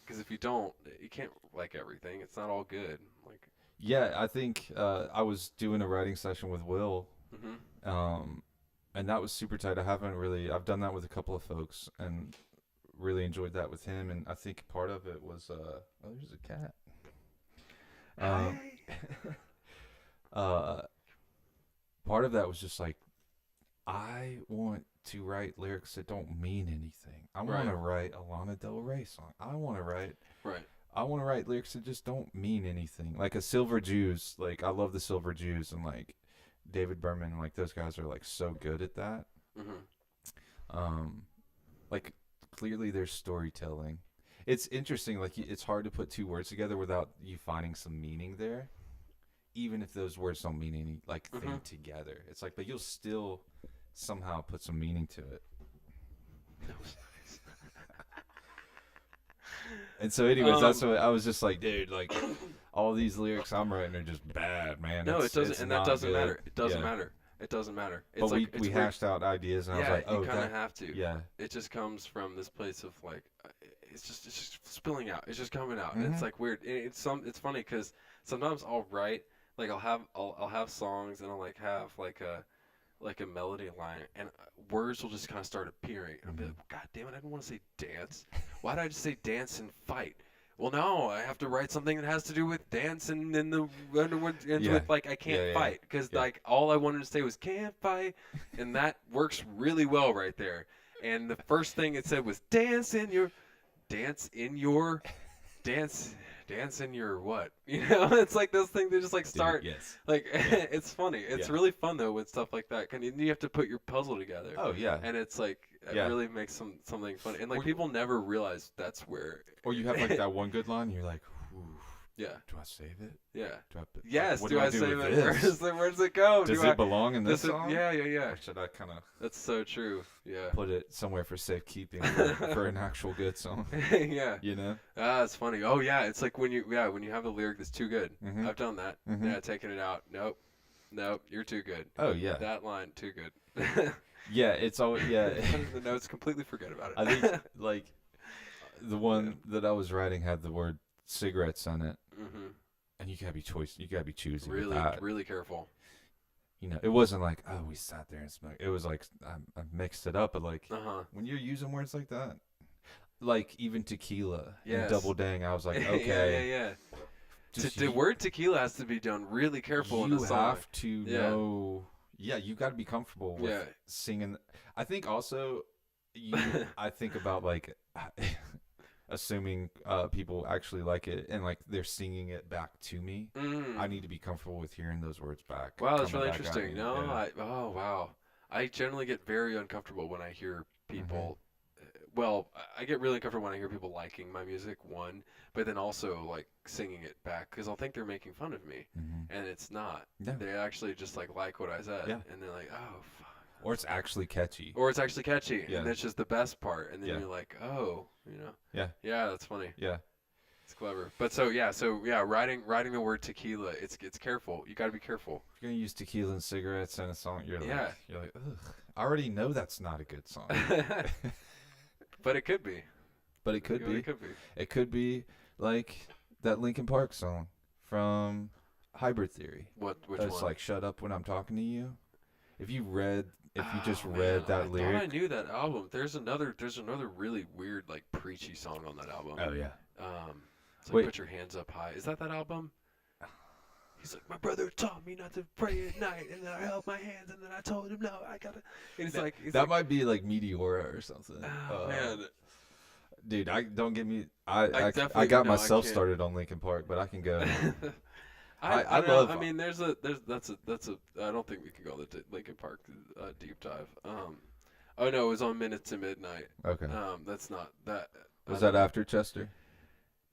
[SPEAKER 2] Because if you don't, you can't like everything. It's not all good. Like,
[SPEAKER 1] yeah, I think I was doing a writing session with Will, and that was super tight. I've done that with a couple of folks, and really enjoyed that with him. And I think part of it was, oh, there's a cat. Part of that was just like, I want to write lyrics that don't mean anything. I want to write a Lana Del Rey song. I want to write lyrics that just don't mean anything. Like a Silver Jews. Like I love the Silver Jews, and like David Berman, like those guys are like so good at that. Like clearly there's storytelling. It's interesting. Like it's hard to put two words together without you finding some meaning there, even if those words don't mean any like thing together. It's like, but you'll still somehow put some meaning to it.
[SPEAKER 2] That was nice.
[SPEAKER 1] And so anyways, that's what I was just like, dude, like all these lyrics I'm writing are just bad, man.
[SPEAKER 2] No, it doesn't, and that doesn't matter. It doesn't
[SPEAKER 1] Yeah.
[SPEAKER 2] matter. It doesn't matter. It's
[SPEAKER 1] But
[SPEAKER 2] like,
[SPEAKER 1] we hashed out ideas, and I was like, oh,
[SPEAKER 2] you kind of have to.
[SPEAKER 1] Yeah.
[SPEAKER 2] It just comes from this place of like, it's just spilling out. It's just coming out. And it's like weird. It's funny because sometimes I'll write, like I'll have songs, and I'll like have like a melody line, and words will just kind of start appearing. I'll be like, God damn it, I didn't want to say dance. Why did I just say dance and fight? Well, no, I have to write something that has to do with dance and then the with like I can't fight, because like all I wanted to say was can't fight, and that works really well right there. And the first thing it said was dance in your what? You know, it's like those things, they just like start. Like it's funny. It's really fun though with stuff like that. You have to put your puzzle together.
[SPEAKER 1] Oh yeah.
[SPEAKER 2] And it's like it really makes something funny. And like people never realize that's where.
[SPEAKER 1] Or you have like that one good line, and you're like, ooh,
[SPEAKER 2] yeah.
[SPEAKER 1] Do I save it?
[SPEAKER 2] Yeah.
[SPEAKER 1] Yes.
[SPEAKER 2] Do I save it? Where does it go?
[SPEAKER 1] Does it belong in this song?
[SPEAKER 2] Yeah.
[SPEAKER 1] Or should I kind of?
[SPEAKER 2] That's so true. Yeah.
[SPEAKER 1] Put it somewhere for safekeeping for an actual good song.
[SPEAKER 2] Yeah.
[SPEAKER 1] You know.
[SPEAKER 2] It's funny. Oh yeah, it's like when you have a lyric that's too good. I've done that. Yeah, taking it out. Nope, you're too good.
[SPEAKER 1] Oh yeah.
[SPEAKER 2] That line too good.
[SPEAKER 1] Yeah, it's always
[SPEAKER 2] the notes, completely forget about it.
[SPEAKER 1] I think like the one that I was writing had the word cigarettes in it, and you gotta be choosy.
[SPEAKER 2] Really,
[SPEAKER 1] with that.
[SPEAKER 2] really careful.
[SPEAKER 1] it wasn't like, oh, we sat there and smoked. It was like I mixed it up, but like
[SPEAKER 2] Uh-huh.
[SPEAKER 1] when you're using words like that, like even tequila and
[SPEAKER 2] Yes.
[SPEAKER 1] double dang, I was like,
[SPEAKER 2] Yeah,
[SPEAKER 1] okay,
[SPEAKER 2] yeah, yeah.
[SPEAKER 1] just
[SPEAKER 2] The word tequila has to be done really careful in
[SPEAKER 1] you
[SPEAKER 2] a song.
[SPEAKER 1] have to know. Yeah, you got to be comfortable with singing. I think also, I think about like assuming people actually like it and like they're singing it back to me. I need to be comfortable with hearing those words back.
[SPEAKER 2] Wow, that's
[SPEAKER 1] coming
[SPEAKER 2] really
[SPEAKER 1] back at
[SPEAKER 2] interesting.
[SPEAKER 1] me.
[SPEAKER 2] No,
[SPEAKER 1] Yeah.
[SPEAKER 2] oh wow. I generally get very uncomfortable when I hear people. Well, I get really uncomfortable when I hear people liking my music, one, but then also like singing it back because I'll think they're making fun of me, and it's not.
[SPEAKER 1] Yeah.
[SPEAKER 2] They actually just like what I said,
[SPEAKER 1] Yeah.
[SPEAKER 2] and they're like, oh, fuck.
[SPEAKER 1] Or it's actually catchy.
[SPEAKER 2] Or it's actually catchy,
[SPEAKER 1] Yeah.
[SPEAKER 2] and that's just the best part. And then
[SPEAKER 1] Yeah.
[SPEAKER 2] you're like, oh,
[SPEAKER 1] Yeah.
[SPEAKER 2] yeah, that's funny.
[SPEAKER 1] Yeah.
[SPEAKER 2] It's clever. But so yeah, writing the word tequila, it's careful. You got to be careful.
[SPEAKER 1] If you're gonna use tequila and cigarettes in a song, you're
[SPEAKER 2] Yeah.
[SPEAKER 1] like, ugh. I already know that's not a good song.
[SPEAKER 2] But it could be.
[SPEAKER 1] But it could be.
[SPEAKER 2] It could be.
[SPEAKER 1] It could be like that Linkin Park song from Hybrid Theory.
[SPEAKER 2] Which
[SPEAKER 1] That's
[SPEAKER 2] one?
[SPEAKER 1] like "Shut Up When I'm Talking to You." If you just
[SPEAKER 2] Oh,
[SPEAKER 1] read
[SPEAKER 2] man,
[SPEAKER 1] that
[SPEAKER 2] I
[SPEAKER 1] lyric,
[SPEAKER 2] thought I knew that album. There's another really weird like preachy song on that album.
[SPEAKER 1] oh yeah,
[SPEAKER 2] It's like
[SPEAKER 1] Wait.
[SPEAKER 2] Put Your Hands Up High. Is that album? He's like, my brother taught me not to pray at night, and then I held my hands, and then I told him no, I gotta. And
[SPEAKER 1] that might be like Meteora or something.
[SPEAKER 2] Oh man,
[SPEAKER 1] dude, don't get me.
[SPEAKER 2] I
[SPEAKER 1] I
[SPEAKER 2] definitely-
[SPEAKER 1] got
[SPEAKER 2] no, I
[SPEAKER 1] myself
[SPEAKER 2] can't.
[SPEAKER 1] started on Linkin Park, but I can go.
[SPEAKER 2] I
[SPEAKER 1] I
[SPEAKER 2] don't know.
[SPEAKER 1] love-
[SPEAKER 2] I mean, that's a. I don't think we can go the Linkin Park deep dive. Oh no, it was on Minutes to Midnight.
[SPEAKER 1] Okay,
[SPEAKER 2] That's not that.
[SPEAKER 1] was that after Chester?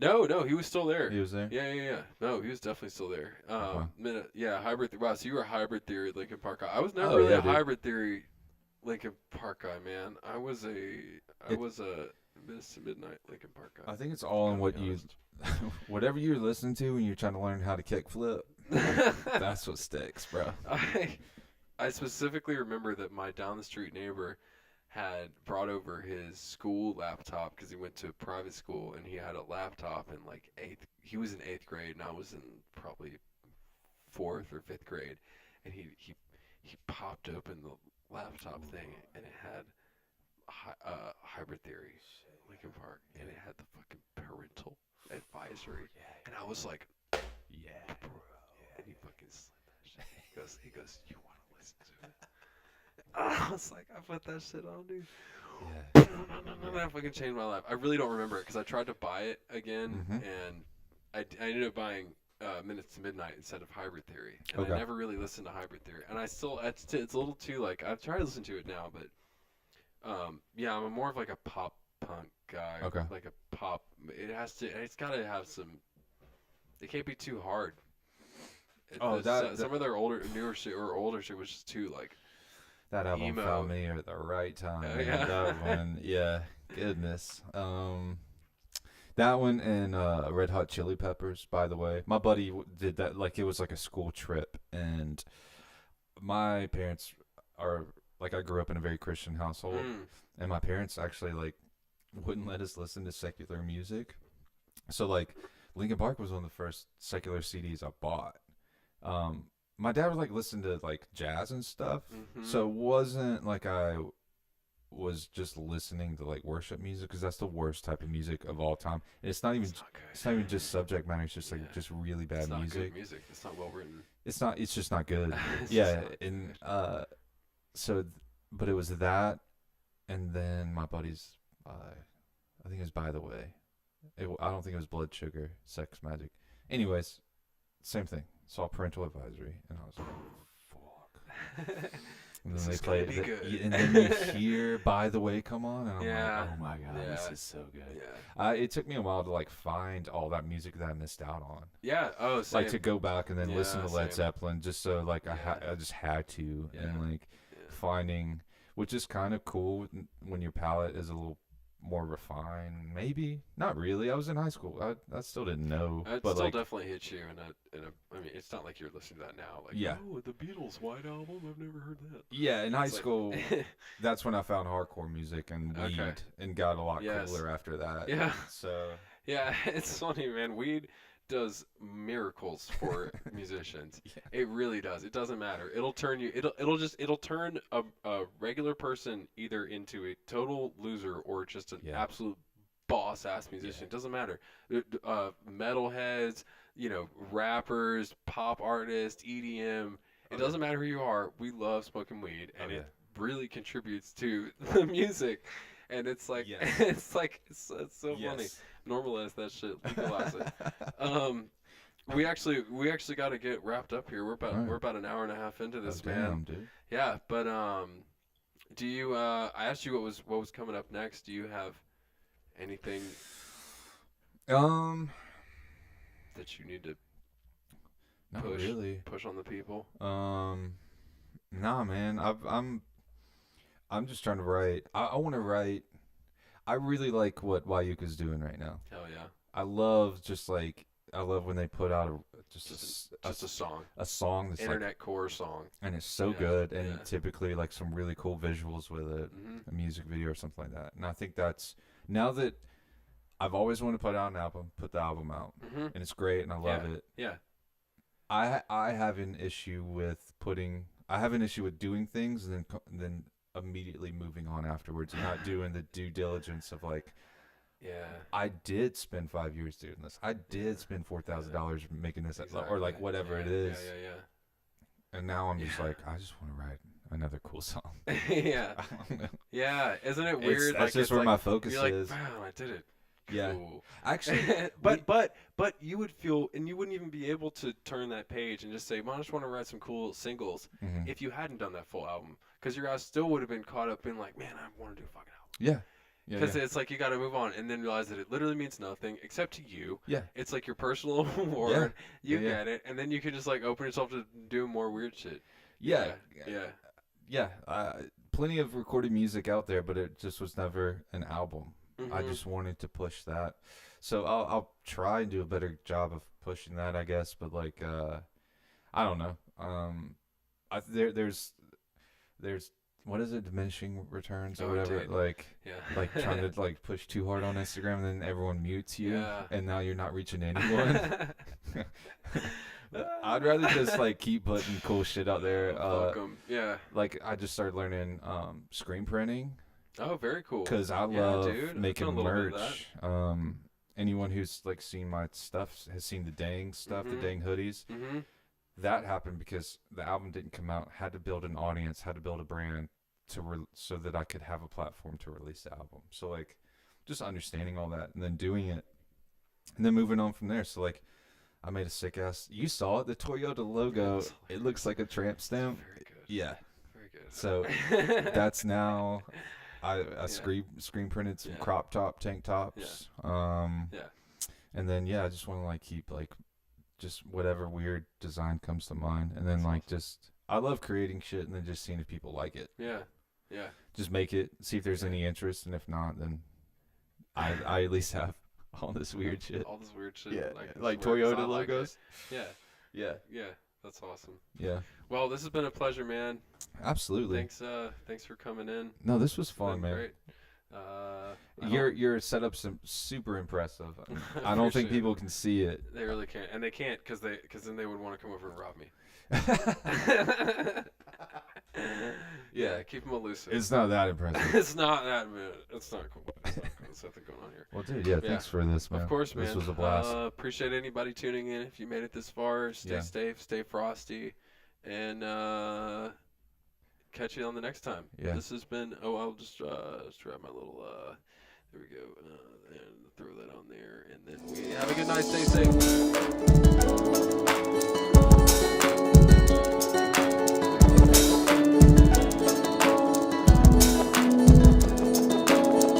[SPEAKER 2] No, he was still there.
[SPEAKER 1] He was there.
[SPEAKER 2] Yeah. No, he was definitely still there.
[SPEAKER 1] Okay.
[SPEAKER 2] Hybrid. Wow, so you were a Hybrid Theory Linkin Park guy. I was never
[SPEAKER 1] Oh,
[SPEAKER 2] really
[SPEAKER 1] yeah,
[SPEAKER 2] a
[SPEAKER 1] dude.
[SPEAKER 2] Hybrid Theory Linkin Park guy, man. I was a Minutes to Midnight Linkin Park guy.
[SPEAKER 1] I think it's all in
[SPEAKER 2] Gotta
[SPEAKER 1] what
[SPEAKER 2] be
[SPEAKER 1] you,
[SPEAKER 2] honest.
[SPEAKER 1] whatever you're listening to when you're trying to learn how to kick flip. That's what sticks, bro.
[SPEAKER 2] I specifically remember that my down the street neighbor had brought over his school laptop because he went to a private school and he had a laptop in like he was in 8th grade and I was in probably 4th or 5th grade, and he popped open the laptop thing and it had Hybrid Theory Linkin Park and it had the fucking parental advisory and I was like,
[SPEAKER 1] Yeah.
[SPEAKER 2] bro, and he fucking slammed that shit. He goes, you want to listen to it? I was like, I put that shit on, dude.
[SPEAKER 1] Yeah.
[SPEAKER 2] I fucking changed my life. I really don't remember it because I tried to buy it again, and I ended up buying Minutes to Midnight instead of Hybrid Theory. And
[SPEAKER 1] Okay.
[SPEAKER 2] I never really listened to Hybrid Theory. And I still, it's a little too, like, I've tried to listen to it now, but yeah, I'm more of like a pop punk guy.
[SPEAKER 1] Okay.
[SPEAKER 2] Like a pop, it's got to have some, it can't be too hard. Some of their newer shit or older shit was just too, like,
[SPEAKER 1] That album
[SPEAKER 2] emo.
[SPEAKER 1] found me at the right time.
[SPEAKER 2] Oh,
[SPEAKER 1] man.
[SPEAKER 2] yeah.
[SPEAKER 1] That one, yeah, goodness. That one and Red Hot Chili Peppers. By the way, my buddy did that. Like it was like a school trip, and my parents are like I grew up in a very Christian household, and my parents actually like wouldn't let us listen to secular music. So like Linkin Park was one of the first secular CDs I bought. My dad would like listen to like jazz and stuff, so it wasn't like I was just listening to like worship music because that's the worst type of music of all time. And it's not even just subject matter. It's just like just really bad
[SPEAKER 2] it's not
[SPEAKER 1] music.
[SPEAKER 2] Good music. It's not well written.
[SPEAKER 1] It's just not good.
[SPEAKER 2] It's
[SPEAKER 1] Yeah,
[SPEAKER 2] just not
[SPEAKER 1] and but it was that, and then my buddy's I think it was By the Way. I don't think it was Blood Sugar, Sex Magic. Anyways, same thing. Saw Parental Advisory, and I was like, fuck. And
[SPEAKER 2] This
[SPEAKER 1] then
[SPEAKER 2] is
[SPEAKER 1] they
[SPEAKER 2] gonna
[SPEAKER 1] play
[SPEAKER 2] be
[SPEAKER 1] it,
[SPEAKER 2] good.
[SPEAKER 1] and then you hear By the Way come on, and I'm
[SPEAKER 2] Yeah.
[SPEAKER 1] like, oh my god, this
[SPEAKER 2] Yeah.
[SPEAKER 1] is so good.
[SPEAKER 2] Yeah.
[SPEAKER 1] It took me a while to like find all that music that I missed out on.
[SPEAKER 2] Yeah. Oh, same.
[SPEAKER 1] Like to go back and then listen to Led
[SPEAKER 2] same.
[SPEAKER 1] Zeppelin, just so like
[SPEAKER 2] Yeah.
[SPEAKER 1] I just had to,
[SPEAKER 2] Yeah.
[SPEAKER 1] and like
[SPEAKER 2] Yeah.
[SPEAKER 1] finding, which is kind of cool when your palate is a little more refined. Maybe not really. I was in high school. I still didn't know,
[SPEAKER 2] It
[SPEAKER 1] but
[SPEAKER 2] still
[SPEAKER 1] like
[SPEAKER 2] definitely hits you I mean, it's not like you're listening to that now. Like,
[SPEAKER 1] Yeah.
[SPEAKER 2] oh, the Beatles' White Album. I've never heard that.
[SPEAKER 1] yeah, in high
[SPEAKER 2] It's like-
[SPEAKER 1] school, that's when I found hardcore music and weed,
[SPEAKER 2] Okay.
[SPEAKER 1] and got a lot
[SPEAKER 2] Yes.
[SPEAKER 1] cooler after that.
[SPEAKER 2] Yeah.
[SPEAKER 1] So
[SPEAKER 2] Yeah, it's funny, man. Weed does miracles for musicians.
[SPEAKER 1] Yeah.
[SPEAKER 2] It really does. It doesn't matter. It'll turn you. It'll turn a regular person either into a total loser or just an
[SPEAKER 1] Yeah.
[SPEAKER 2] absolute boss ass musician.
[SPEAKER 1] Yeah.
[SPEAKER 2] It doesn't matter. Metalheads, rappers, pop artists, EDM. It doesn't matter who you are. We love smoking weed, and it really contributes to the music. And it's like,
[SPEAKER 1] Yes.
[SPEAKER 2] it's so funny. Normalize that shit, legalize it. We actually got to get wrapped up here. We're about an hour and a half into this, man.
[SPEAKER 1] Damn, dude.
[SPEAKER 2] Yeah, but do you? I asked you what was coming up next. Do you have anything that you need to
[SPEAKER 1] Not really.
[SPEAKER 2] push on the people?
[SPEAKER 1] Nah, man. I'm just trying to write. I want to write. I really like what Wayuka's doing right now.
[SPEAKER 2] Hell yeah.
[SPEAKER 1] I love when they put out
[SPEAKER 2] Just a song.
[SPEAKER 1] a song that's
[SPEAKER 2] Internet
[SPEAKER 1] like,
[SPEAKER 2] core song.
[SPEAKER 1] and it's so
[SPEAKER 2] Yeah,
[SPEAKER 1] good, and
[SPEAKER 2] yeah.
[SPEAKER 1] typically like some really cool visuals with it,
[SPEAKER 2] Mm-hmm.
[SPEAKER 1] a music video or something like that. And I think that's now that I've always wanted to put out an album, put the album out,
[SPEAKER 2] Mm-hmm.
[SPEAKER 1] and it's great, and I love it.
[SPEAKER 2] Yeah.
[SPEAKER 1] I have an issue with doing things and then immediately moving on afterwards and not doing the due diligence of like,
[SPEAKER 2] Yeah.
[SPEAKER 1] I did spend 5 years doing this. I did spend $4,000 making this,
[SPEAKER 2] Exactly.
[SPEAKER 1] or like whatever
[SPEAKER 2] Yeah,
[SPEAKER 1] it is.
[SPEAKER 2] Yeah.
[SPEAKER 1] And now I'm just
[SPEAKER 2] Yeah.
[SPEAKER 1] like, I just want to write another cool song.
[SPEAKER 2] Yeah.
[SPEAKER 1] I don't know.
[SPEAKER 2] Yeah. Isn't it weird?
[SPEAKER 1] That's just where my focus
[SPEAKER 2] you're like,
[SPEAKER 1] is.
[SPEAKER 2] wow, I did it.
[SPEAKER 1] Yeah.
[SPEAKER 2] Cool.
[SPEAKER 1] Actually,
[SPEAKER 2] but you would feel, and you wouldn't even be able to turn that page and just say, well, I just want to write some cool singles
[SPEAKER 1] Mhm.
[SPEAKER 2] if you hadn't done that full album, because your guys still would have been caught up in like, man, I want to do a fucking album.
[SPEAKER 1] Yeah. Yeah.
[SPEAKER 2] Because it's like you got to move on and then realize that it literally means nothing except to you.
[SPEAKER 1] Yeah.
[SPEAKER 2] It's like your personal award. You
[SPEAKER 1] Yeah.
[SPEAKER 2] get it, and then you can just like open yourself to do more weird shit.
[SPEAKER 1] Yeah.
[SPEAKER 2] Yeah.
[SPEAKER 1] Plenty of recorded music out there, but it just was never an album. I
[SPEAKER 2] Mhm.
[SPEAKER 1] just wanted to push that. So I'll try and do a better job of pushing that, I guess. But like, I don't know. There's what is it? Diminishing returns or
[SPEAKER 2] Oh,
[SPEAKER 1] whatever.
[SPEAKER 2] dude.
[SPEAKER 1] Like
[SPEAKER 2] Yeah.
[SPEAKER 1] trying to like push too hard on Instagram, and then everyone mutes you,
[SPEAKER 2] Yeah.
[SPEAKER 1] and now you're not reaching anyone. I'd rather just like keep putting cool shit out there.
[SPEAKER 2] Fuck 'em. Yeah.
[SPEAKER 1] Like I just started learning screen printing.
[SPEAKER 2] Oh, very cool.
[SPEAKER 1] Because I
[SPEAKER 2] Yeah,
[SPEAKER 1] love
[SPEAKER 2] dude. I've
[SPEAKER 1] making
[SPEAKER 2] done a little bit of
[SPEAKER 1] merch. Anyone who's like seen my stuff has seen the Dang stuff,
[SPEAKER 2] Mhm.
[SPEAKER 1] the Dang hoodies.
[SPEAKER 2] Mm-hmm.
[SPEAKER 1] That happened because the album didn't come out. Had to build an audience, had to build a brand so that I could have a platform to release the album. So like, just understanding all that and then doing it, and then moving on from there. So like, I made a sick ass. You saw it, the Toyota logo. It looks like a tramp stamp.
[SPEAKER 2] Very good.
[SPEAKER 1] Yeah.
[SPEAKER 2] Very good.
[SPEAKER 1] So that's now. I screen printed some crop top tank tops.
[SPEAKER 2] Yeah.
[SPEAKER 1] And then I just want to like keep like just whatever weird design comes to mind, and then
[SPEAKER 2] That's
[SPEAKER 1] like
[SPEAKER 2] awesome.
[SPEAKER 1] just I love creating shit and then just seeing if people like it.
[SPEAKER 2] Yeah. Yeah.
[SPEAKER 1] Just make it, see if there's any interest, and if not, then I at least have all this weird shit.
[SPEAKER 2] All this weird shit.
[SPEAKER 1] Yeah,
[SPEAKER 2] Like,
[SPEAKER 1] like
[SPEAKER 2] this weird- 'cause I
[SPEAKER 1] Toyota
[SPEAKER 2] like it.
[SPEAKER 1] logos.
[SPEAKER 2] Yeah.
[SPEAKER 1] Yeah,
[SPEAKER 2] Yeah. That's awesome.
[SPEAKER 1] yeah,
[SPEAKER 2] Well, this has been a pleasure, man.
[SPEAKER 1] absolutely.
[SPEAKER 2] Thanks for coming in.
[SPEAKER 1] No, this was
[SPEAKER 2] It's been
[SPEAKER 1] fun, man.
[SPEAKER 2] Great.
[SPEAKER 1] Your setup's super impressive. I don't think
[SPEAKER 2] Appreciate
[SPEAKER 1] people can see it.
[SPEAKER 2] They really can't, and they can't because then they would want to come over and rob me. Yeah, keep them elusive.
[SPEAKER 1] It's not that impressive.
[SPEAKER 2] It's not that bad. It's not cool. There's something going on here.
[SPEAKER 1] Well, dude, yeah, thanks for this, man.
[SPEAKER 2] Of course, man.
[SPEAKER 1] This was a blast.
[SPEAKER 2] Appreciate anybody tuning in. If you made it this far, stay safe, stay frosty, and catch you on the next time.
[SPEAKER 1] Yeah.
[SPEAKER 2] This has been. Oh, I'll just grab my little. There we go. And throw that on there, and then we have a good night. Stay safe.